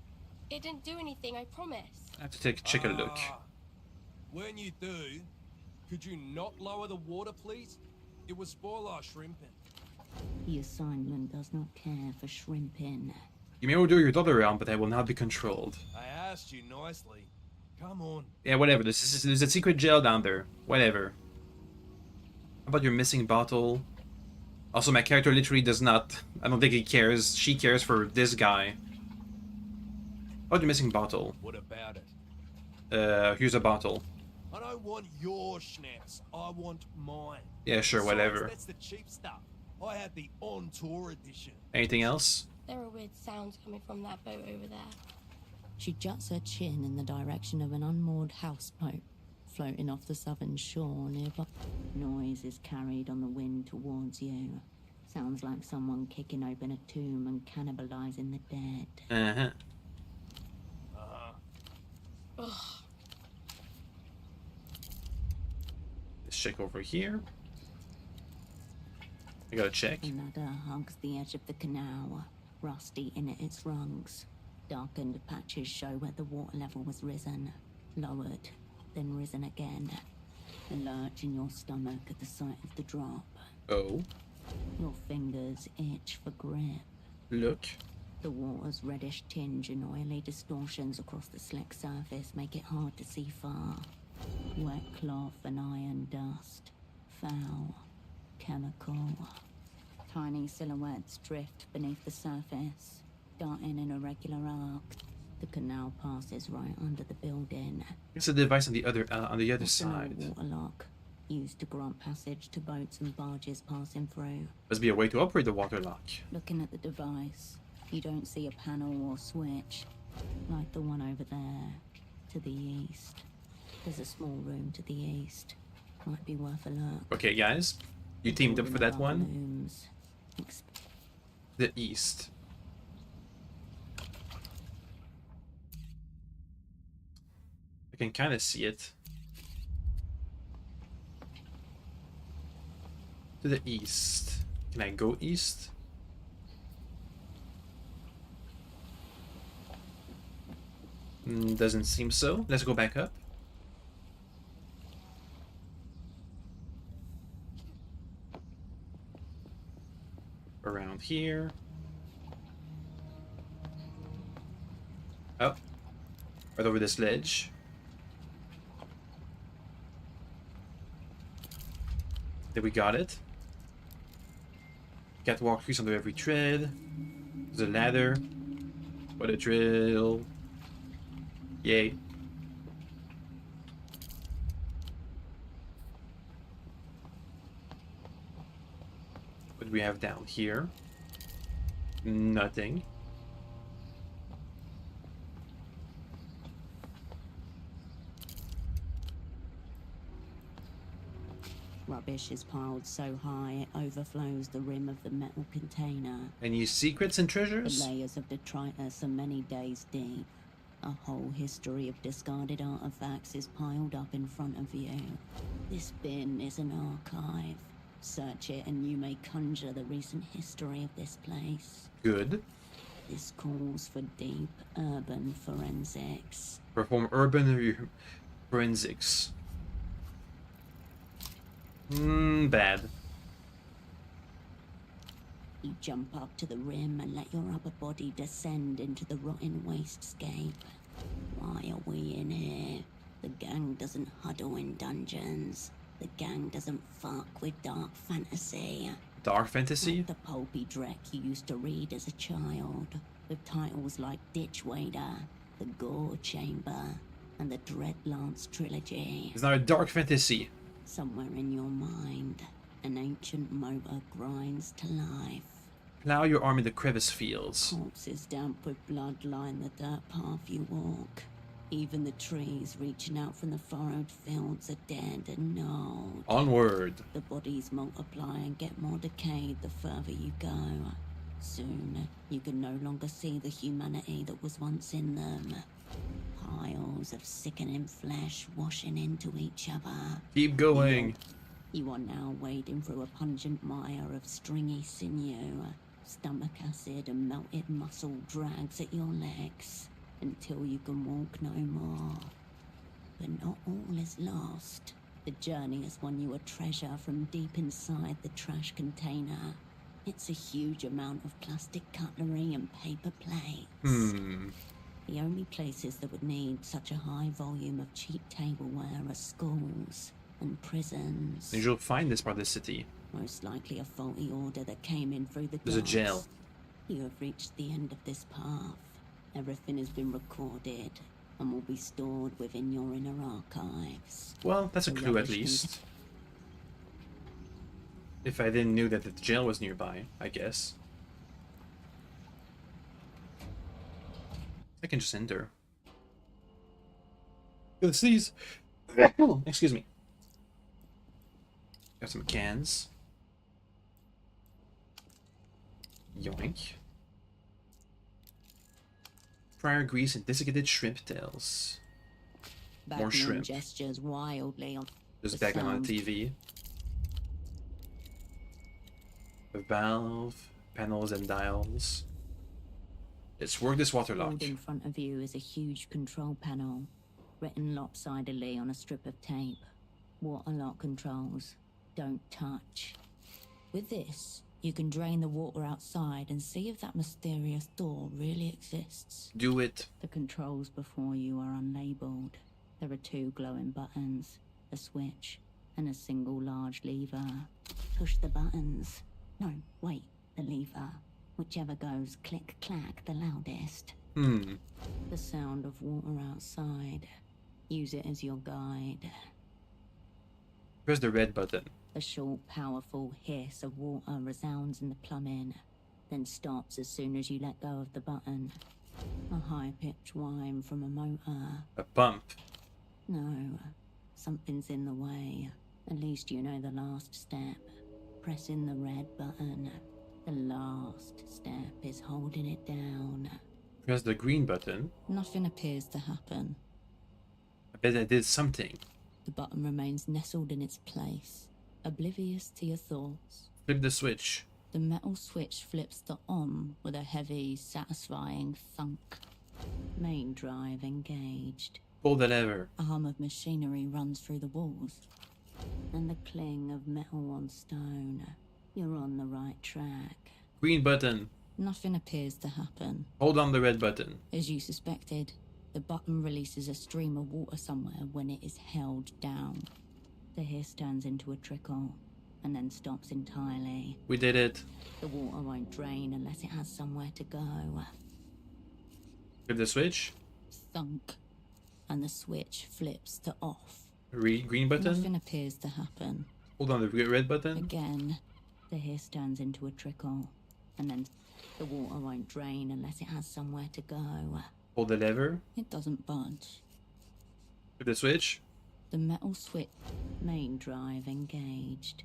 It didn't do anything, I promise. I have to check a look. When you do, could you not lower the water, please? It would spoil our shrimping. The assignment does not care for shrimping. You may order your daughter around, but I will not be controlled. I asked you nicely. Come on. Yeah, whatever. There's a secret jail down there. Whatever. How about your missing bottle? Also, my character literally does not... I don't think he cares. She cares for this guy. Oh, the missing bottle. What about it? Here's a bottle. I don't want your schnapps. I want mine. Yeah, sure, Besides, whatever. That's the cheap stuff. I have the on-tour edition. Anything else? There are weird sounds coming from that boat over there. She juts her chin in the direction of an unmoored houseboat floating off the southern shore nearby. Noise is carried on the wind towards you. Sounds like someone kicking open a tomb and cannibalizing the dead. Uh-huh. Ugh. Let's check over here. I gotta check. Another hugs the edge of the canal, rusty in at its rungs. Darkened patches show where the water level was risen, lowered, then risen again. A lurch in your stomach at the sight of the drop. Oh. Your fingers itch for grip. Look. The water's reddish tinge and oily distortions across the slick surface make it hard to see far. Wet cloth and iron dust. Foul. Chemical. Tiny silhouettes drift beneath the surface, darting in a regular arc. The canal passes right under the building. It's a device on the other It's an side. old waterlock, used to grant passage to boats and barges passing through. Must be a way to operate the water lock. Looking at the device, you don't see a panel or switch, like the one over there, to the east. There's a small room to the east. Might be worth a look. Okay, guys. You teamed up for that one? Looms. The east. I can kind of see it. To the east. Can I go east? Doesn't seem so. Let's go back up. Around here. Oh. Right over this ledge. There we got it. Catwalk crease under every tread. There's a ladder. What a drill. Yay. What do we have down here? Nothing. Rubbish is piled so high it overflows the rim of the metal container. Any secrets and treasures? The layers of detritus are many days deep. A whole history of discarded artifacts is piled up in front of you. This bin is an archive. Search it and you may conjure the recent history of this place. Good. This calls for deep urban forensics. Perform urban forensics. Bad. You jump up to the rim and let your upper body descend into the rotting wastes-scape. Why are we in here? The gang doesn't huddle in dungeons. The gang doesn't fuck with dark fantasy. Dark fantasy? Not the pulpy dreck you used to read as a child, with titles like Ditchwader, The Gore Chamber, and the Dreadlance Trilogy. It's not a dark fantasy. Somewhere in your mind, an ancient motor grinds to life. Plow your arm in the crevice fields. Corpses damp with blood line the dirt path you walk. Even the trees reaching out from the furrowed fields are dead and gnarled. Onward. The bodies multiply and get more decayed the further you go. Soon, you can no longer see the humanity that was once in them. Piles of sickening flesh washing into each other. Keep going. You are now wading through a pungent mire of stringy sinew. Stomach acid and melted muscle drags at your legs until you can walk no more. But not all is lost. The journey has won you a treasure from deep inside the trash container. It's a huge amount of plastic cutlery and paper plates. The only places that would need such a high volume of cheap tableware are schools and prisons. And you'll find this part of the city. Most likely a faulty order that came in through the There's a doors. jail. You have reached the end of this path, Everything has been recorded and will be stored within your inner archives. Well, that's a The clue at rubbish least. If I didn't know that the jail was nearby, I guess. I can just enter. Let's these. Excuse me. Got some cans. Yoink. Prior grease and desiccated shrimp tails. More shrimp. Gestures wildly on There's Bagman on the TV. The valve, panels and dials. Let's work this water lock. In front of you is a huge control panel, written lopsidedly on a strip of tape. Water lock controls. Don't touch. With this, you can drain the water outside and see if that mysterious door really exists. Do it. The controls before you are unlabeled. There are 2 glowing buttons, a switch, and a single large lever. Push the buttons. No, wait, the lever. Whichever goes click-clack the loudest. The sound of water outside. Use it as your guide. Press the red button. A short, powerful hiss of water resounds in the plumbing, then stops as soon as you let go of the button. A high-pitched whine from a motor. A pump. No, something's in the way. At least you know the last step. Pressing the red button. The last step is holding it down. Press the green button. Nothing appears to happen. I bet I did something. The button remains nestled in its place, oblivious to your thoughts. Flip the switch. The metal switch flips to on with a heavy, satisfying thunk. Main drive engaged. Pull the lever. A hum of machinery runs through the walls. And the cling of metal on stone. You're on the right track. Green button. Nothing appears to happen. Hold on the red button. As you suspected, the button releases a stream of water somewhere when it is held down. The hiss turns into a trickle, and then stops entirely. We did it. The water won't drain unless it has somewhere to go. Flip the switch. Thunk. And the switch flips to off. Green button. Nothing appears to happen. Hold on the red button. Again, the hiss turns into a trickle, and then the water won't drain unless it has somewhere to go. Hold the lever. It doesn't budge. Flip the switch. The metal switch. Main drive engaged.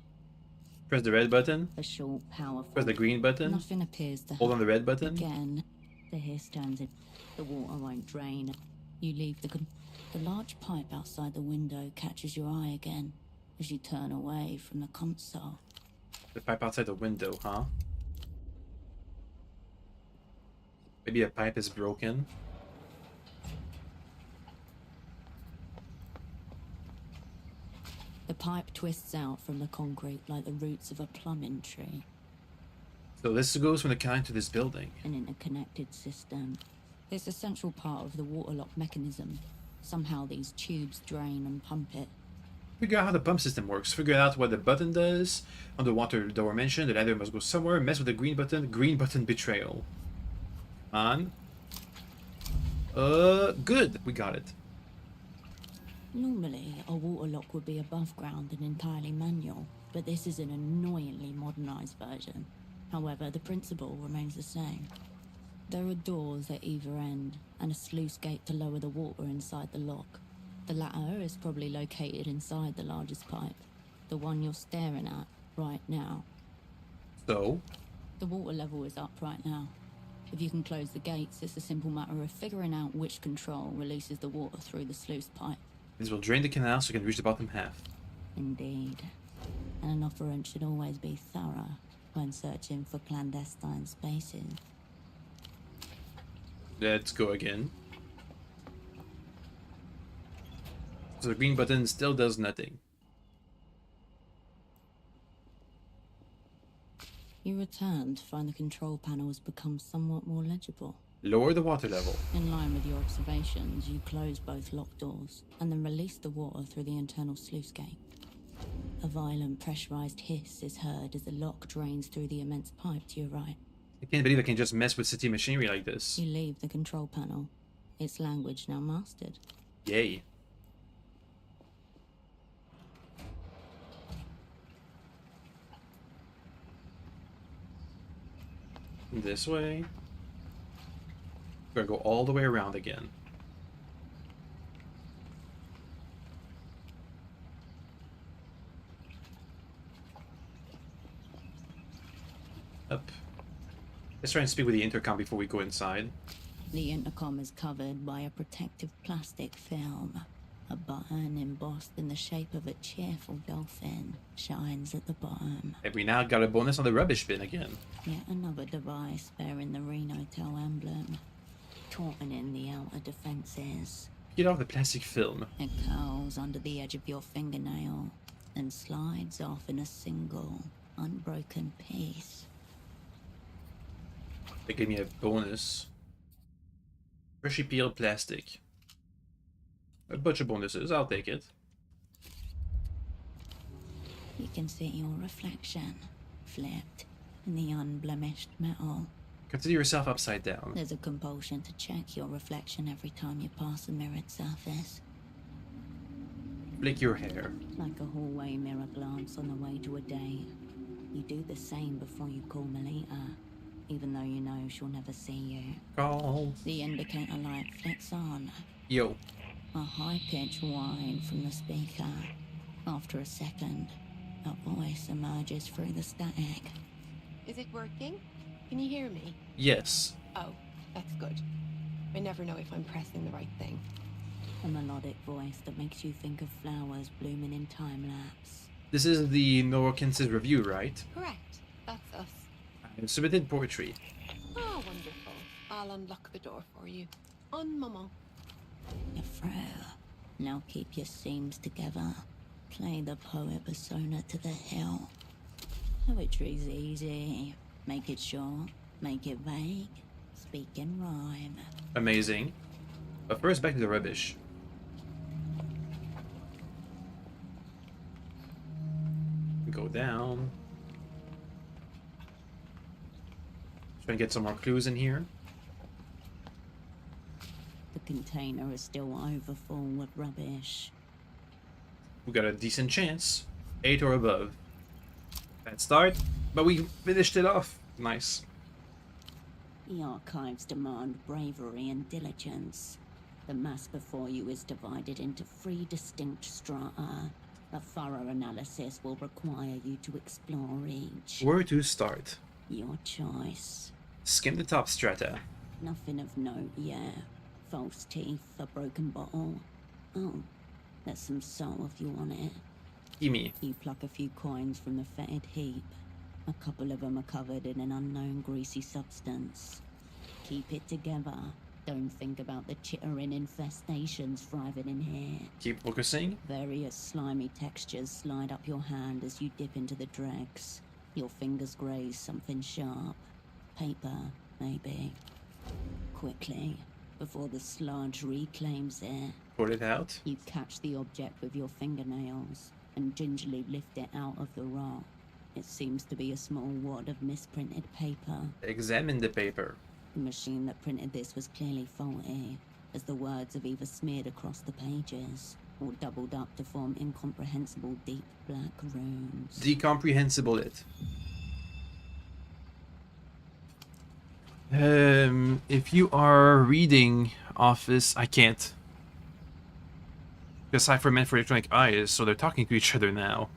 Press the red button. A short, powerful. Press the green button. Nothing appears to hold on the red button. Again, the hiss turns in. The water won't drain. You leave the large pipe outside the window catches your eye again as you turn away from the console. The pipe outside the window, huh? Maybe a pipe is broken. The pipe twists out from the concrete like the roots of a plumbing tree. So this goes from the canal to this building. An interconnected system. It's a central part of the water lock mechanism. Somehow these tubes drain and pump it. Figure out how the pump system works. Figure out what the button does. On the water door mentioned, the ladder must go somewhere. Mess with the green button betrayal. On. Good. We got it. Normally, a water lock would be above ground and entirely manual, but this is an annoyingly modernized version. However, the principle remains the same. There are doors at either end, and a sluice gate to lower the water inside the lock. The latter is probably located inside the largest pipe, the one you're staring at right now. So? The water level is up right now. If you can close the gates, it's a simple matter of figuring out which control releases the water through the sluice pipe. This will drain the canal so you can reach the bottom half. Indeed. And an operant should always be thorough when searching for clandestine spaces. Let's go again. So the green button still does nothing. You return to find the control panel has become somewhat more legible. Lower the water level. In line with your observations, you close both lock doors and then release the water through the internal sluice gate. A violent pressurized hiss is heard as the lock drains through the immense pipe to your right. I can't believe I can just mess with city machinery like this. You leave the control panel. Its language now mastered. Yay. This way. We're gonna go all the way around again. Up. Let's try and speak with the intercom before we go inside. The intercom is covered by a protective plastic film. A button embossed in the shape of a cheerful dolphin shines at the bottom. And we now got a bonus on the rubbish bin again. Yet another device bearing the Reno Tel emblem, tautening the outer defenses. Get off the plastic film. It curls under the edge of your fingernail and slides off in a single, unbroken piece. They gave me a bonus. Freshly peeled plastic. A bunch of bonuses, I'll take it. You can see your reflection, flipped in the unblemished metal. Consider yourself upside down. There's a compulsion to check your reflection every time you pass a mirrored surface. Flick your hair. Like a hallway mirror glance on the way to a date. You do the same before you call Melita, even though you know she'll never see you. Call. The indicator light flicks on. Yo. A high-pitched whine from the speaker. After a second, a voice emerges through the static. Is it working? Can you hear me? Yes. Oh, that's good. I never know if I'm pressing the right thing. A melodic voice that makes you think of flowers blooming in time-lapse. This is the Norkin's review, right? Correct. That's us. I submitted poetry. Oh, wonderful. I'll unlock the door for you. On maman. You're through. Now keep your seams together. Play the poet persona to the hill. Poetry's easy. Make it short, make it vague, speak in rhyme. Amazing. But first, back to the rubbish. Go down. Try and get some more clues in here. The container is still overfull with rubbish. We got a decent chance. 8 or above. Bad start, but we finished it off. Nice. The archives demand bravery and diligence. The mass before you is divided into 3 distinct strata. A thorough analysis will require you to explore each. Where to start? Your choice. Skim the top strata. Nothing of note yet. False teeth, a broken bottle. Oh, there's some soul if you want it. Gimme. You pluck a few coins from the fetid heap. A couple of them are covered in an unknown greasy substance. Keep it together. Don't think about the chittering infestations thriving in here. Keep focusing. Various slimy textures slide up your hand as you dip into the dregs. Your fingers graze something sharp. Paper, maybe. Quickly, before the sludge reclaims it. Pull it out. You catch the object with your fingernails and gingerly lift it out of the rot. It seems to be a small wad of misprinted paper. Examine the paper. The machine that printed this was clearly faulty, as the words have either smeared across the pages or doubled up to form incomprehensible deep black runes. Decomprehensible it. If you are reading Office, I can't. The cipher meant for electronic eyes, so they're talking to each other now.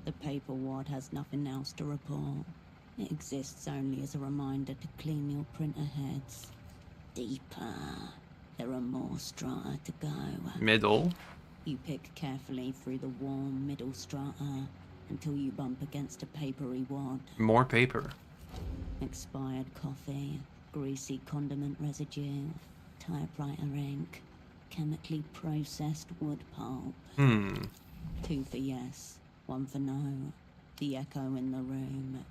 The paper wad has nothing else to report. It exists only as a reminder to clean your printer heads. Deeper. There are more strata to go. Middle. You pick carefully through the warm middle strata until you bump against a papery wad. More paper. Expired coffee, greasy condiment residue, typewriter ink, chemically processed wood pulp. 2 for yes, 1 for no. The echo in the room.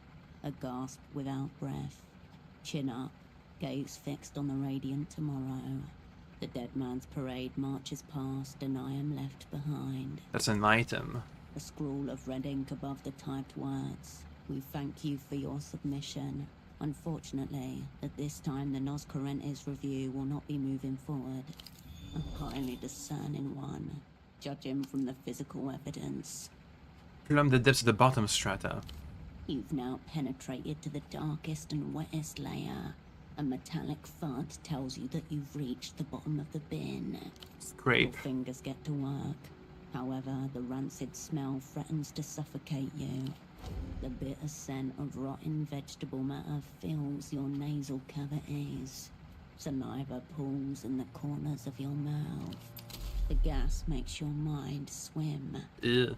A gasp without breath. Chin up, gaze fixed on the radiant tomorrow. The dead man's parade marches past and I am left behind. That's an item. A scrawl of red ink above the typed words. We thank you for your submission. Unfortunately, at this time, the Nos Correntes review will not be moving forward. A highly discerning one, judging from the physical evidence. Plumb the depths of the bottom strata. You've now penetrated to the darkest and wettest layer. A metallic thud tells you that you've reached the bottom of the bin. Scrape. Your fingers get to work. However, the rancid smell threatens to suffocate you. The bitter scent of rotten vegetable matter fills your nasal cavities. Saliva pools in the corners of your mouth. The gas makes your mind swim. Ew.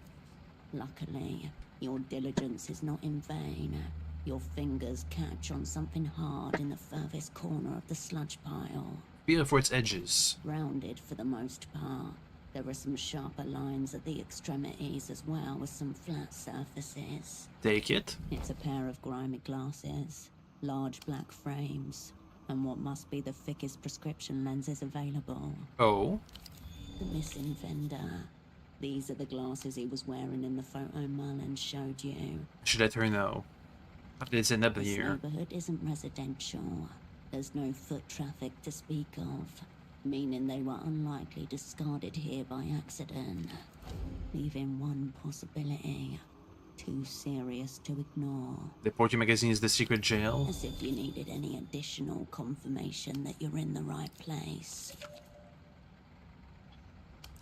Luckily, your diligence is not in vain. Your fingers catch on something hard in the furthest corner of the sludge pile. Feel for its edges. Rounded for the most part. There are some sharper lines at the extremities as well as some flat surfaces. Take it. It's a pair of grimy glasses, large black frames, and what must be the thickest prescription lenses available. Oh. The missing vendor. These are the glasses he was wearing in the photo Merlin showed you. I should let her know. How did it end up This here? neighborhood isn't residential. There's no foot traffic to speak of, meaning they were unlikely discarded here by accident, leaving one possibility too serious to ignore. The Portrait magazine is the secret jail. As if you needed any additional confirmation that you're in the right place.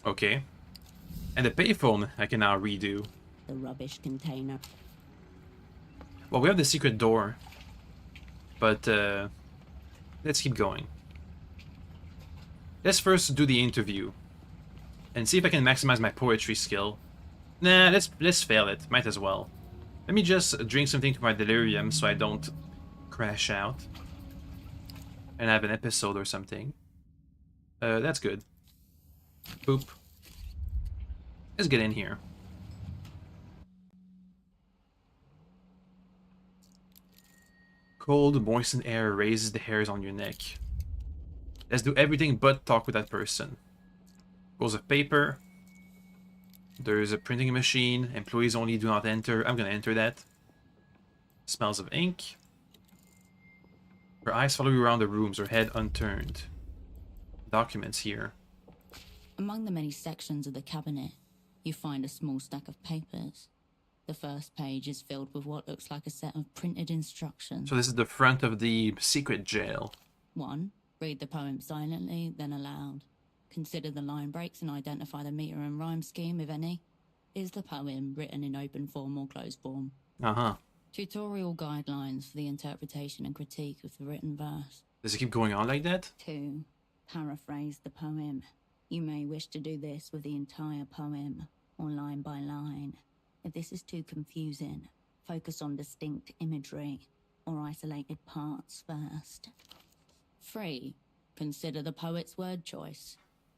Okay. And the payphone I can now redo. The rubbish container. Well, we have the secret door. But, let's keep going. Let's first do the interview. And see if I can maximize my poetry skill. Nah, let's fail it. Might as well. Let me just drink something to my delirium so I don't crash out. And have an episode or something. That's good. Boop. Let's get in here. Cold, moistened air raises the hairs on your neck. Let's do everything but talk with that person. Rolls of paper. There's a printing machine. Employees only, do not enter. I'm gonna enter that. Smells of ink. Her eyes follow you around the rooms, her head unturned. Documents here. Among the many sections of the cabinet, you find a small stack of papers. The first page is filled with what looks like a set of printed instructions. So this is the front of the secret jail. 1. Read the poem silently, then aloud. Consider the line breaks and identify the meter and rhyme scheme, if any. Is the poem written in open form or closed form? Uh-huh. Tutorial guidelines for the interpretation and critique of the written verse. Does it keep going on like that? 2. Paraphrase the poem. You may wish to do this with the entire poem, or line by line. If this is too confusing, focus on distinct imagery, or isolated parts first. 3. Consider the poet's word choice.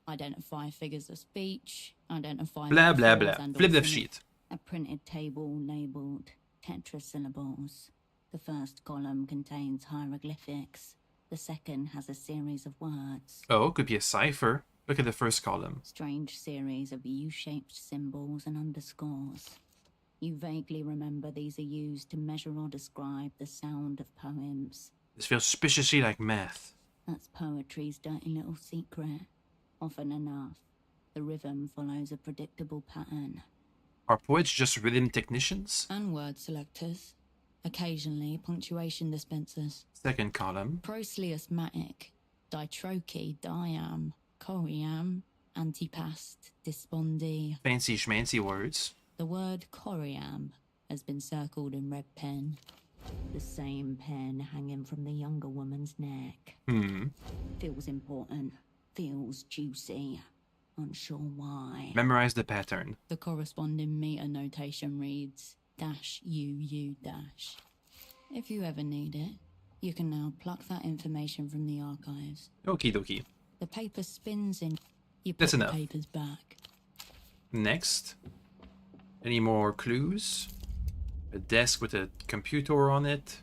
Identify figures of speech, identify Blah, blah, blah. metaphors and Flip the or sheet. A printed table labeled tetrasyllables. The first column contains hieroglyphics. The second has a series of words. Oh, could be a cipher. Look at the first column. Strange series of U-shaped symbols and underscores. You vaguely remember these are used to measure or describe the sound of poems. This feels suspiciously like math. That's poetry's dirty little secret. Often enough, the rhythm follows a predictable pattern. Are poets just rhythm technicians? And word selectors. Occasionally, punctuation dispensers. Second column. Proselyismatic, ditroche, diam, coriam, antipast, dispondi. Fancy schmancy words. The word coriam has been circled in red pen. The same pen hanging from the younger woman's neck. Feels important. Feels juicy. Unsure why. Memorize the pattern. The corresponding meter notation reads -UU-. If you ever need it, you can now pluck that information from the archives. Okie dokie. The paper spins in. You put That's the enough. papers back. Next. Any more clues? A desk with a computer on it.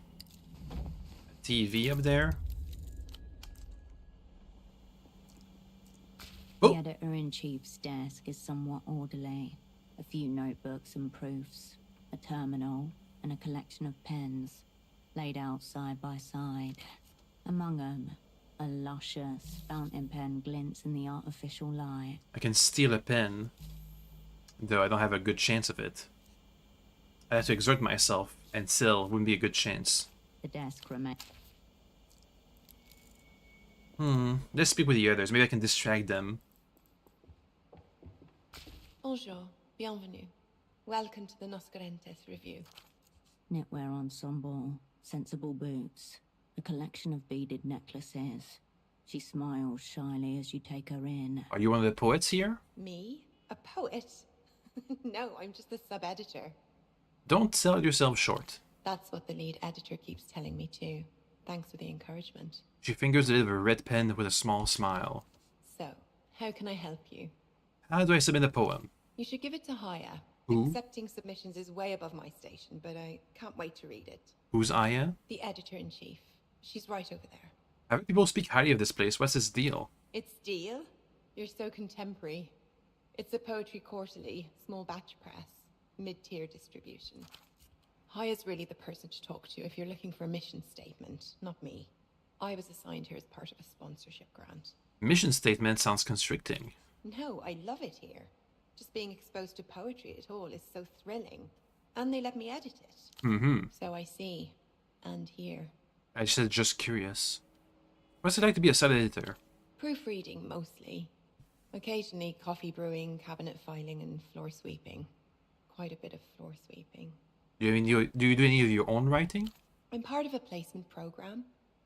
A TV up there. The editor-in-chief's desk is somewhat orderly. A few notebooks and proofs, a terminal, and a collection of pens. laid out side by side. Among them, a luscious fountain pen glints in the artificial light. I can steal a pen, though I don't have a good chance of it. I have to exert myself, and still wouldn't be a good chance. The desk remains. Let's speak with the others. Maybe I can distract them. Bonjour, bienvenue. Welcome to the Noscarentes review. Knitwear ensemble, sensible boots, a collection of beaded necklaces. She smiles shyly as you take her in. Are you one of the poets here? Me? A poet? No, I'm just the sub-editor. Don't sell yourself short. That's what the lead editor keeps telling me too. Thanks for the encouragement. She fingers the lid of a red pen with a small smile. So, how can I help you? How do I submit a poem? You should give it to Haya. Who? Accepting submissions is way above my station, but I can't wait to read it. Who's Aya? The editor-in-chief. She's right over there. I've heard people speak highly of this place. What's this deal? It's deal? You're so contemporary. It's a poetry quarterly, small batch press, mid-tier distribution. Haya's really the person to talk to if you're looking for a mission statement, not me. I was assigned here as part of a sponsorship grant. Mission statement sounds constricting. No, I love it here. Just being exposed to poetry at all is so thrilling. And they let me edit it. So I see. And hear. I said just curious. What's it like to be a sub-editor? Proofreading, mostly. Occasionally coffee brewing, cabinet filing, and floor sweeping. Quite a bit of floor sweeping. Do you do any of your own writing? I'm part of a placement program,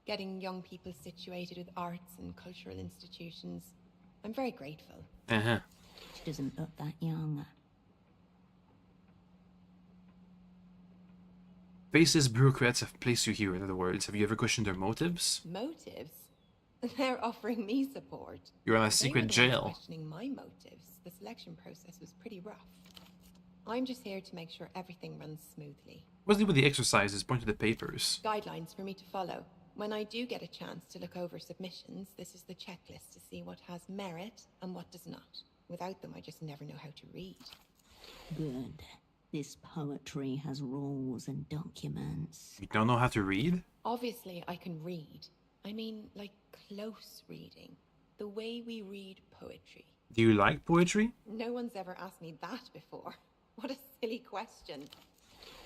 getting young people situated with arts and cultural institutions. I'm very grateful. She doesn't look that young. Faceless bureaucrats have placed you here, in other words. Have you ever questioned their motives? Motives? They're offering me support. You're in a They secret were the ones jail. questioning my motives. The selection process was pretty rough. I'm just here to make sure everything runs smoothly. What's the deal with the exercises? Point to the papers. Guidelines for me to follow. When I do get a chance to look over submissions, this is the checklist to see what has merit and what does not. Without them, I just never know how to read. Good. This poetry has rules and documents. You don't know how to read? Obviously, I can read. I mean, like close reading. The way we read poetry. Do you like poetry? No one's ever asked me that before. What a silly question.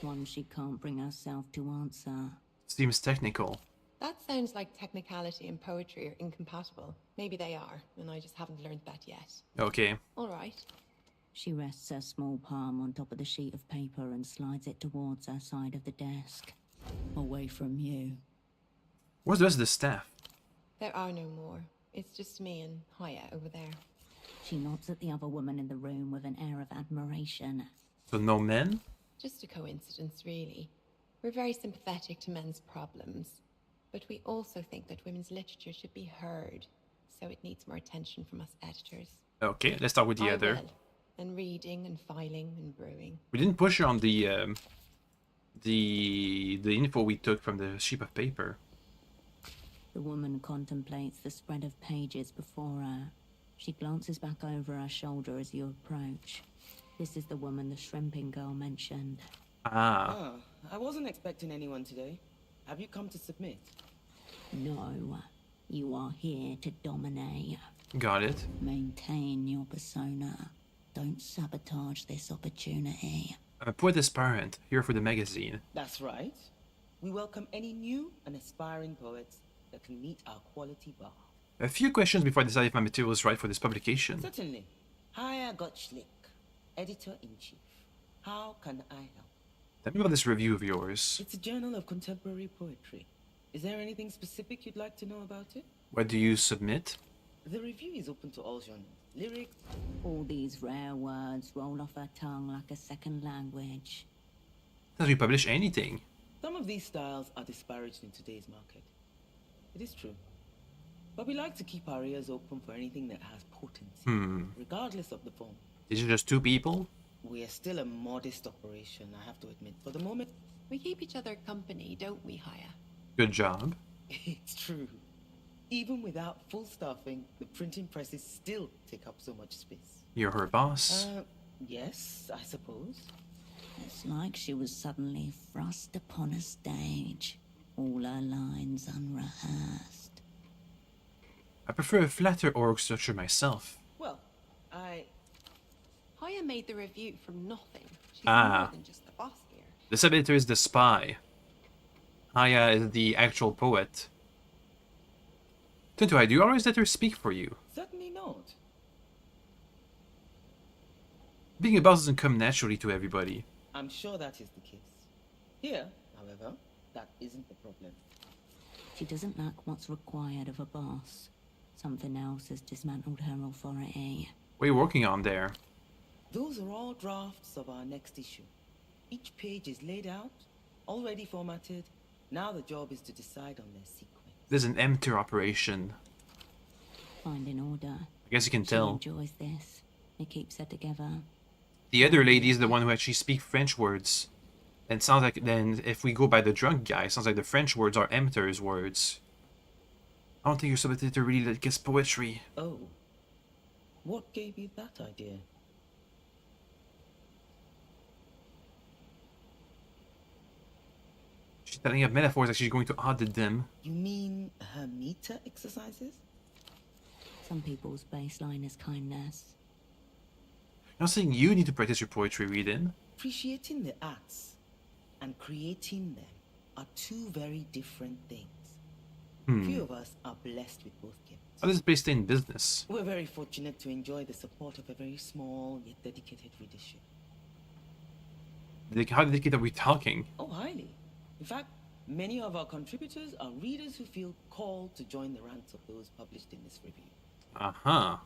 One she can't bring herself to answer. Seems technical. That sounds like technicality and poetry are incompatible. Maybe they are, and I just haven't learned that yet. Okay. All right. She rests her small palm on top of the sheet of paper and slides it towards her side of the desk. Away from you. Where's the rest of the staff? There are no more. It's just me and Haya over there. She nods at the other woman in the room with an air of admiration. So no men? Just a coincidence, really. We're very sympathetic to men's problems. But we also think that women's literature should be heard. So it needs more attention from us editors. Okay, let's start with the I other. will. And reading and filing and brewing. We didn't push her on the info we took from the sheet of paper. The woman contemplates the spread of pages before her. She glances back over her shoulder as you approach. This is the woman the shrimping girl mentioned. Ah. I wasn't expecting anyone today. Have you come to submit? No, you are here to dominate. Got it. Maintain your persona. Don't sabotage this opportunity. I'm a poet aspirant, here for the magazine. That's right. We welcome any new and aspiring poets that can meet our quality bar. A few questions before I decide if my material is right for this publication. Certainly. Haya Gottschlick, Editor-in-Chief. How can I help? Tell me about this review of yours. It's a journal of contemporary poetry. Is there anything specific you'd like to know about it? What do you submit? The review is open to all genres. Lyrics. All these rare words roll off her tongue like a second language. Does we publish anything? Some of these styles are disparaged in today's market. It is true. But we like to keep our ears open for anything that has potency, regardless of the form. Is it just two people? We are still a modest operation, I have to admit. For the moment... We keep each other company, don't we, Haya? Good job. It's true. Even without full staffing, the printing presses still take up so much space. You're her boss. Yes, I suppose. It's like she was suddenly thrust upon a stage. all her lines unrehearsed. I prefer a flatter org structure myself. Well, Haya made the review from nothing. She's Ah. more than just the boss here. The sub-editor is the spy. Haya is the actual poet. Tuntuai, do you always let her speak for you? Certainly not. Being a boss doesn't come naturally to everybody. I'm sure that is the case. Here, however, that isn't the problem. She doesn't lack what's required of a boss. Something else has dismantled her authority. What are you working on there? Those are all drafts of our next issue. Each page is laid out, already formatted. Now the job is to decide on their sequence. This is an M-tier operation. Finding order. I guess you can She tell. enjoys this. It keeps her together. The other lady is the one who actually speaks French words. And it sounds like, then, if we go by the drunk guy, it sounds like the French words are M-tier's words. I don't think your sub-editor really likes poetry. Oh. What gave you that idea? She's telling up metaphors like she's going to audit them. You mean her meter exercises? Some people's baseline is kindness. I'm not saying you need to practice your poetry reading. Appreciating the arts and creating them are two very different things. Few of us are blessed with both gifts. How does it stay in business? We're very fortunate to enjoy the support of a very small yet dedicated readership. How dedicated are we talking? Oh, highly. In fact, many of our contributors are readers who feel called to join the ranks of those published in this review. Uh-huh.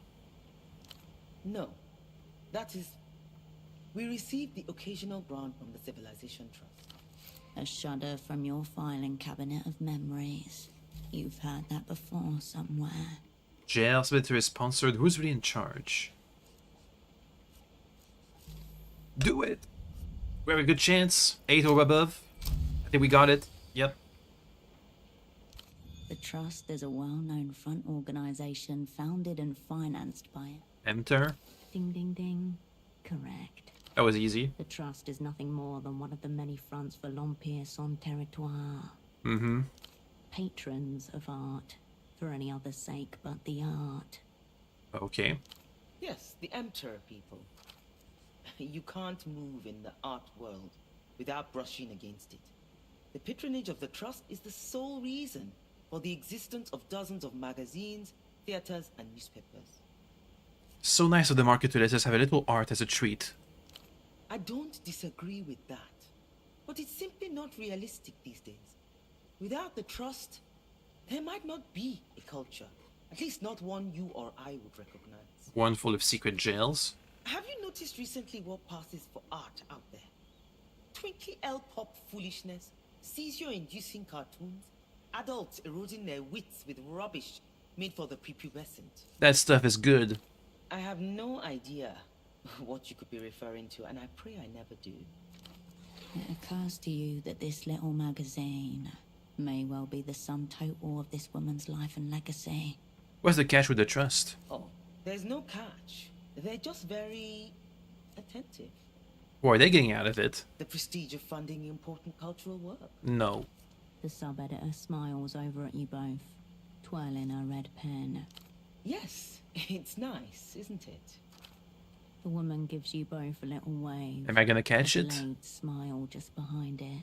No. That is, we receive the occasional grant from the Civilization Trust. A shudder from your filing cabinet of memories. You've heard that before somewhere. Jail sub-editor is sponsored. Who's really in charge? Do it! We have a good chance. 8 or above. I think we got it. Yep. The Trust is a well-known front organization founded and financed by... Enter. Ding ding ding. Correct. That was easy. The Trust is nothing more than one of the many fronts for l'Empire sans territoire. Mm-hmm. Patrons of art, for any other sake but the art. Okay. Yes, the Emperor people. You can't move in the art world without brushing against it. The patronage of the Trust is the sole reason for the existence of dozens of magazines, theaters, and newspapers. So nice of the market to let us have a little art as a treat. I don't disagree with that, but it's simply not realistic these days. Without the Trust, there might not be a culture. At least not one you or I would recognize. One full of secret jails. Have you noticed recently what passes for art out there? Twinkly L-pop foolishness, seizure-inducing cartoons, adults eroding their wits with rubbish made for the prepubescent. That stuff is good. I have no idea what you could be referring to, and I pray I never do. It occurs to you that this little magazine may well be the sum total of this woman's life and legacy. What's the catch with the Trust? Oh, there's no catch. They're just very attentive. What are they getting out of it? The prestige of funding important cultural work. No. The sub-editor smiles over at you both, twirling her red pen. Yes, it's nice, isn't it? The woman gives you both a little wave. Am I gonna catch a it? delayed smile just behind it.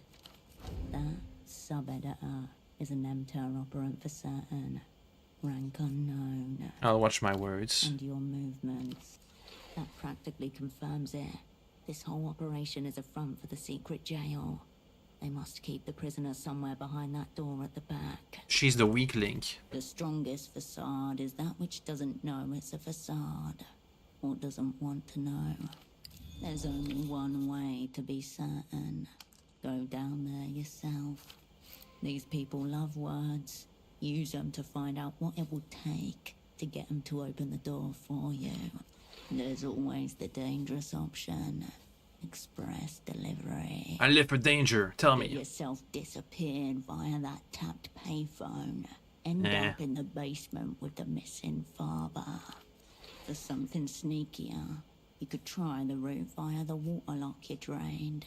That sub-editor is an MTER operant for certain. Rank unknown. I'll watch my words. And your movements. That practically confirms it. This whole operation is a front for the secret jail. They must keep the prisoner somewhere behind that door at the back. She's the weak link. The strongest facade is that which doesn't know it's a facade. Or doesn't want to know. There's only one way to be certain. Go down there yourself. These people love words. Use them to find out what it will take to get them to open the door for you. There's always the dangerous option. Express delivery. I live for danger. Tell Get me. yourself disappeared via that tapped payphone. End Nah. up in the basement with the missing father. For something sneakier, you could try the route via the water lock you drained.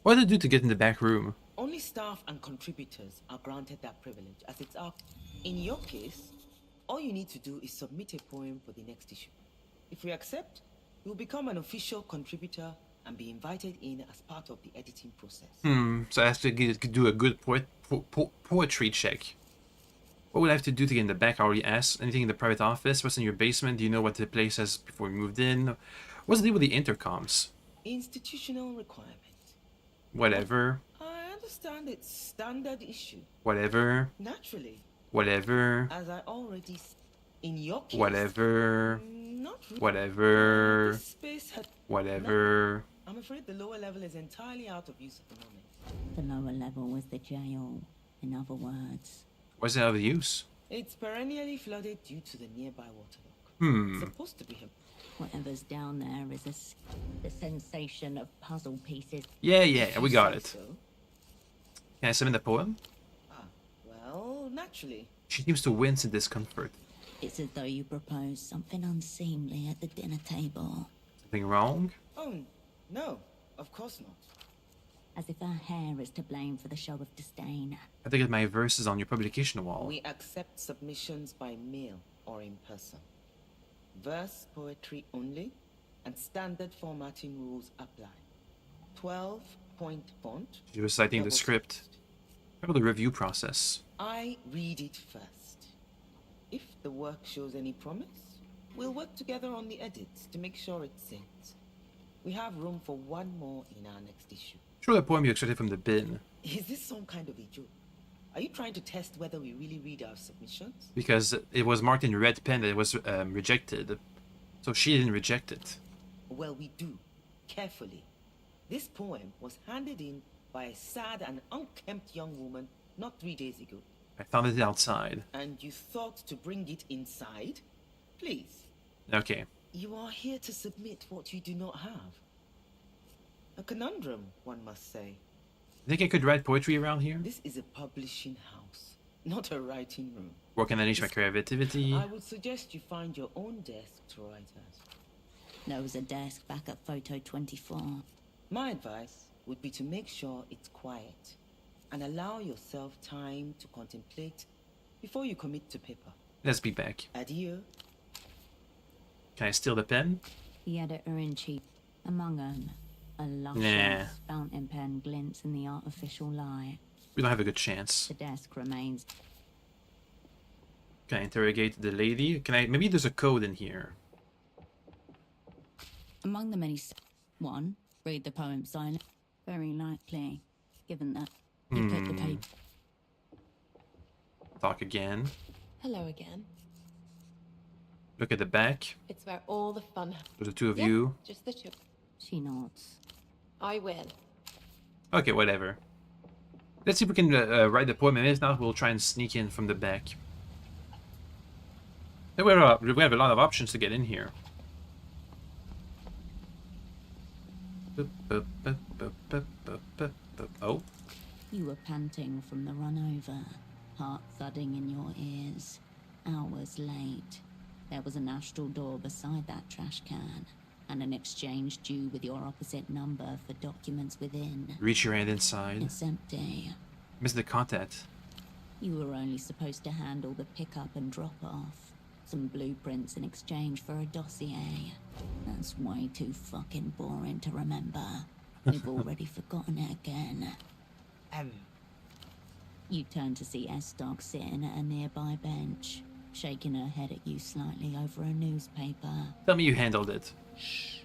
What did I do to get in the back room? Only staff and contributors are granted that privilege, as it's our... In your case, all you need to do is submit a poem for the next issue. If we accept, you'll become an official contributor and be invited in as part of the editing process. So I have to do a good poetry check. What would I have to do to get in the back? I already asked. Anything in the private office? What's in your basement? Do you know what the place has before we moved in? What's the deal with the intercoms? Institutional requirement. Whatever. I understand it's standard issue. Whatever. Naturally. Whatever. As I already... In your case... Whatever. Not really. Whatever. This space had... Whatever. No, I'm afraid the lower level is entirely out of use at the moment. The lower level was the jail, in other words. What's it out of use? It's perennially flooded due to the nearby waterlock. It's supposed to be him. Whatever's down there is the sensation of puzzle pieces. Yeah, we got it. Can I submit the poem? Well, naturally. She seems to wince in discomfort. It's as though you proposed something unseemly at the dinner table. Something wrong? Oh, no, of course not. As if our hair is to blame for the show of disdain. I think my verse is on your publication wall. We accept submissions by mail or in person. Verse poetry only, and standard formatting rules apply. 12-point font. She was citing the script. How about the review process? I read it first. If the work shows any promise, we'll work together on the edits to make sure it's synced. We have room for one more in our next issue. Show the poem you extracted from the bin. Is this some kind of a joke? Are you trying to test whether we really read our submissions? Because it was marked in red pen that it was rejected. So she didn't reject it. Well, we do. Carefully. This poem was handed in by a sad and unkempt young woman not 3 days ago. I found it outside. And you thought to bring it inside? Please. Okay. You are here to submit what you do not have. A conundrum, one must say. Think I could write poetry around here? This is a publishing house, not a writing room. Where can I unleash my creativity? I would suggest you find your own desk to write at. There was a desk back at photo 24. My advice would be to make sure it's quiet and allow yourself time to contemplate before you commit to paper. Let's be back. Adieu. Can I steal the pen? The editor-in-chief, among them, a luscious fountain pen glints in the artificial light. We don't have a good chance. The desk remains. Can I interrogate the lady? Can I? Maybe there's a code in here. Among the many... One, read the poem silent. Very likely, given that you put the paper... Talk again. Hello again. Look at the back. It's where all the fun happens. There's the two of you. Just the two. She nods. I will. Okay, whatever. Let's see if we can write the poem, and if not, we'll try and sneak in from the back. We have a lot of options to get in here. Oh. You were panting from the run over, heart thudding in your ears. Hours late. There was an astral door beside that trash can, and an exchange due with your opposite number for documents within. Reach your hand inside. It's empty. Miss the content. You were only supposed to handle the pick-up and drop-off. Some blueprints in exchange for a dossier. That's way too fucking boring to remember. You've already forgotten it again. You turn to see S-Dog sitting at a nearby bench, shaking her head at you slightly over a newspaper. Tell me you handled it. Shh.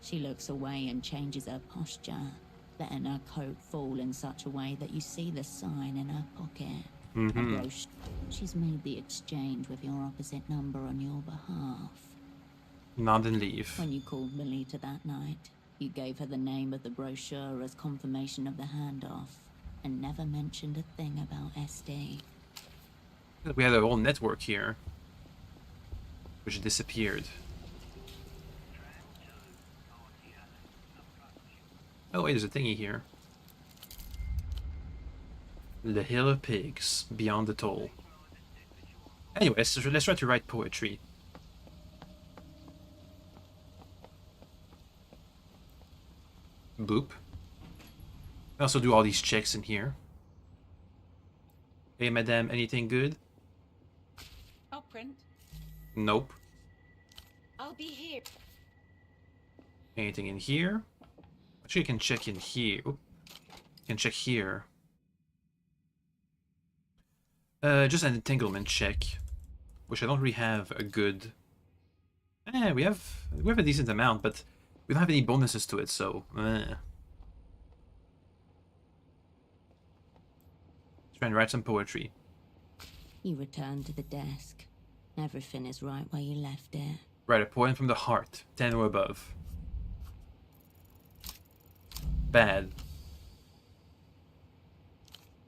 She looks away and changes her posture, letting her coat fall in such a way that you see the sign in her pocket. She's made the exchange with your opposite number on your behalf. Nod and leave. When you called Melita that night, you gave her the name of the brochure as confirmation of the handoff, and never mentioned a thing about SD. We had a whole network here, which disappeared. Oh wait, there's a thingy here. The Hill of Pigs, beyond the toll. Anyways, let's try to write poetry. Boop. I also do all these checks in here. Hey, madame, anything good? I'll print. Nope. I'll be here. Anything in here? Actually, I can check in here. Oop. Can check here. Just an entanglement check, which I don't really have a good. We have a decent amount, but we don't have any bonuses to it, so. Trying to write some poetry. You return to the desk. Everything is right where you left it. Write a poem from the heart, 10 or above. Bad.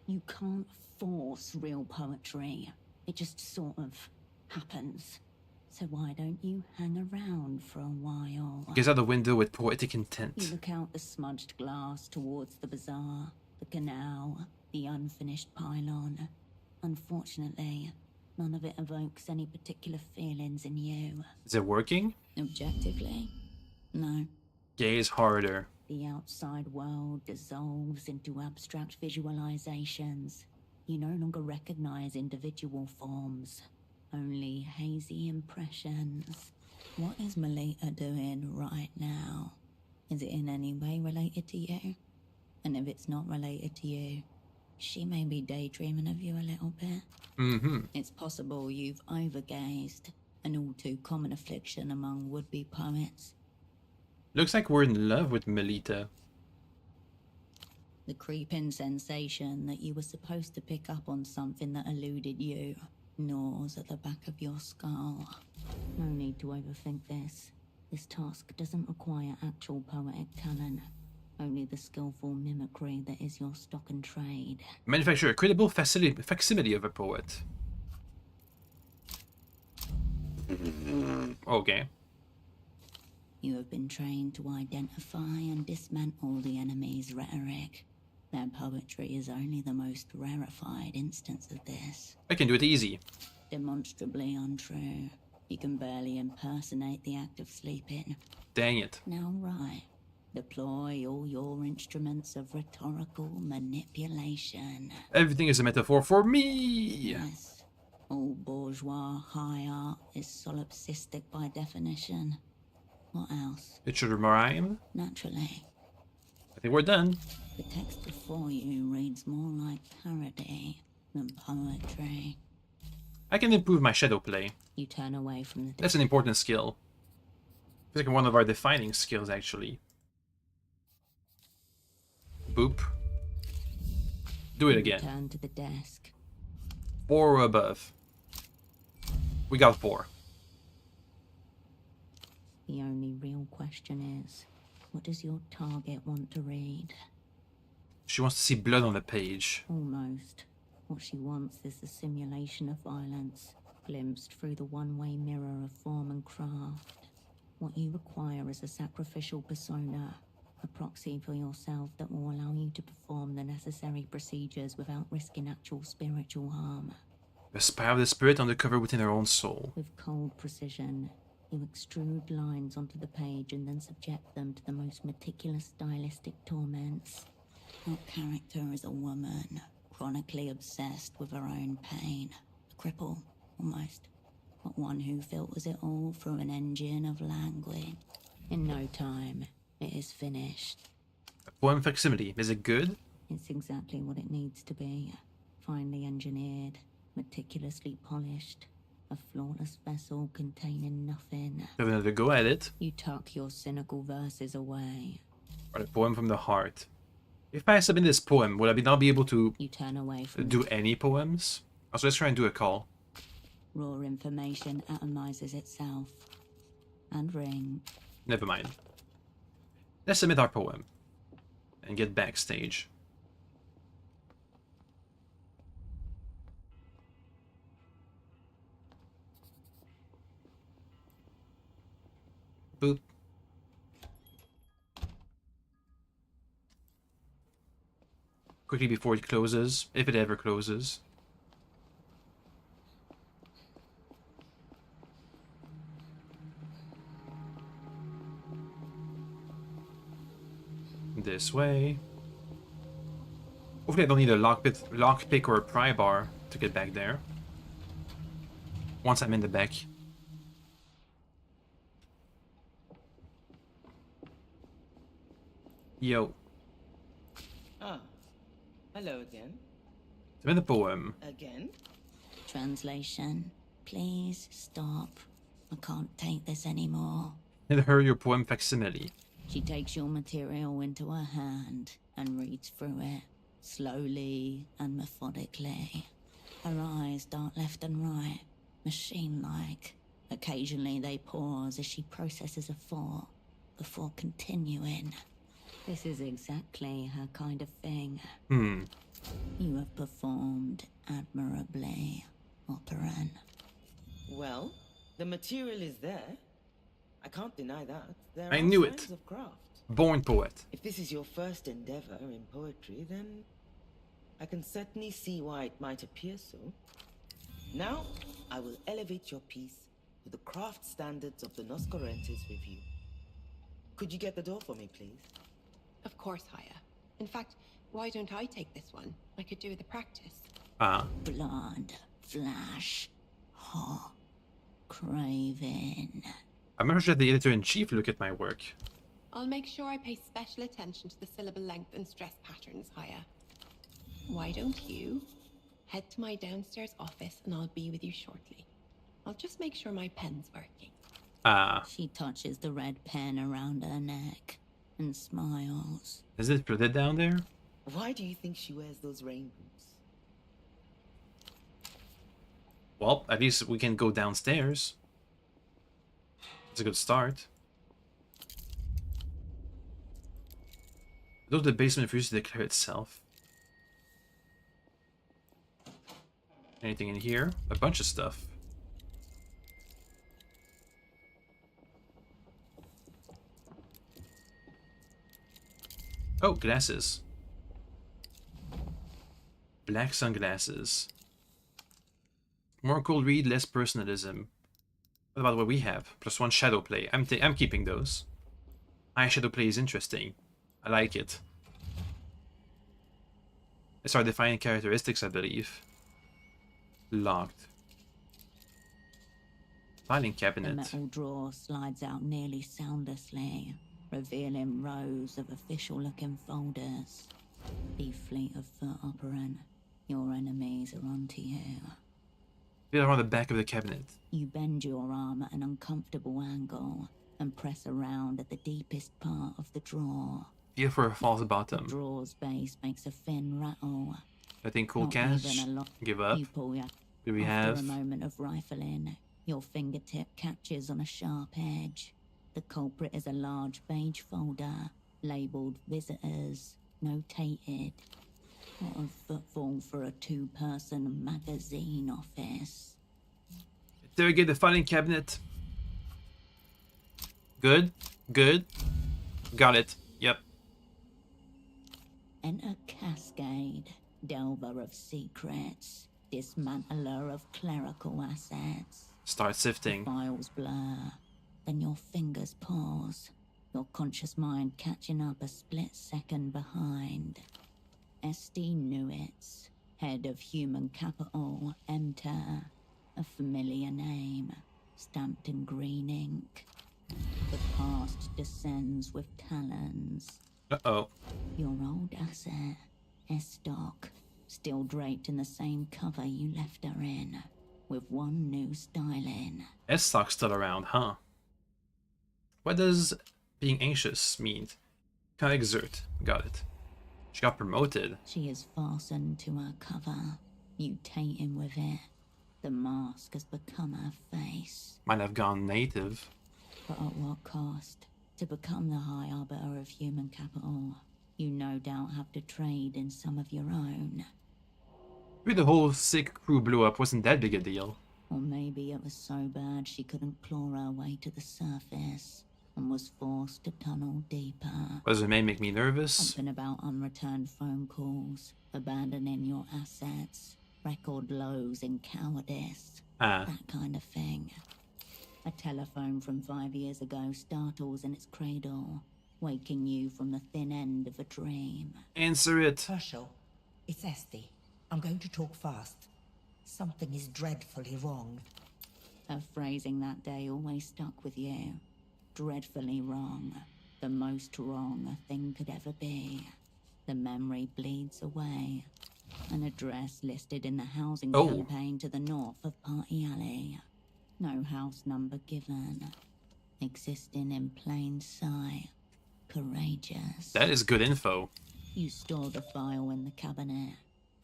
You can't force real poetry. It just sort of happens. So why don't you hang around for a while? Gaze out the window with poetic intent. You look out the smudged glass towards the bazaar, the canal, the unfinished pylon. Unfortunately, none of it evokes any particular feelings in you. Is it working? Objectively, no. Gaze harder. The outside world dissolves into abstract visualizations. You no longer recognize individual forms, only hazy impressions. What is Melita doing right now? Is it in any way related to you? And if it's not related to you, she may be daydreaming of you a little bit. Mm-hmm. It's possible you've overgazed, an all too common affliction among would-be poets. Looks like we're in love with Melita. The creeping sensation that you were supposed to pick up on something that eluded you gnaws at the back of your skull. No need to overthink this. This task doesn't require actual poetic talent, only the skillful mimicry that is your stock and trade. Manufacture a credible facsimile of a poet. Okay. You have been trained to identify and dismantle the enemy's rhetoric. Their poetry is only the most rarefied instance of this. I can do it easy. Demonstrably untrue. You can barely impersonate the act of sleeping. Dang it. Now right. Deploy all your instruments of rhetorical manipulation. Everything is a metaphor for me. Yes. All bourgeois high art is solipsistic by definition. What else? It should rhyme. Naturally. I think we're done. The text before you reads more like parody than poetry. I can improve my shadow play. You turn away from the... That's an important skill. It's like one of our defining skills, actually. Boop. Do it again. Turn to the desk. 4 or above. We got 4. The only real question is, what does your target want to read? She wants to see blood on the page. Almost. What she wants is the simulation of violence, glimpsed through the one-way mirror of form and craft. What you require is a sacrificial persona, a proxy for yourself that will allow you to perform the necessary procedures without risking actual spiritual harm. The spy of the spirit undercover within her own soul. With cold precision, you extrude lines onto the page and then subject them to the most meticulous stylistic torments. Your character is a woman, chronically obsessed with her own pain. A cripple, almost. But one who filters it all through an engine of language. In no time, it is finished. A poem facsimile. Is it good? It's exactly what it needs to be. Finely engineered, meticulously polished. A flawless vessel containing nothing. Have another go at it. You tuck your cynical verses away. Write a poem from the heart. If I submit this poem, would I not be able to You turn away from do any poems? Also, let's try and do a call. Raw information atomizes itself. And ring. Never mind. Let's submit our poem. And get backstage. Boop. Quickly before it closes, if it ever closes. This way. Hopefully I don't need a lockpick or a pry bar to get back there. Once I'm in the back. Yo. Ah, hello again. I'm in the poem. Again? Translation. Please stop. I can't take this anymore. Hand her your poem facsimile. She takes your material into her hand and reads through it, slowly and methodically. Her eyes dart left and right, machine-like. Occasionally they pause as she processes a thought before continuing. This is exactly her kind of thing. You have performed admirably, Operan. Well, the material is there. I can't deny that. There I are knew signs it. of craft. Born poet. If this is your first endeavor in poetry, then I can certainly see why it might appear so. Now, I will elevate your piece to the craft standards of the Noscorentes Review. Could you get the door for me, please? Of course, Haya. In fact, why don't I take this one? I could do the practice. Blood, flash, hot, craving. I'm gonna let the editor-in-chief look at my work. I'll make sure I pay special attention to the syllable length and stress patterns, Haya. Why don't you head to my downstairs office and I'll be with you shortly. I'll just make sure my pen's working. She touches the red pen around her neck and smiles. Is it flooded down there? Why do you think she wears those rain boots? Well, at least we can go downstairs. It's a good start. Though the basement refuses to declare itself. Anything in here? A bunch of stuff. Oh, glasses. Black sunglasses. More cold read, less personalism. What about what we have? +1 shadow play. I'm keeping those. High shadow play is interesting. I like it. It's our defining characteristics, I believe. Locked. Filing cabinet. The metal drawer slides out nearly soundlessly, revealing rows of official-looking folders. Be fleet of foot, Operan. Your enemies are onto you. Feel around the back of the cabinet. You bend your arm at an uncomfortable angle and press around at the deepest part of the drawer. Feel for a false bottom. The drawer's base makes a thin rattle. I think cool Not cash. even a lot. Give up. You pull your... Do we After have? a moment of rifling, your fingertip catches on a sharp edge. The culprit is a large beige folder, labelled Visitors, notated. What a footfall for a two-person magazine office. Interrogate the filing cabinet. Good. Good. Got it. Yep. Enter Cascade, delver of secrets, dismantler of clerical assets. Start sifting. The files blur, then your fingers pause, your conscious mind catching up a split second behind. S.D. Newitz, head of human capital, enter. A familiar name, stamped in green ink. The past descends with talons. Uh-oh. Your old asset, S-Stock, still draped in the same cover you left her in, with one new styling. S-Stock's still around, huh? What does being anxious mean? Can I exert? Got it. She got promoted. She is fastened to her cover, mutating with it. The mask has become her face. Might have gone native. But at what cost? To become the High Arbiter of human capital, you no doubt have to trade in some of your own. Maybe the whole sick crew blew up wasn't that big a deal. Or maybe it was so bad she couldn't claw her way to the surface and was forced to tunnel deeper. Does it make me nervous? Something about unreturned phone calls, abandoning your assets, record lows in cowardice, that kind of thing. A telephone from 5 years ago startles in its cradle, waking you from the thin end of a dream. Answer it. Herschel, It's Esty. I'm going to talk fast. Something is dreadfully wrong. Her phrasing that day always stuck with you. Dreadfully wrong. The most wrong a thing could ever be. The memory bleeds away. An address listed in the housing campaign to the north of Party Alley. No house number given. Existing in plain sight. Courageous. That is good info. You store the file in the cabinet,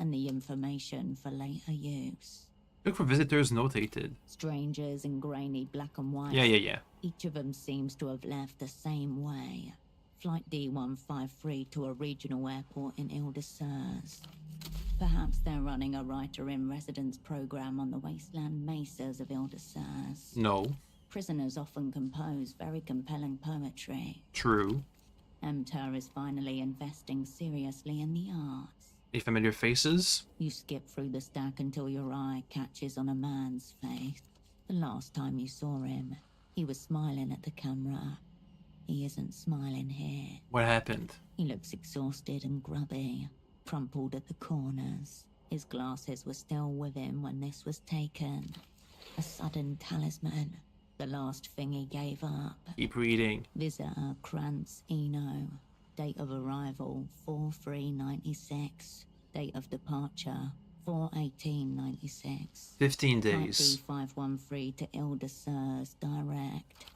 and the information for later use. Look for visitors notated. Strangers in grainy black and white. Yeah. Each of them seems to have left the same way. Flight D153 to a regional airport in Ile-de-Serres. Perhaps they're running a writer-in-residence program on the wasteland mesas of Ile-de-Serres. No. Prisoners often compose very compelling poetry. True. MTER is finally investing seriously in the arts. Any familiar faces? You skip through the stack until your eye catches on a man's face. The last time you saw him, he was smiling at the camera. He isn't smiling here. What happened? He looks exhausted and grubby, crumpled at the corners. His glasses were still with him when this was taken. A sudden talisman. The last thing he gave up. Keep reading. Visitor Krantz Eno. Date of arrival 4/3/96. Date of departure 4/18/96. 15 days. D513 to Ile-de-Serres direct.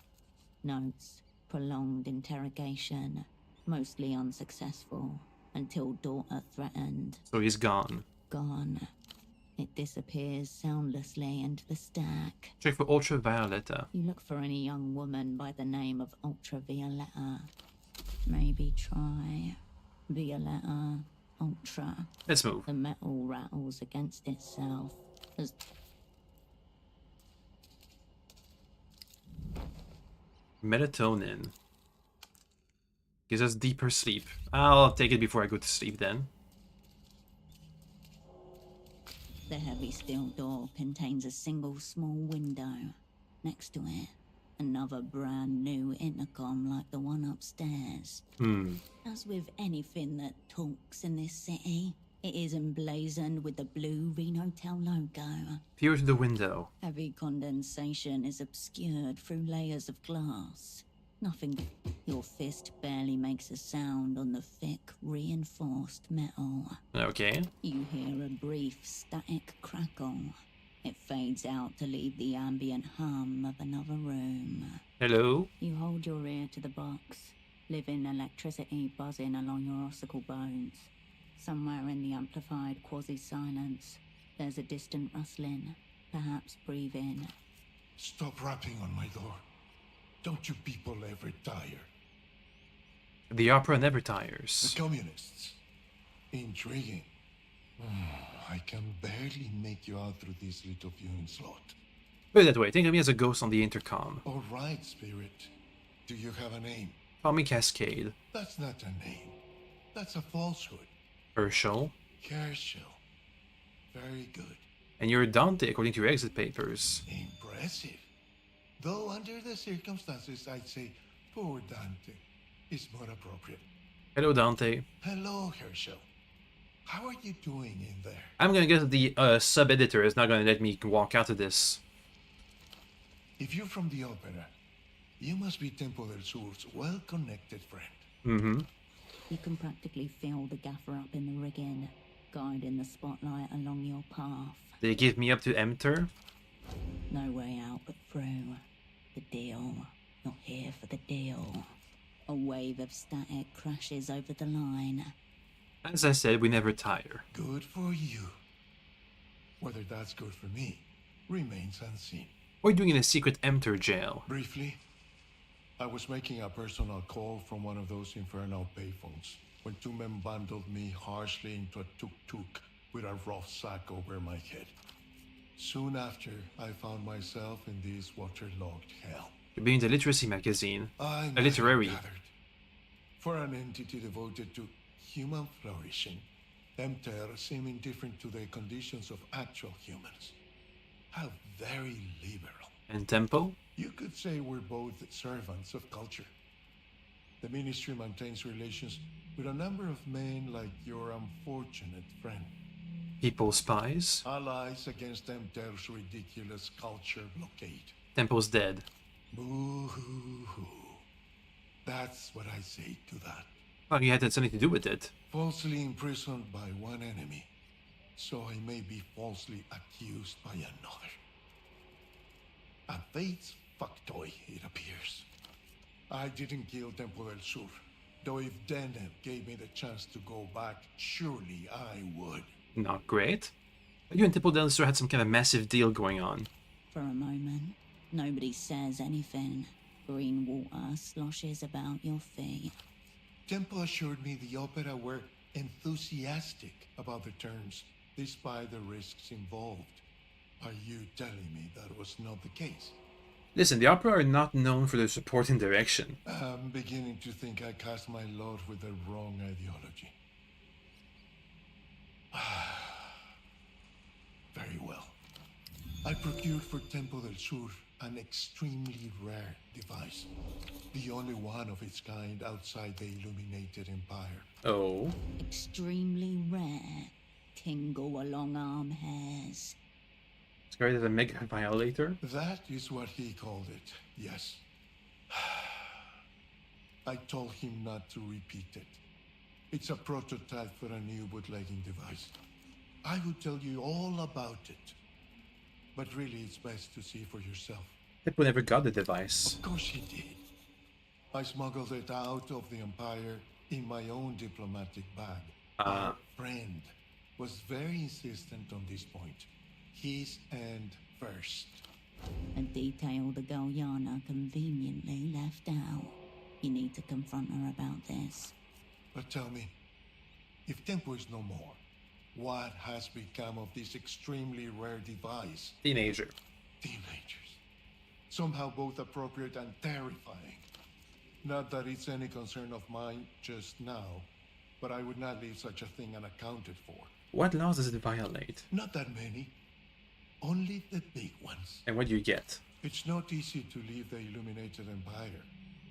Notes. Prolonged interrogation. Mostly unsuccessful. Until daughter threatened. So he's gone. Gone. It disappears soundlessly into the stack. Check for Ultravioletta. You look for any young woman by the name of Ultravioletta. Maybe try Violetta Ultra. Let's move. The metal rattles against itself as Melatonin. Gives us deeper sleep. I'll take it before I go to sleep then. the heavy steel door contains a single small window. Next to it, another brand new intercom like the one upstairs. As with anything that talks in this city, it is emblazoned with the blue Renotel logo. Peer to the window. Heavy condensation is obscured through layers of glass. Nothing. Your fist barely makes a sound on the thick, reinforced metal. Okay. You hear a brief, static crackle. It fades out to leave the ambient hum of another room. Hello? You hold your ear to the box, living electricity buzzing along your ossicle bones. Somewhere in the amplified quasi-silence, there's a distant rustling, perhaps breathing. Stop rapping on my door. Don't you people ever tire? The opera never tires. The communists. Intriguing. I can barely make you out through this little viewing slot. Put it that way, think of me as a ghost on the intercom. All right, Spirit. Do you have a name? Call me Cascade. That's not a name. That's a falsehood. Herschel. Herschel. Very good. And you're Dante according to your exit papers. Impressive. Though under the circumstances, I'd say poor Dante is more appropriate. Hello, Dante. Hello, Herschel. How are you doing in there? I'm gonna guess the sub-editor is not gonna let me walk out of this. If you're from the opera, you must be Tempo del Sur's well-connected friend. Mm-hmm. You can practically feel the gaffer up in the rigging, guiding the spotlight along your path. They give me up to enter? No way out but through. The deal. You're here for the deal. A wave of static crashes over the line. As I said, we never tire. Good for you. Whether that's good for me remains unseen. What are you doing in a secret enter jail? Briefly, I was making a personal call from one of those infernal payphones when two men bundled me harshly into a tuk-tuk with a rough sack over my head. Soon after, I found myself in this waterlogged hell. You're being the literacy magazine. I A literary. gathered. For an entity devoted to human flourishing, MTER seem indifferent to the conditions of actual humans. How very liberal. And Tempo? You could say we're both servants of culture. The ministry maintains relations with a number of men like your unfortunate friend. People spies. Allies against Temter's ridiculous culture blockade. Temple's dead. Boo-hoo-hoo. That's what I say to that. Well, he had something to do with it. Falsely imprisoned by one enemy, so I may be falsely accused by another. A fate's fuck toy, it appears. I didn't kill Tempo del Sur, though if Deneb gave me the chance to go back, surely I would. Not great. You and Temple del Sur had some kind of massive deal going on. For a moment, nobody says anything. Green water sloshes about your feet. Tempo assured me the opera were enthusiastic about the terms, despite the risks involved. Are you telling me that was not the case? Listen, the opera are not known for their support and direction. I'm beginning to think I cast my lot with the wrong ideology. Very well. I procured for Tempo del Sur an extremely rare device. The only one of its kind outside the Illuminated Empire. Oh? Extremely rare. Tingle along arm hairs. It's greater than Mega Violator? That is what he called it, yes. I told him not to repeat it. It's a prototype for a new bootlegging device. I would tell you all about it. But really, it's best to see for yourself. Temple never got the device. Of course he did. I smuggled it out of the Empire in my own diplomatic bag. My friend was very insistent on this point. His end first. A detail the Galyana conveniently left out. You need to confront her about this. But tell me, if Tempo is no more, what has become of this extremely rare device? Teenager. Teenagers. Somehow both appropriate and terrifying. Not that it's any concern of mine just now, but I would not leave such a thing unaccounted for. What laws does it violate? Not that many. Only the big ones. And what do you get? It's not easy to leave the Illuminated Empire.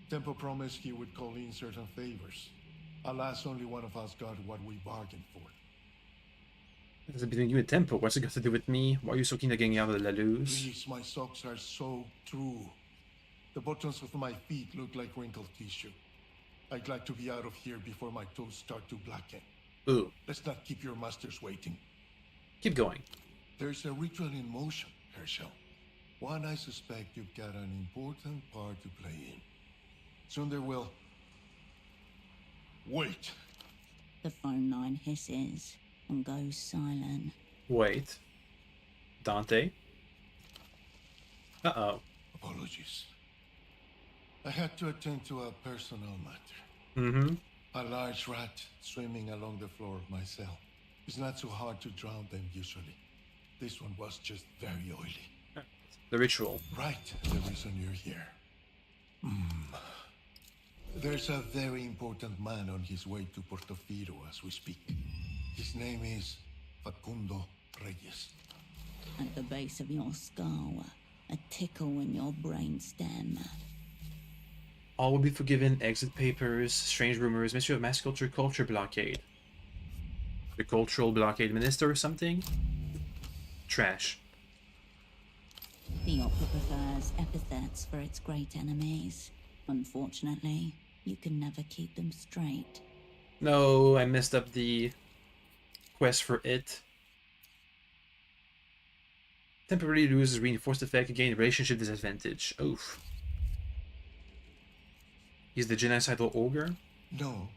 Tempo promised he would call in certain favors. Alas, only one of us got what we bargained for. It's between you and Tempo. What's it got to do with me? Why are you so keen on getting out of La Luz? Please, my socks are so true. The buttons of my feet look like wrinkled tissue. I'd like to be out of here before my toes start to blacken. Ooh. Let's not keep your masters waiting. Keep going. There's a ritual in motion, Herschel. One I suspect you've got an important part to play in. Soon there will... Wait! The phone line hisses and goes silent. Wait. Dante? Uh-oh. Apologies. I had to attend to a personal matter. Mm-hmm. A large rat swimming along the floor of my cell. It's not so hard to drown them usually. This one was just very oily. The ritual. Right, the reason you're here. There's a very important man on his way to Portofino as we speak. His name is Facundo Reyes. At the base of your skull, a tickle in your brainstem. All will be forgiven. Exit papers, strange rumors, mystery of mass culture blockade. The cultural blockade minister or something? Trash. The opera prefers epithets for its great enemies. Unfortunately, you can never keep them straight. No, I messed up the quest for it. Temporarily loses reinforced effect, gain relationship disadvantage. Oof. He's the genocidal ogre? No,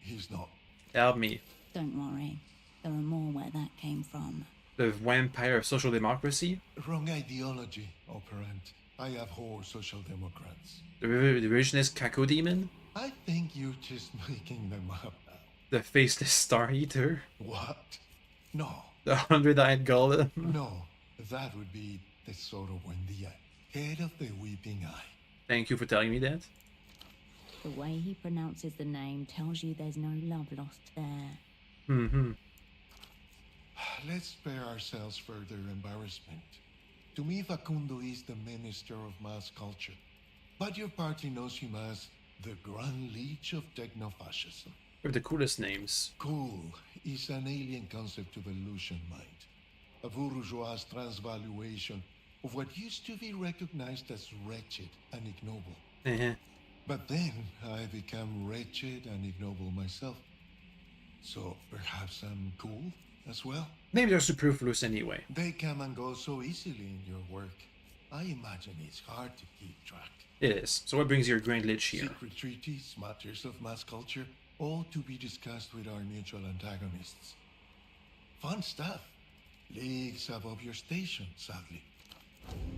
he's not. Help me. Don't worry. There are more where that came from. The vampire of social democracy? Wrong ideology, operant. I abhor social democrats. The revisionist Kako demon? I think you're just making them up now. The faceless star eater? What? No. The 100-eyed golem? No, that would be Tesoro Buendia, head of the Weeping Eye. Thank you for telling me that. The way he pronounces the name tells you there's no love lost there. Mm-hmm. Let's spare ourselves further embarrassment. To me, Facundo is the minister of mass culture. But your party knows him as the Grand Leech of Technofascism. With the coolest names. Cool is an alien concept of illusion mind, a bourgeois transvaluation of what used to be recognized as wretched and ignoble. But then I become wretched and ignoble myself. So perhaps I'm cool as well? Names are superfluous anyway. They come and go so easily in your work. I imagine it's hard to keep track. It is. So what brings your Grand Lich here? Secret treaties, matters of mass culture, all to be discussed with our mutual antagonists. Fun stuff. Leagues above your station, sadly.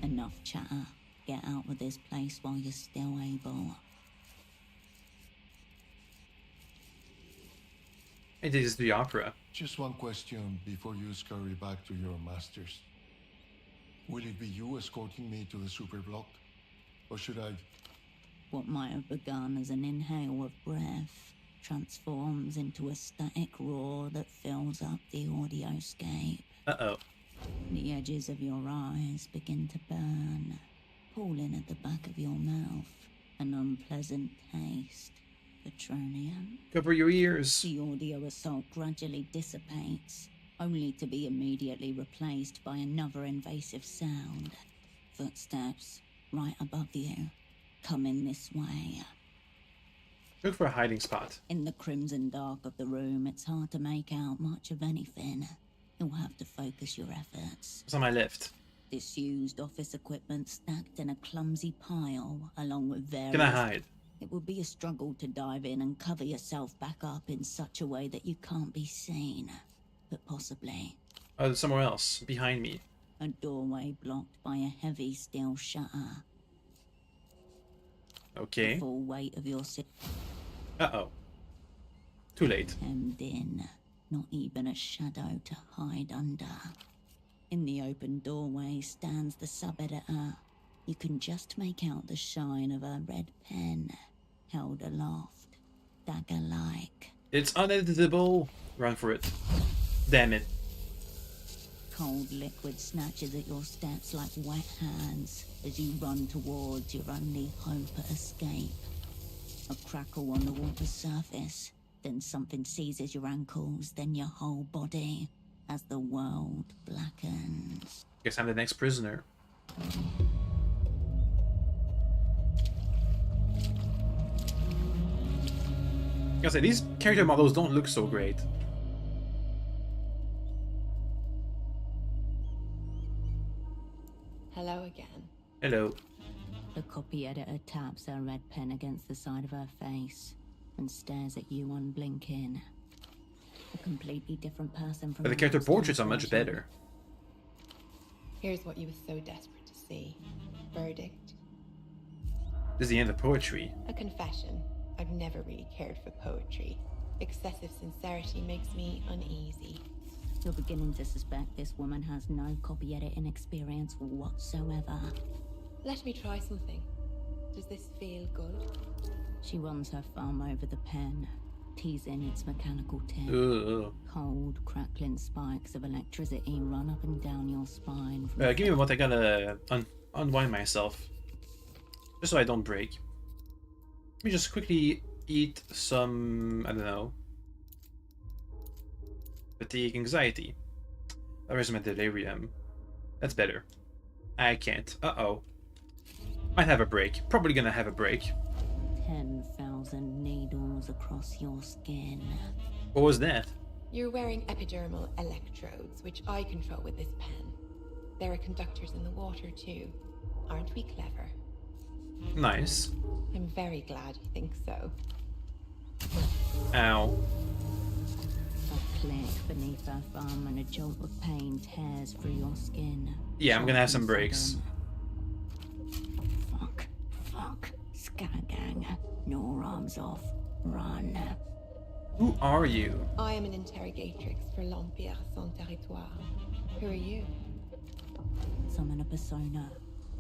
Enough chatter. Get out of this place while you're still able. It is the opera. Just one question before you scurry back to your masters. Will it be you escorting me to the superblock? Or should I... What might have begun as an inhale of breath transforms into a static roar that fills up the audioscape. Uh-oh. The edges of your eyes begin to burn, pooling at the back of your mouth, an unpleasant taste. Petronium. Cover your ears. The audio assault gradually dissipates, only to be immediately replaced by another invasive sound. Footsteps right above you, coming this way. Look for a hiding spot. In the crimson dark of the room, it's hard to make out much of anything. You'll have to focus your efforts. What's on my left? Disused office equipment stacked in a clumsy pile, along with various... Can I hide? It would be a struggle to dive in and cover yourself back up in such a way that you can't be seen. But possibly. Oh, somewhere else. Behind me. A doorway blocked by a heavy steel shutter. Okay. The full weight of your... Uh-oh. Too late. Hemmed in. Not even a shadow to hide under. In the open doorway stands the sub-editor. You can just make out the shine of a red pen, held aloft, dagger-like. It's uneditable. Run for it. Damn it. Cold liquid snatches at your steps like wet hands as you run towards your only hope at escape. A crackle on the water surface, then something seizes your ankles, then your whole body, as the world blackens. Guess I'm the next prisoner. I gotta say, these character models don't look so great. Hello again. Hello. The copy editor taps her red pen against the side of her face and stares at you unblinking. A completely different person from But the character portraits are much better. Here's what you were so desperate to see. Verdict. This is the end of poetry. A confession. I've never really cared for poetry. Excessive sincerity makes me uneasy. You're beginning to suspect this woman has no copy editing experience whatsoever. Let me try something. Does this feel good? She runs her thumb over the pen, teasing its mechanical tip. Ugh. Cold, crackling spikes of electricity run up and down your spine. Give me a moment, I gotta unwind myself. Just so I don't break. Let me just quickly eat some, I don't know, fatigue, anxiety. That was my delirium. That's better. I can't. Uh-oh. Might have a break. Probably gonna have a break. 10,000 needles across your skin. What was that? You're wearing epidermal electrodes, which I control with this pen. There are conductors in the water too. Aren't we clever? Nice. I'm very glad you think so. Ow. A click beneath her thumb and a jolt of pain tears through your skin. Yeah, I'm gonna have some breaks. Fuck. Scattergang. No arms off. Run. Who are you? I am an interrogatrix for l'Empire sans territoire. Who are you? Summon a persona.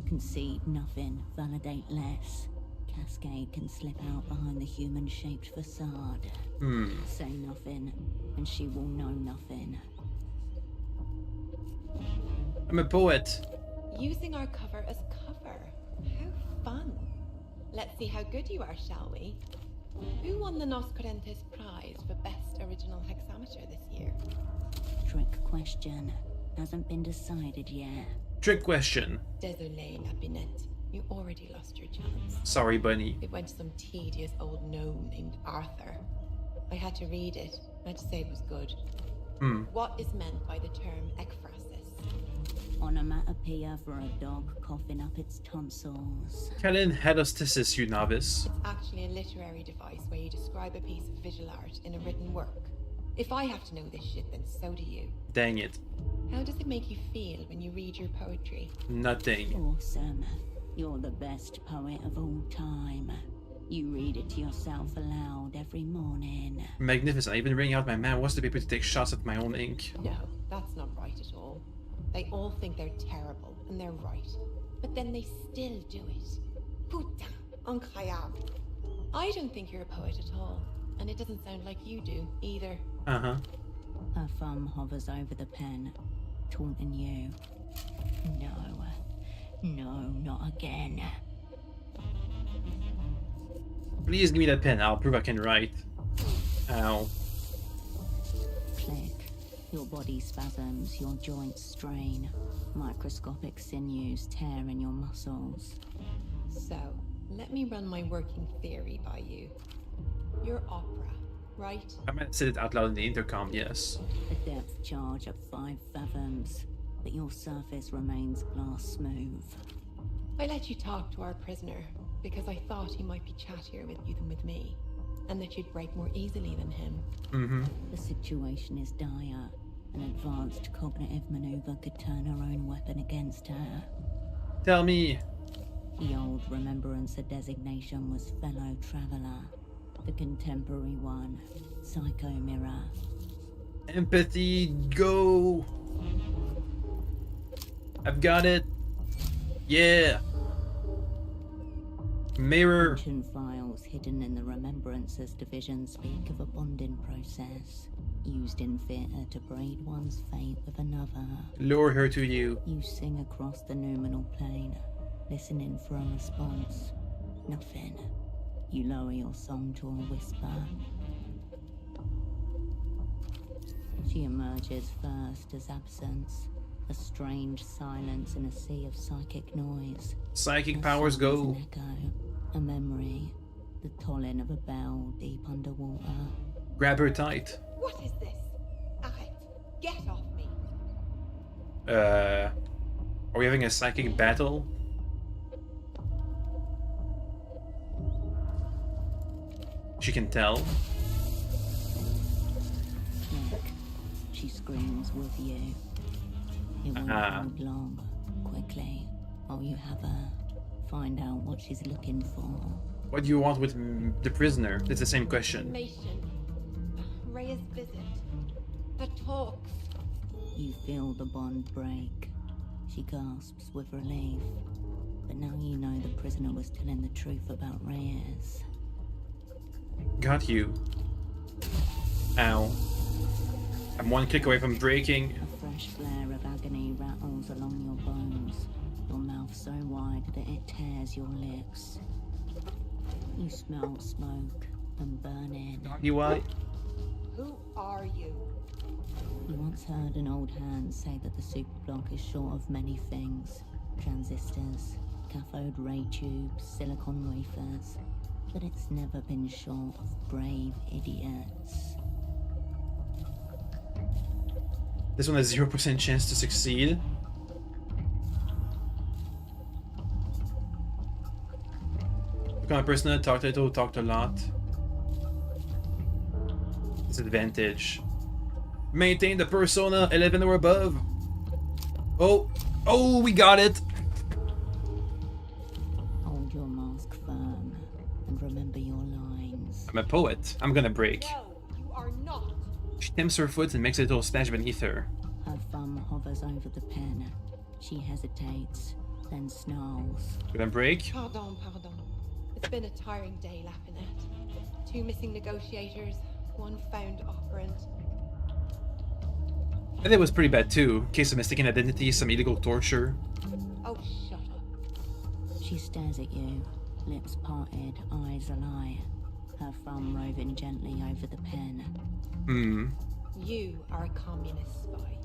Concede nothing, validate less. Cascade can slip out behind the human-shaped facade. Say nothing, and she will know nothing. I'm a poet. Using our cover as cover. How fun. Let's see how good you are, shall we? Who won the Nos Correntes Prize for Best Original Hexameter this year? Trick question. Hasn't been decided yet. Trick question. Désolé, Lapinette. You already lost your chance. Sorry, Bunny. It went to some tedious old gnome named Arthur. I had to read it. I had to say it was good. What is meant by the term ekphrasis? Onomatopoeia for a dog coughing up its tonsils. Kellen Hedostasis, you novice. It's actually a literary device where you describe a piece of visual art in a written work. If I have to know this shit, then so do you. Dang it. How does it make you feel when you read your poetry? Nothing. Awesome. You're the best poet of all time. You read it to yourself aloud every morning. Magnificent. I even wring out my man wants to be able to take shots at my own ink. No, that's not right at all. They all think they're terrible, and they're right. But then they still do it. Putain, incroyable. I don't think you're a poet at all, and it doesn't sound like you do, either. Uh-huh. Her thumb hovers over the pen, taunting you. No, not again. Please give me that pen. I'll prove I can write. Ow. Click. Your body spasms, your joints strain. Microscopic sinews tear in your muscles. So, let me run my working theory by you. You're opera, right? I might say it out loud in the intercom, yes. A depth charge of 5 fathoms, but your surface remains glass smooth. I let you talk to our prisoner because I thought he might be chattier with you than with me, and that you'd break more easily than him. The situation is dire. An advanced cognitive maneuver could turn her own weapon against her. Tell me. The old Remembrancer designation was Fellow Traveler. The contemporary one, Psycho Mirror. Empathy, go! I've got it. Yeah. Mirror. Ancient files hidden in the Remembrancer's division speak of a bonding process, used in theatre to braid one's fate with another. Lure her to you. You sing across the noumenal plane, listening for a response. Nothing. You lower your song to a whisper. She emerges first as absence, a strange silence in a sea of psychic noise. Psychic powers go. An echo, a memory, the tolling of a bell deep underwater. Grab her tight. What is this? Arrête. Get off me. Are we having a psychic battle? She can tell. Click. She screams with you. It won't hold long. Quickly, while you have her, find out what she's looking for. What do you want with the prisoner? It's the same question. Information. Rhea's visit. The talks. You feel the bond break. She gasps with relief. But now you know the prisoner was telling the truth about Reyes. Got you. Ow. I'm one click away from breaking. A fresh flare of agony rattles along your bones. Your mouth so wide that it tears your lips. You smell smoke and burning. You what? Who are you? You once heard an old hand say that the superblock is short of many things. Transistors, cathode ray tubes, silicon wafers. But it's never been short of brave idiots. This one has 0% chance to succeed. Look on a person, talked a little, talked a lot. Disadvantage. Maintain the persona 11 or above. Oh, we got it. Hold your mask firm and remember your lines. I'm a poet. I'm gonna break. No, you are not. She tempts her foot and makes a little splash beneath her. Her thumb hovers over the pen. She hesitates, then snarls. Gonna break? Pardon. It's been a tiring day, Lapinette. 2 missing negotiators, 1 found operant. I think it was pretty bad too. Case of mistaken identity, some illegal torture. Oh, shut up. She stares at you, lips parted, eyes alight. her thumb roving gently over the pen. You are a communist spy.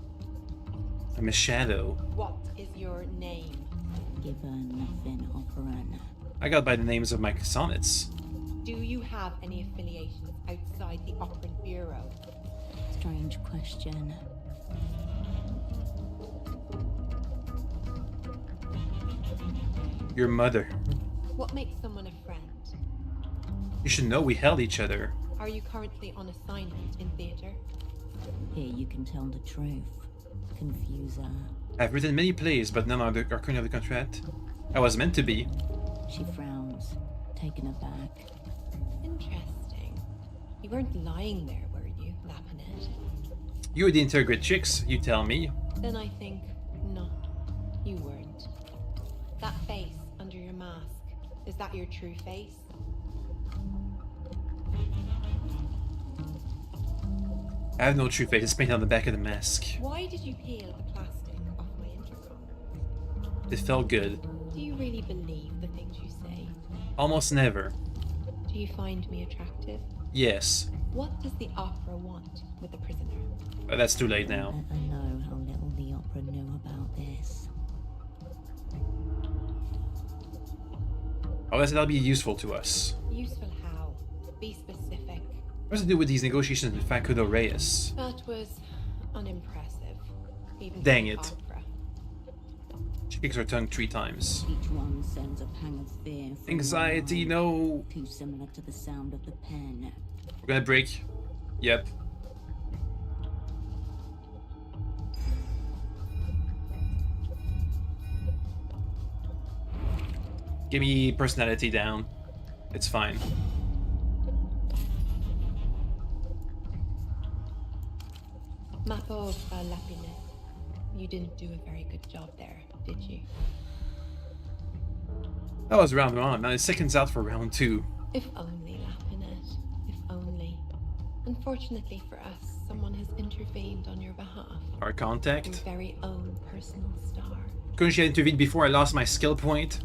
I'm a shadow. What is your name? Given nothing operan. I got by the names of my sonnets. Do you have any affiliations outside the Operant Bureau? Strange question. Your mother. What makes someone a friend? You should know we held each other. Are you currently on assignment in theater? Here you can tell the truth. Confuser. I've written many plays, but none are currently under contract. I was meant to be. She frowns, taken aback. Interesting. You weren't lying there, were you, Lapinet? You were the Intergrade chicks, you tell me. Then I think not. You weren't. That face under your mask, is that your true face? I have no true face, it's painted on the back of the mask. Why did you peel the plastic off my intercom? It felt good. Do you really believe the things you say? Almost never. Do you find me attractive? Yes. What does the opera want with the prisoner? But that's too late now. I know how little the opera knew about this. Oh, that'll be useful to us. Useful how? Be specific. What's to do with these negotiations with Facundo Reyes? That was unimpressive. Even Dang for it. opera. She kicks her tongue 3 times. Each one sends a pang of fear. From Anxiety, the no. mind, too similar to the sound of the pen. We're gonna break. Yep. Give me personality down. It's fine. Ma pauvre Lapinet. You didn't do a very good job there, did you? That was round 1. Now it's seconds out for round 2. If only, Lapinet. If only. Unfortunately for us, someone has intervened on your behalf. Our Your contact. very own personal star. Couldn't she have intervened before I lost my skill point?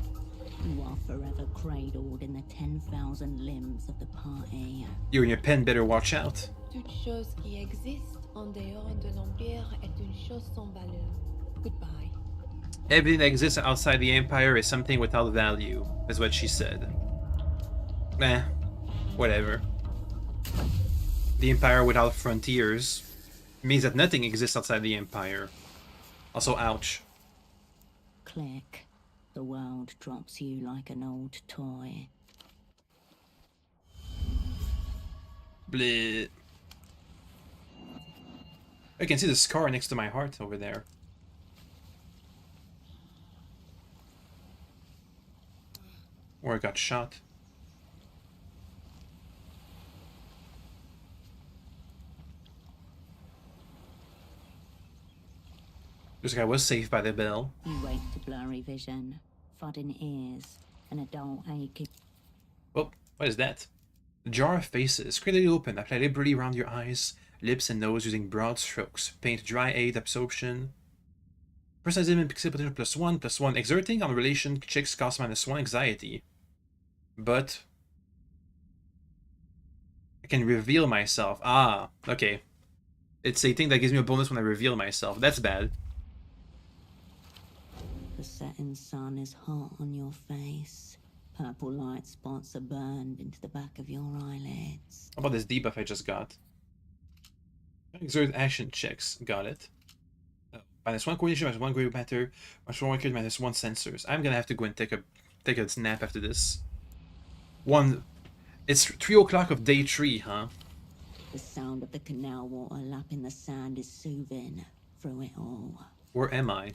You are forever cradled in the 10,000 limbs of the party. You and your pen better watch out. Toute chose qui existe en dehors de l'Empire est une chose sans valeur. Goodbye. Everything that exists outside the Empire is something without value, is what she said. Eh, whatever. The Empire without frontiers means that nothing exists outside the Empire. Also, ouch. Click. The world drops you like an old toy. Bleh. I can see the scar next to my heart over there. Where I got shot. Looks like I was safe by the bell. You wake to blurry vision, thudding ears, and a dull aching. Oh, what is that? The jar of faces, clearly open, apply liberally around your eyes, lips and nose using broad strokes. Paint dry aid absorption. Personalism and pixel potential +1/+1. Exerting on relation checks cost -1 anxiety. But I can reveal myself. Ah, okay. It's a thing that gives me a bonus when I reveal myself. That's bad. The setting sun is hot on your face. Purple light spots are burned into the back of your eyelids. How about this debuff I just got? Exert action checks. Got it. -1 coordination, -1 great matter, -1 record, -1 sensors. I'm gonna have to go and take a nap after this. It's 3 o'clock of day 3, huh? The sound of the canal water lapping the sand is soothing through it all. Where am I?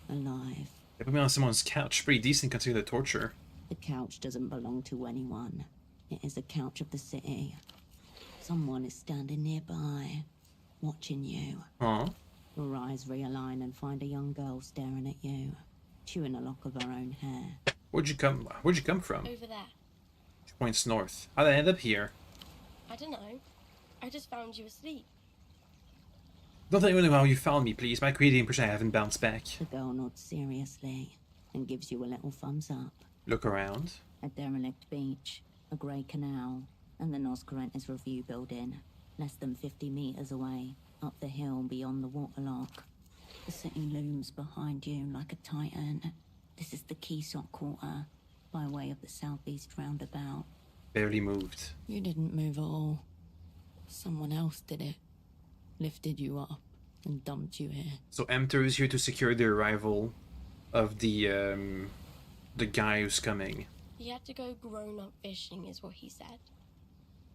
Alive. They put me on someone's couch. Pretty decent considering the torture. The couch doesn't belong to anyone. It is the couch of the city. Someone is standing nearby, watching you. Huh? Your eyes realign and find a young girl staring at you, chewing a lock of her own hair. Where'd you come from? Over there. She points north. How'd I end up here? I don't know. I just found you asleep. Don't tell anyone how you found me, please. Might create the impression I haven't bounced back. The girl nods seriously and gives you a little thumbs up. Look around. A derelict beach, a grey canal, and the Noscarentis Review building, less than 50 meters away, up the hill beyond the waterlock. The city looms behind you like a titan. This is the Keysot Quarter, by way of the southeast roundabout. Barely moved. You didn't move at all. Someone else did it. Lifted you up and dumped you here. So Emter is here to secure the arrival of the guy who's coming. He had to go grown-up fishing, is what he said.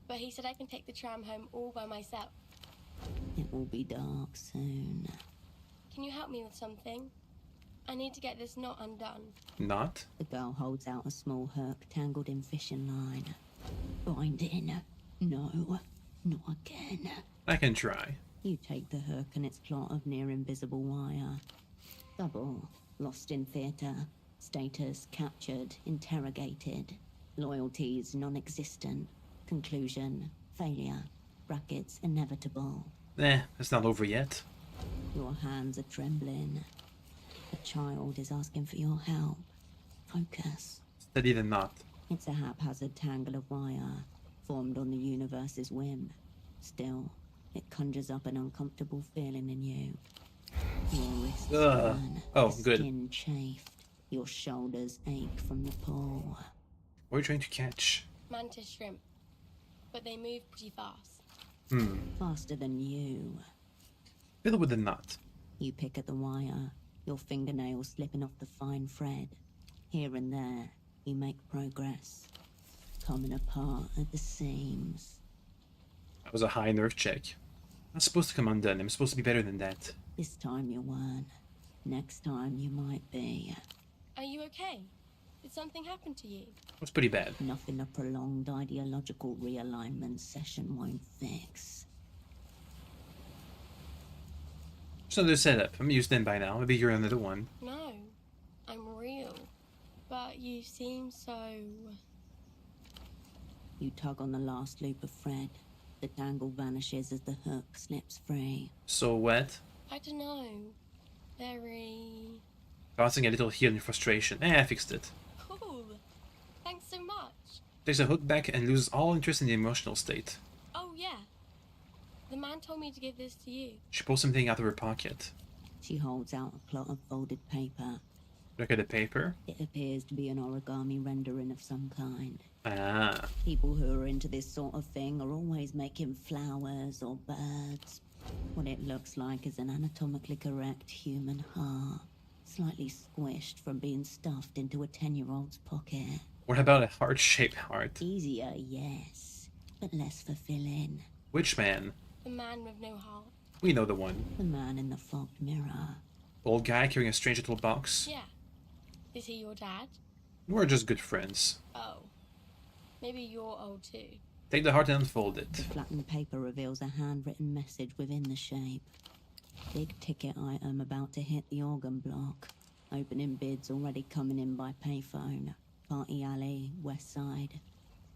But he said I can take the tram home all by myself. It will be dark soon. Can you help me with something? I need to get this knot undone. Not? The girl holds out a small hook tangled in fishing line. Bind in. No, not again. I can try. You take the hook and its plot of near invisible wire. Double. Lost in theatre. Status captured, interrogated. Loyalties non-existent. Conclusion failure. Brackets inevitable. It's not over yet. Your hands are trembling. A child is asking for your help. Focus. Steady the knot. It's a haphazard tangle of wire, formed on the universe's whim. Still, it conjures up an uncomfortable feeling in you. Your wrists burn, Oh, the good. skin chafed, your shoulders ache from the pull. What are you trying to catch? Mantis shrimp. But they move pretty fast. Faster than you. Fiddle with the knot. You pick at the wire, your fingernails slipping off the fine thread. Here and there, you make progress. Coming apart at the seams. That was a high nerve check. I'm supposed to come undone. I'm supposed to be better than that. This time you weren't. Next time you might be. Are you okay? Did something happen to you? It was pretty bad. Nothing a prolonged ideological realignment session won't fix. Just another setup. I'm used to them by now. Maybe you're another one. No, I'm real. But you seem so... You tug on the last loop of thread. The tangle vanishes as the hook slips free. So wet. I don't know. Very... Causing a little healing frustration. I fixed it. cool. Thanks so much. Takes a hook back and loses all interest in the emotional state. Oh, yeah. The man told me to give this to you. She pulls something out of her pocket. She holds out a plot of folded paper. Look at the paper. It appears to be an origami rendering of some kind. Ah. People who are into this sort of thing are always making flowers or birds. What it looks like is an anatomically correct human heart, slightly squished from being stuffed into a 10-year-old's pocket. What about a heart-shaped heart? Easier, yes, but less fulfilling. Which man? The man with no heart. We know the one. The man in the fogged mirror. Old guy carrying a strange little box. Yeah. Is he your dad? We're just good friends. Oh. Maybe you're old too. Take the heart and unfold it. The flattened paper reveals a handwritten message within the shape. Big ticket item about to hit the organ block. Opening bids already coming in by payphone. Party alley, west side.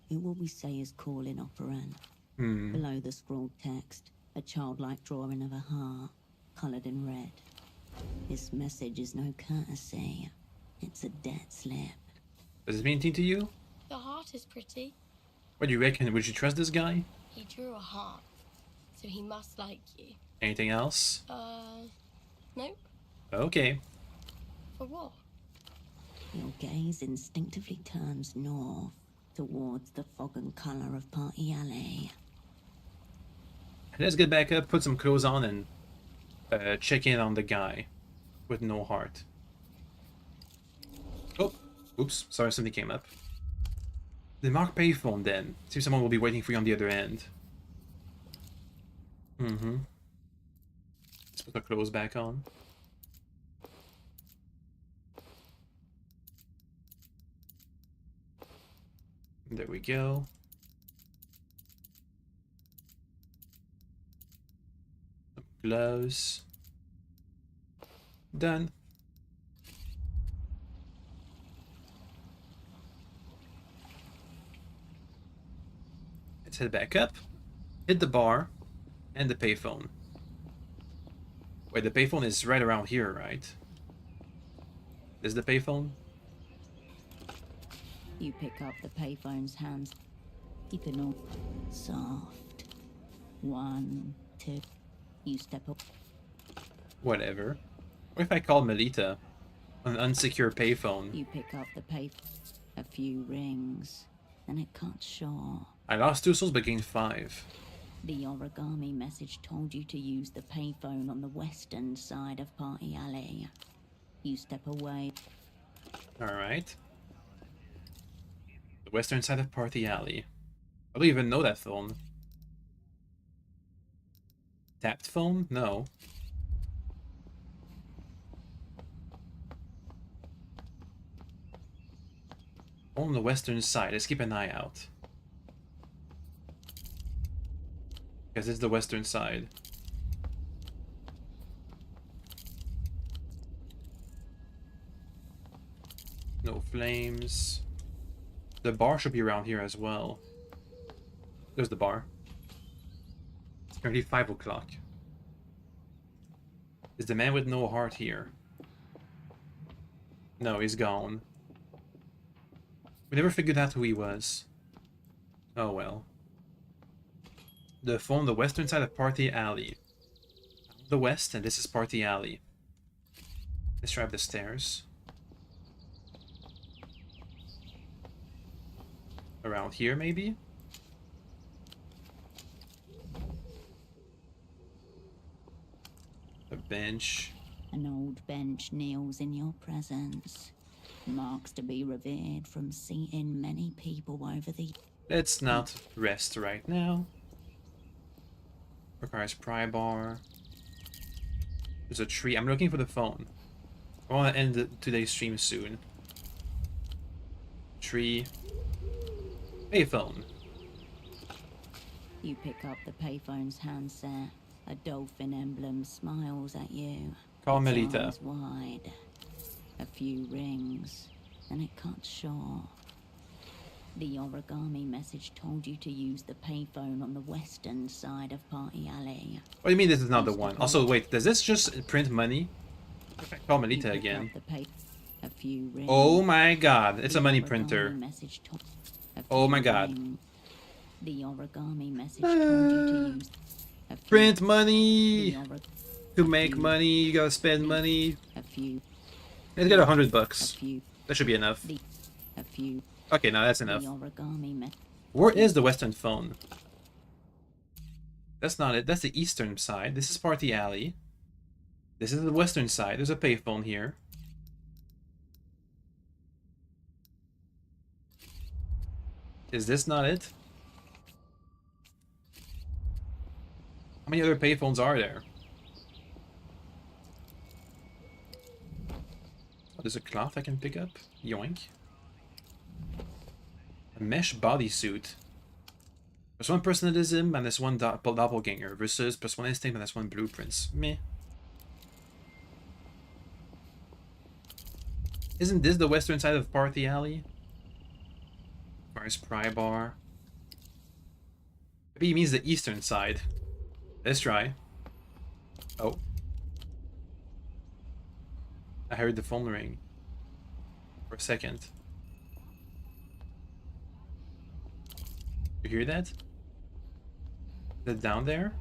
Who will we say is calling operant? Below the scrawled text, a childlike drawing of a heart, coloured in red. This message is no courtesy. It's a debt slip. Does it mean anything to you? The heart is pretty. What do you reckon? Would you trust this guy? He drew a heart, so he must like you. Anything else? Nope. Okay. For what? Your gaze instinctively turns north, towards the fog and colour of Party Alley. Let's get back up, put some clothes on, and check in on the guy with no heart. Oh, oops, sorry, something came up. The marked payphone then. Seems someone will be waiting for you on the other end. Let's put our clothes back on. There we go. Gloves. Done. Let's head back up. Hit the bar and the payphone. Wait, the payphone is right around here, right? Is the payphone? You pick up the payphone's hands. You can all soft. 1, 2. You step up. Whatever. What if I call Melita on an unsecure payphone? You pick up the pay. A few rings, and it cuts short. I lost 2 souls but gained 5. The origami message told you to use the payphone on the western side of Party Alley. You step away. Alright. The western side of Party Alley. I don't even know that phone. Tapped phone? No. On the western side. Let's keep an eye out. Because it's the western side. No flames. The bar should be around here as well. There's the bar. It's currently 5 o'clock. Is the man with no heart here? No, he's gone. We never figured out who he was. Oh well. The phone on the western side of Party Alley. The west, and this is Party Alley. Let's try up the stairs. Around here, maybe? A bench. An old bench kneels in your presence. Marks to be revered from seating many people over the... Let's not rest right now. Requires pry bar. There's a tree. I'm looking for the phone. I want to end today's stream soon. Tree. Payphone. You pick up the payphone's handset. A dolphin emblem smiles at you. Call Its Melita. eyes wide. A few rings, and it cuts short. The origami message told you to use the payphone on the western side of Party Alley. What do you mean this is not the one? Also, wait, does this just print money? If I call Melita You pick again. up the a few rings. Oh my god, it's a money The origami printer. message a Oh few my god. rings. The origami message told you to use a few, Print money! the ori- To make money, you gotta spend money. a few, Let's get $100. a few, That should be enough. a few. Okay, now that's enough. The origami message. Where is the western phone? That's not it. That's the eastern side. This is Party Alley. This is the western side. There's a payphone here. Is this not it? How many other payphones are there? Oh, there's a cloth I can pick up. Yoink. A mesh bodysuit. +1 personalism and +1 doppelganger versus +1 instinct and +1 blueprints. Meh. Isn't this the western side of Party Alley? Requires pry bar. Maybe he means the eastern side. Let's try. Oh. I heard the phone ring. For a second. You hear that? Is that down there?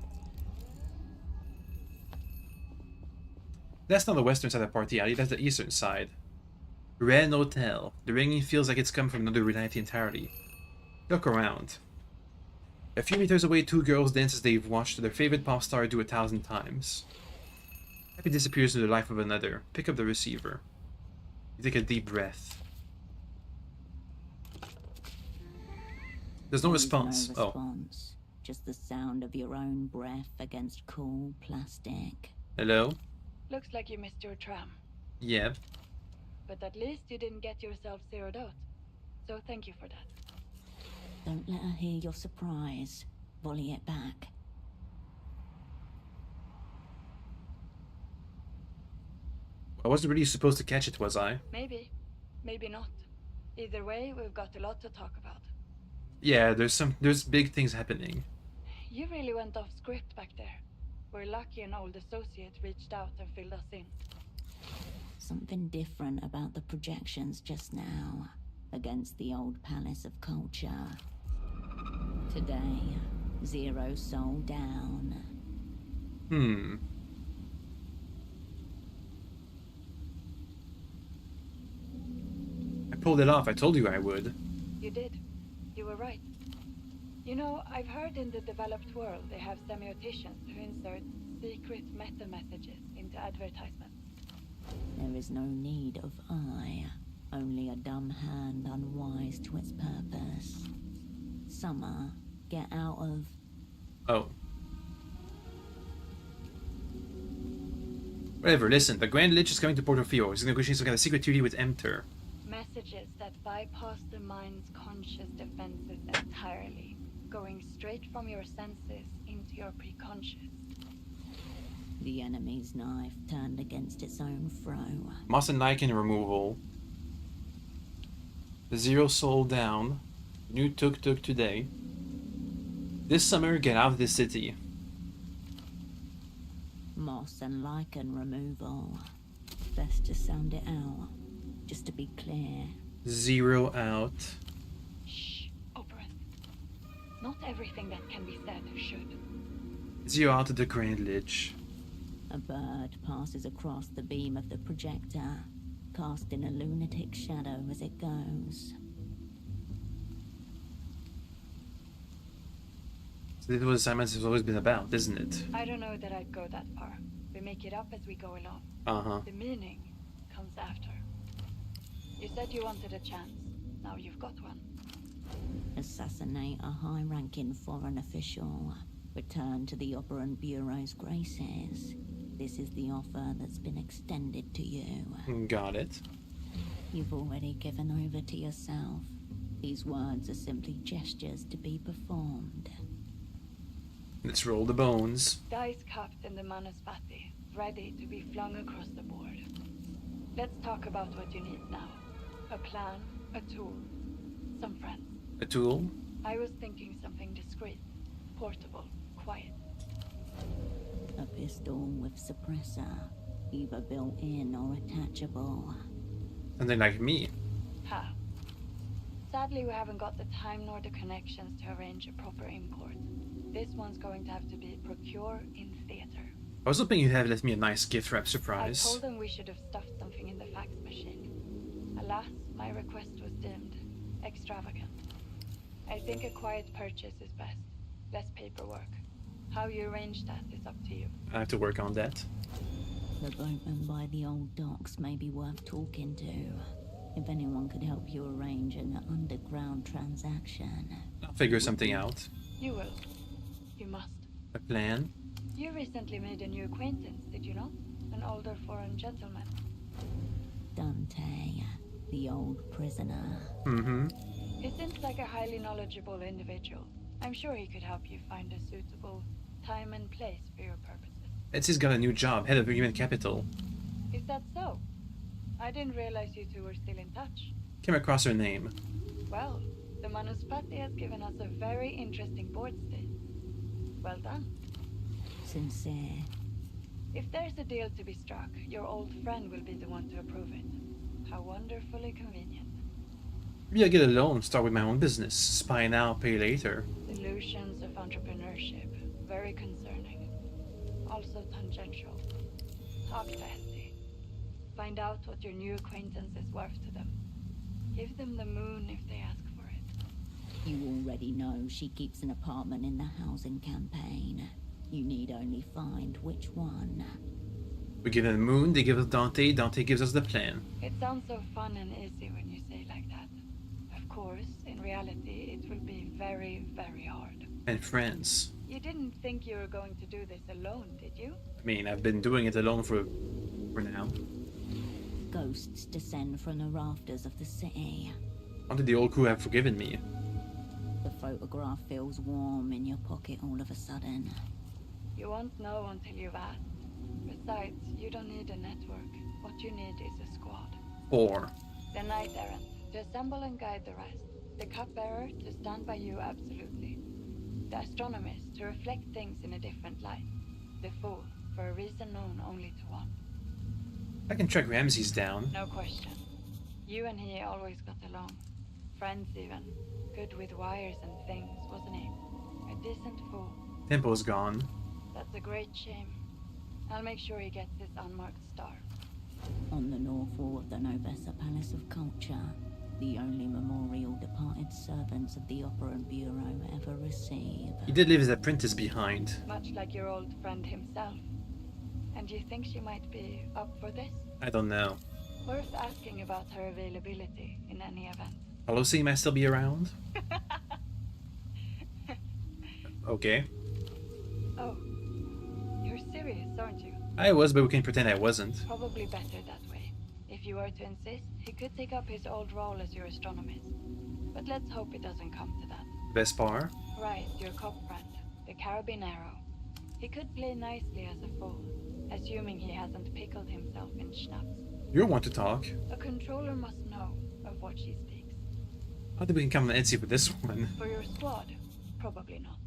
That's not the western side of Party Alley, that's the eastern side. Ren Hotel. The ringing feels like it's come from another reality entirely. Look around. A few meters away, 2 girls dance as they've watched their favorite pop star do 1,000 times. Happy disappears into the life of another. Pick up the receiver. You take a deep breath. There's no response. No Oh. response. Just the sound of your own breath against cool plastic. Hello? Looks like you missed your tram. Yeah. But at least you didn't get yourself zeroed out. So thank you for that. Don't let her hear your surprise. Volley it back. I wasn't really supposed to catch it, was I? Maybe. Maybe not. Either way, we've got a lot to talk about. Yeah, there's big things happening. You really went off script back there. We're lucky an old associate reached out and filled us in. Something different about the projections just now. Against the old palace of culture. Today, 0 soul down. I pulled it off. I told you I would. You did. You were right. You know, I've heard in the developed world they have semioticians who insert secret meta messages into advertisements. There is no need of eye, only a dumb hand unwise to its purpose. Summer, get out of... Oh. Whatever, listen. The Grand Lich is coming to Portofino. He's negotiating some kind of secret treaty with Emter. Messages that bypass the mind's conscious defenses entirely, going straight from your senses into your preconscious. The enemy's knife turned against its own throw. Moss and Niken removal. 0 soul down. New tuk-tuk today. This summer, get out of the city. Moss and lichen removal. Best to sound it out. Just to be clear. 0 out. Shh, Oberon. Not everything that can be said should. 0 out of the Grand Lich. A bird passes across the beam of the projector, casting a lunatic shadow as it goes. So this is what assignments has always been about, isn't it? I don't know that I'd go that far. We make it up as we go along. Uh-huh. The meaning comes after. You said you wanted a chance. Now you've got one. Assassinate a high-ranking foreign official. Return to the Oberon Bureau's graces. This is the offer that's been extended to you. Got it. You've already given over to yourself. These words are simply gestures to be performed. Let's roll the bones. Dice cupped in the Manuspati, ready to be flung across the board. Let's talk about what you need now. A plan, a tool, some friends. A tool? I was thinking something discreet, portable, quiet. A pistol with suppressor, either built-in or attachable. Something like me. Ha. Sadly, we haven't got the time nor the connections to arrange a proper import. This one's going to have to be procure in theater. I was hoping you'd have left me a nice gift wrap surprise. I told them we should have stuffed something in the fax machine. Alas, my request was deemed extravagant. I think a quiet purchase is best. Less paperwork. How you arrange that is up to you. I have to work on that. The boatman by the old docks may be worth talking to. If anyone could help you arrange an underground transaction. I'll figure something out. You will. You must. A plan? You recently made a new acquaintance, did you not? An older foreign gentleman. Dante, the old prisoner. Mm-hmm. He seems like a highly knowledgeable individual. I'm sure he could help you find a suitable time and place for your purposes. Etsy's got a new job, head of human capital. Is that so? I didn't realize you two were still in touch. Came across her name. Well, the Manuspati has given us a very interesting board state. Well done. Sincere. If there's a deal to be struck, your old friend will be the one to approve it. How wonderfully convenient. Maybe I'll get a loan, start with my own business. Spy now, pay later. Delusions of entrepreneurship. Very concerning. Also tangential. Talk to Hetty. Find out what your new acquaintance is worth to them. Give them the moon if they ask for it. You already know she keeps an apartment in the housing campaign. You need only find which one. We give them the moon, they give us Dante, Dante gives us the plan. It sounds so fun and easy when you say it like that. Of course, in reality, it will be very, very hard. And friends. You didn't think you were going to do this alone, did you? I mean, I've been doing it alone for now. Ghosts descend from the rafters of the city. How did the old crew have forgiven me? The photograph feels warm in your pocket all of a sudden. You won't know until you've asked. Besides, you don't need a network. What you need is a squad. 4. The knight errant, to assemble and guide the rest. The cupbearer, to stand by you absolutely. The astronomist, to reflect things in a different light. The fool, for a reason known only to one. I can track Ramses down. No question. You and he always got along. friends even. Good with wires and things, wasn't he? A decent fool. Tempo's gone. That's a great shame. I'll make sure he gets his unmarked star. On the north wall of the Novessa Palace of Culture, the only memorial departed servants of the Operant Bureau ever receive. He did leave his apprentice behind. Much like your old friend himself. And you think she might be up for this? I don't know. Worth asking about her availability in any event. Pelosi might still be around. Okay. Oh, you're serious, aren't you? I was, but we can pretend I wasn't. Probably better that way. If you were to insist, he could take up his old role as your astronomist. But let's hope it doesn't come to that. Vespar? Right, your cop friend, the Carabinero. He could play nicely as a fool, assuming he hasn't pickled himself in schnapps. You want to talk. A controller must know of what she speaks. I think we can come on Etsy with this one. For your squad, probably not.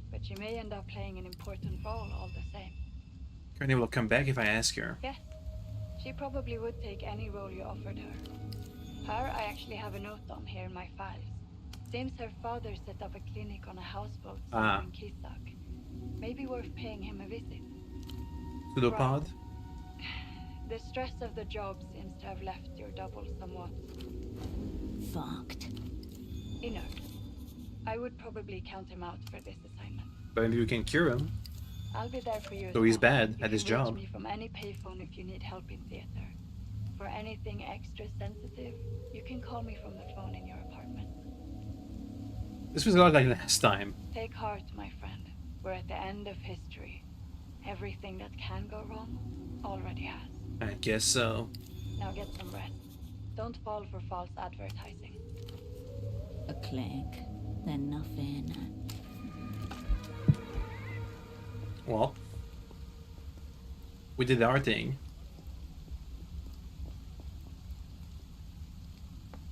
But she may end up playing an important role all the same. Courtney will come back if I ask her. Yes, she probably would take any role you offered her. Her, I actually have a note on here in my files. Seems her father set up a clinic on a houseboat somewhere in Kisak. Maybe worth paying him a visit. Pseudopod? Right. The stress of the job seems to have left your double somewhat... fucked. Inert. I would probably count him out for this assignment. But maybe we can cure him. I'll be there for you. So he's bad at his You can job. reach me from any payphone if you need help in theater. For anything extra sensitive, you can call me from the phone in your apartment. This was a lot like last time. Take heart, my friend. We're at the end of history. Everything that can go wrong already has. I guess so. Now get some rest. Don't fall for false advertising. A click, then nothing. Well, we did our thing.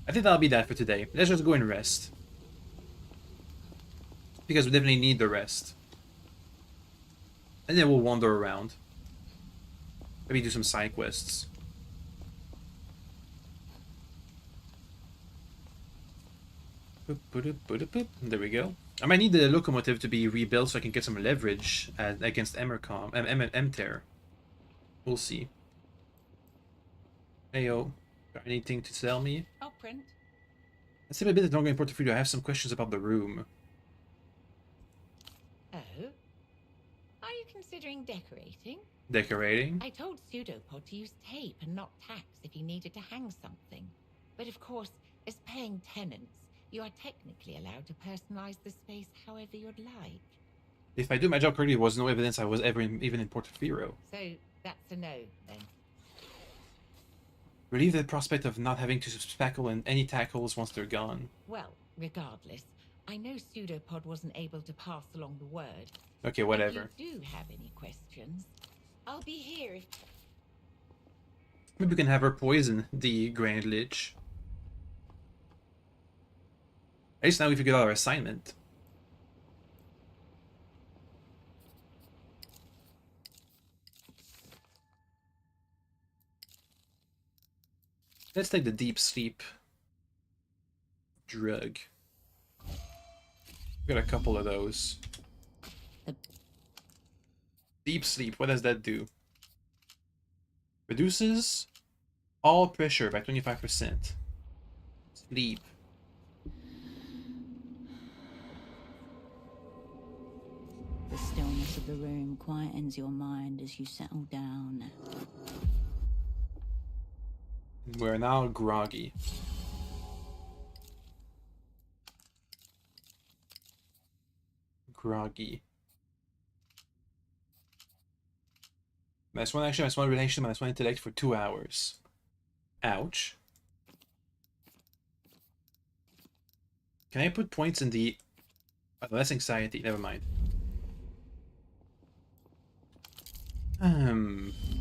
I think that'll be that for today. Let's just go and rest. Because we definitely need the rest. And then we'll wander around. Maybe do some side quests. There we go. I might need the locomotive to be rebuilt so I can get some leverage against Emter. We'll see. Heyo, got anything to sell me? Oh, print. Let's say a bit longer in portfolio. I have some questions about the room. Oh? Are you considering decorating? Decorating? I told Pseudopod to use tape and not tacks if he needed to hang something. But of course, as paying tenants, you are technically allowed to personalize the space however you'd like. If I do my job correctly, there was no evidence I was ever even in Portofino. So that's a no, then. Relieve the prospect of not having to spackle in any tackles once they're gone. Well, regardless, I know Pseudopod wasn't able to pass along the word. Okay, whatever. If you do have any questions, I'll be here if... Maybe we can have her poison the Grand Lich. At least now we figured out our assignment. Let's take the deep sleep drug. Got a couple of those. Deep sleep, what does that do? Reduces all pressure by 25%. Sleep. The stillness of the room quietens your mind as you settle down. We're now groggy. Groggy. -1 action, -1 relation, -1 intellect for 2 hours. Ouch. Can I put points in the... Oh, that's anxiety, never mind.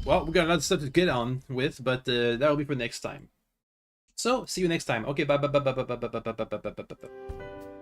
Well, we got a lot of stuff to get on with, but that'll be for next time. So, see you next time. Okay, bye bye bye bye bye bye bye bye bye bye bye bye bye.